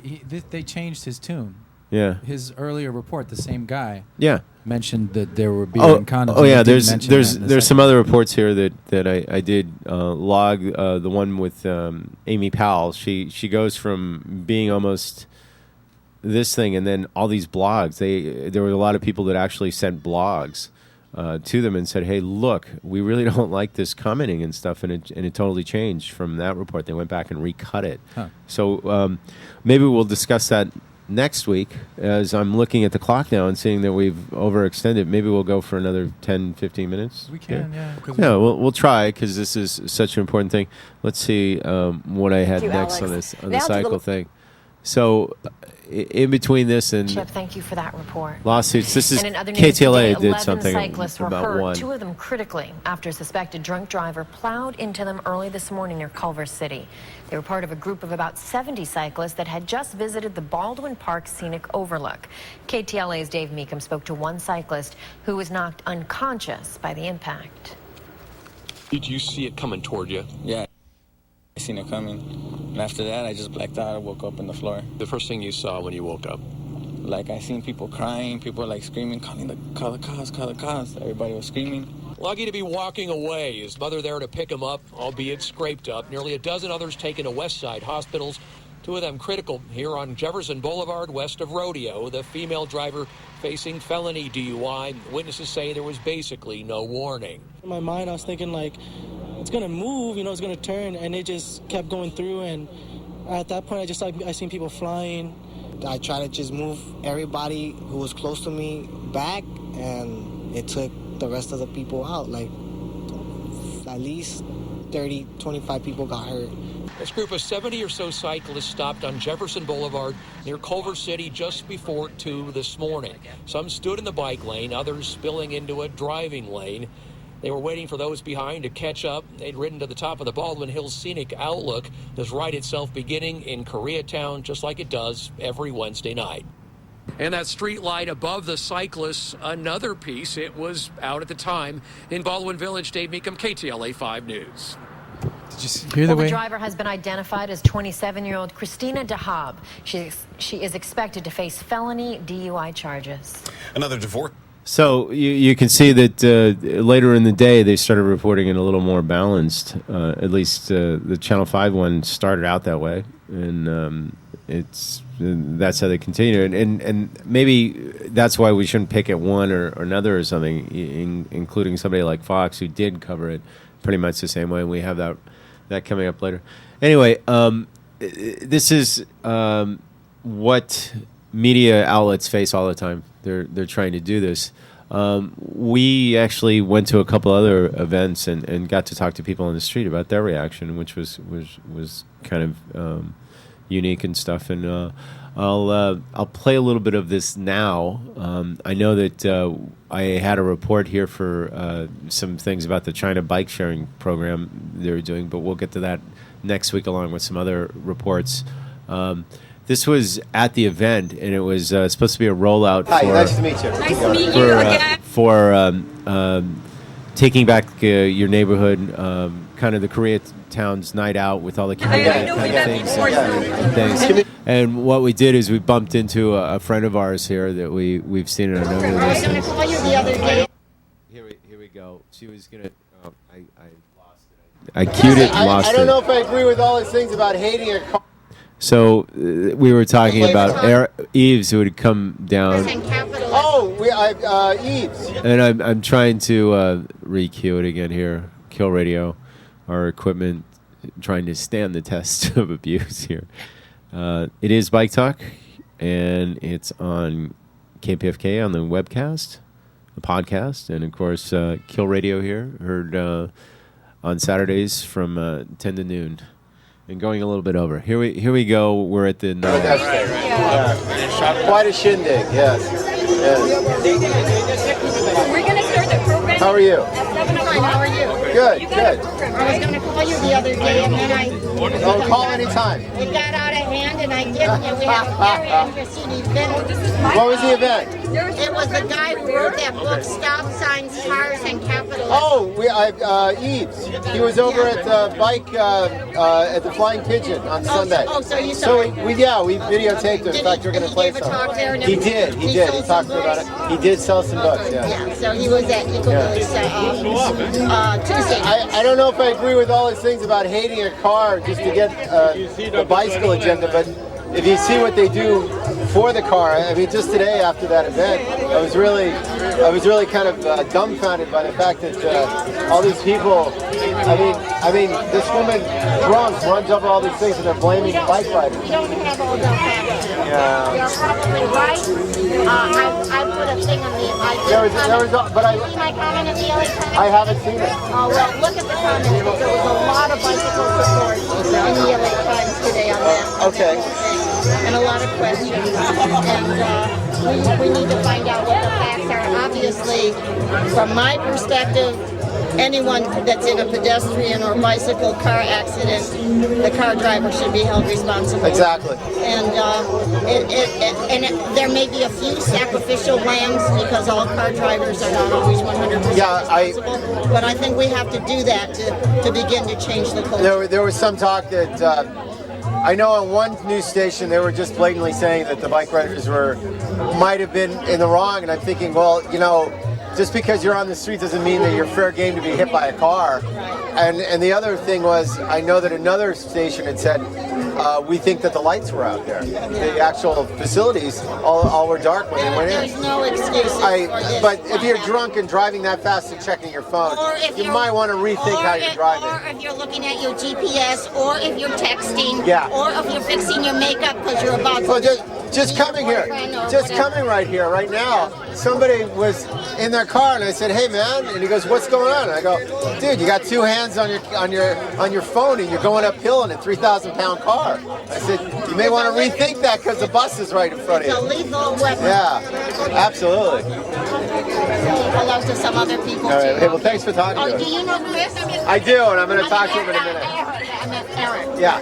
[SPEAKER 2] they changed his tune.
[SPEAKER 15] Yeah.
[SPEAKER 2] His earlier report, the same guy.
[SPEAKER 15] Yeah.
[SPEAKER 2] Mentioned that there were beer and condoms.
[SPEAKER 15] Oh yeah,
[SPEAKER 2] and
[SPEAKER 15] there's some other reports here that I did log. The one with Amy Powell. She goes from being almost this thing, and then all these blogs. There were a lot of people that actually sent blogs to them and said, "Hey, look, we really don't like this commenting and stuff," and it totally changed from that report. They went back and recut it.
[SPEAKER 2] Huh.
[SPEAKER 15] So maybe we'll discuss that next week, as I'm looking at the clock now and seeing that we've overextended. Maybe we'll go for another 10, 15 minutes.
[SPEAKER 2] We can, yeah.
[SPEAKER 15] Yeah, we'll try, because this is such an important thing. Let's see what I had
[SPEAKER 21] Thank you,
[SPEAKER 15] next
[SPEAKER 21] Alex.
[SPEAKER 15] on
[SPEAKER 21] Now
[SPEAKER 15] the
[SPEAKER 21] to
[SPEAKER 15] cycle thing. So in between this and
[SPEAKER 21] Chip, thank you for that report.
[SPEAKER 15] lawsuits, this is
[SPEAKER 21] And in other news
[SPEAKER 15] KTLA
[SPEAKER 21] today,
[SPEAKER 15] did something
[SPEAKER 21] 11 cyclists were
[SPEAKER 15] about
[SPEAKER 21] hurt,
[SPEAKER 15] one.
[SPEAKER 21] 2 of them critically, after a suspected drunk driver plowed into them early this morning near Culver City. They were part of a group of about 70 cyclists that had just visited the Baldwin Park Scenic Overlook. KTLA's Dave Meekum spoke to one cyclist who was knocked unconscious by the impact.
[SPEAKER 1] Did you see it coming toward you?
[SPEAKER 4] Yeah, I seen it coming. And after that, I just blacked out. I woke up on the floor.
[SPEAKER 1] The first thing you saw when you woke up?
[SPEAKER 4] Like, I seen people crying, people like screaming, call the cops, call the cops. Everybody was screaming.
[SPEAKER 1] Lucky to be walking away. His mother there to pick him up, albeit scraped up. Nearly a dozen others taken to West Side hospitals. 2 of them critical here on Jefferson Boulevard, west of Rodeo. The female driver facing felony DUI. Witnesses say there was basically no warning.
[SPEAKER 23] In my mind, I was thinking, like, it's going to move, it's going to turn, and it just kept going through, and at that point, I seen people flying.
[SPEAKER 24] I tried to just move everybody who was close to me back, and it took the rest of the people out. Like, at least 30, 25 people got hurt.
[SPEAKER 1] This group of 70 or so cyclists stopped on Jefferson Boulevard near Culver City just before 2 this morning. Some stood in the bike lane, others spilling into a driving lane. They were waiting for those behind to catch up. They'd ridden to the top of the Baldwin Hills Scenic Outlook. This ride itself beginning in Koreatown, just like it does every Wednesday night. And that street light above the cyclists, another piece. It was out at the time in Baldwin Village. Dave Meekum, KTLA 5 News.
[SPEAKER 2] Did you hear the way?
[SPEAKER 21] The driver has been identified as 27-year-old Christina DeHaab. She is expected to face felony DUI charges.
[SPEAKER 25] Another divorce.
[SPEAKER 15] So you can see that later in the day they started reporting it a little more balanced. At least the Channel 5 one started out that way, and that's how they continue. And maybe that's why we shouldn't pick at one or another or something, including somebody like Fox, who did cover it pretty much the same way. And we have that coming up later. Anyway, this is what media outlets face all the time. They're trying to do this. We actually went to a couple other events and got to talk to people on the street about their reaction, which was kind of unique and stuff. And I'll play a little bit of this now. I know that I had a report here for some things about the China bike sharing program they were doing, but we'll get to that next week along with some other reports. This was at the event, and it was supposed to be a rollout.
[SPEAKER 26] Hi,
[SPEAKER 15] for,
[SPEAKER 26] nice to meet you. Nice to meet you again.
[SPEAKER 15] For taking back your neighborhood, kind of the Koreatown's night out with all the community kind of things. And what we did is we bumped into a friend of ours here that we've seen in a number of these things. Here we go. She was gonna. I lost it. I queued it and lost it.
[SPEAKER 26] I don't know if I agree with all his things about hating a car.
[SPEAKER 15] So we were talking about Eves, who had come down,
[SPEAKER 3] Oh, Eves.
[SPEAKER 15] and I'm trying to re-cue it again here. Kill Radio, our equipment, trying to stand the test of abuse here. It is Bike Talk, and it's on KPFK on the webcast, the podcast, and of course Kill Radio here, heard on Saturdays from 10 to noon. And going a little bit over. Here we go. We're at the...
[SPEAKER 3] Quite a shindig, yes.
[SPEAKER 7] We're going to start the program.
[SPEAKER 3] How are you?
[SPEAKER 7] At 7 o'clock. How are you?
[SPEAKER 3] Good,
[SPEAKER 7] good. I was going to call you the other day, and then
[SPEAKER 3] Oh, call anytime.
[SPEAKER 7] It got out of hand, and I didn't, and we have a very interesting event.
[SPEAKER 3] What was the event?
[SPEAKER 7] It was the guy who wrote that book, Stop Signs, Cars, and Capitalism.
[SPEAKER 3] Oh, Eves. He was over at the bike at the Flying Pigeon on Sunday.
[SPEAKER 7] So you saw it?
[SPEAKER 3] We videotaped it. In fact, we're going to play some. He did. He talked about it. He did sell some books. Yeah.
[SPEAKER 7] So he was at Tuesday.
[SPEAKER 3] I don't know if I agree with all his things about hating a car just to get the bicycle agenda, but if you see what they do for the car, I mean, just today after that event, I was really kind of dumbfounded by the fact that all these people. I mean, this woman drunk runs over all these things and they're blaming bike riders.
[SPEAKER 7] You don't have all the facts.
[SPEAKER 3] Yeah.
[SPEAKER 7] You're probably right. I put a thing on the. See my comment at the LA Times?
[SPEAKER 3] I haven't seen it.
[SPEAKER 7] Oh well, look at the comments. There was a lot of bicycle support in the LA Times today on that.
[SPEAKER 3] Okay.
[SPEAKER 7] And a lot of questions. And we need to find out what the facts are. Obviously, from my perspective, anyone that's in a pedestrian or bicycle car accident, the car driver should be held responsible.
[SPEAKER 3] Exactly.
[SPEAKER 7] And there may be a few sacrificial lambs because all car drivers are not always 100% responsible. But I think we have to do that to begin to change the culture.
[SPEAKER 3] There was some talk that I know on one news station they were just blatantly saying that the bike riders might have been in the wrong, and I'm thinking, well, you know, just because you're on the street doesn't mean that you're fair game to be hit by a car. And the other thing was, I know that another station had said, we think that the lights were out there. The actual facilities all were dark when they went in.
[SPEAKER 7] There's no excuses for this.
[SPEAKER 3] But if you're drunk and driving that fast and checking your phone, you might want to rethink how you're driving.
[SPEAKER 7] Or if you're looking at your GPS, or if you're texting,
[SPEAKER 3] Yeah.
[SPEAKER 7] or if you're fixing your makeup because you're about to...
[SPEAKER 3] Just coming here, coming right here, right now. Somebody was in their car, and I said, "Hey, man," and he goes, "What's going on?" And I go, "Dude, you got two hands on your phone, and you're going uphill in a 3,000-pound car." I said, "You may want to rethink that because the bus is right in front of you."
[SPEAKER 7] It's a lethal weapon.
[SPEAKER 3] Yeah, absolutely.
[SPEAKER 7] Hello to some other people
[SPEAKER 3] All right,
[SPEAKER 7] too.
[SPEAKER 3] hey, well, thanks for talking to us.
[SPEAKER 7] Do you know Chris?
[SPEAKER 3] I do, and I'm going to talk to him in a minute.
[SPEAKER 7] I meant Eric.
[SPEAKER 3] Yeah.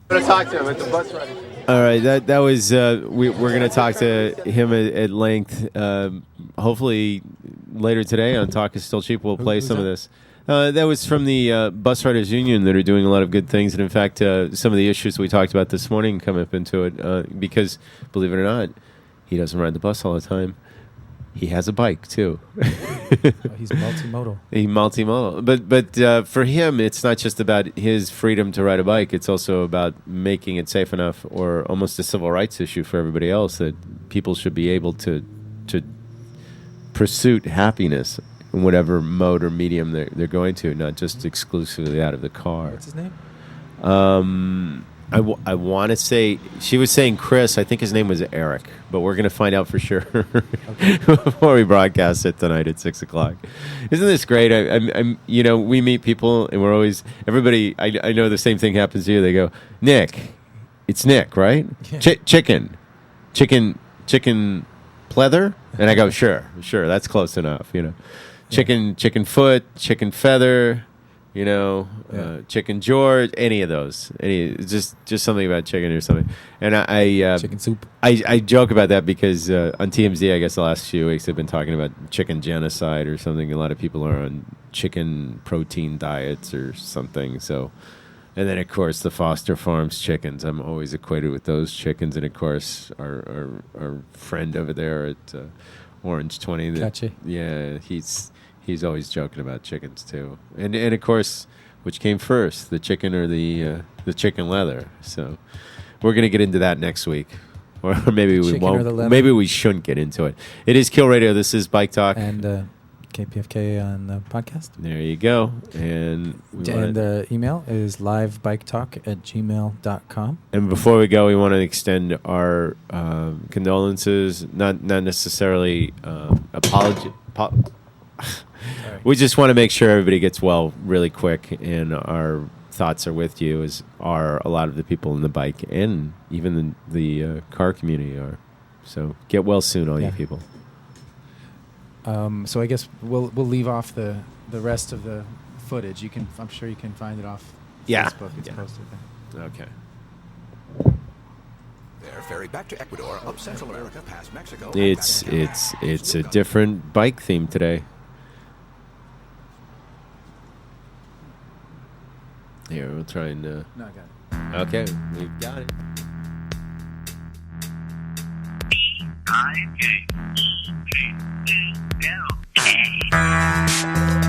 [SPEAKER 3] I'm going to talk to him at the bus ride.
[SPEAKER 15] All right, that was we're going to talk to him at length. Hopefully later today on Talk is Still Cheap. We'll play some of this. That was from the Bus Riders Union that are doing a lot of good things, and in fact, some of the issues we talked about this morning come up into it because, believe it or not, he doesn't ride the bus all the time. He has a bike too.
[SPEAKER 2] He's multimodal.
[SPEAKER 15] He's multimodal, but for him, it's not just about his freedom to ride a bike. It's also about making it safe enough, or almost a civil rights issue for everybody else, that people should be able to pursue happiness in whatever mode or medium they're going to, not just exclusively out of the car.
[SPEAKER 2] What's his name?
[SPEAKER 15] I want to say, she was saying Chris. I think his name was Eric, but we're going to find out for sure before we broadcast it tonight at 6 o'clock. Isn't this great? I'm we meet people and we're always, everybody, I know the same thing happens to you. They go, Nick, it's Nick, right? Yeah. Chicken pleather? And I go, sure, that's close enough, Chicken foot, chicken feather, Chicken George, any of those, just something about chicken or something. And I
[SPEAKER 2] chicken soup.
[SPEAKER 15] I joke about that because on TMZ, I guess the last few weeks they've been talking about chicken genocide or something. A lot of people are on chicken protein diets or something. So, and then of course the Foster Farms chickens. I'm always equated with those chickens, and of course our friend over there at Orange 20.
[SPEAKER 2] Kachi.
[SPEAKER 15] Yeah, he's always joking about chickens too, and of course Which came first, the chicken or the chicken leather? So we're going to get into that next week. Or maybe we
[SPEAKER 2] Chicken or the
[SPEAKER 15] won't.
[SPEAKER 2] leather?
[SPEAKER 15] Maybe we shouldn't get into it. It is Kill Radio. This is Bike Talk.
[SPEAKER 2] And KPFK on the podcast.
[SPEAKER 15] There you go. And
[SPEAKER 2] the email is livebiketalk@gmail.com.
[SPEAKER 15] And before we go, we want to extend our condolences, not necessarily apology. We just want to make sure everybody gets well really quick, and our thoughts are with you, as are a lot of the people in the bike and even the car community are. So get well soon, all you people.
[SPEAKER 2] So I guess we'll leave off the rest of the footage. I'm sure you can find it off Facebook. It's posted there.
[SPEAKER 15] Okay.
[SPEAKER 6] Their ferry back to Ecuador, up Central America, past Mexico.
[SPEAKER 15] It's a different bike theme today. Here, we'll try and.
[SPEAKER 2] No, I got it.
[SPEAKER 15] Okay, we've got it.
[SPEAKER 12] BikeTalk.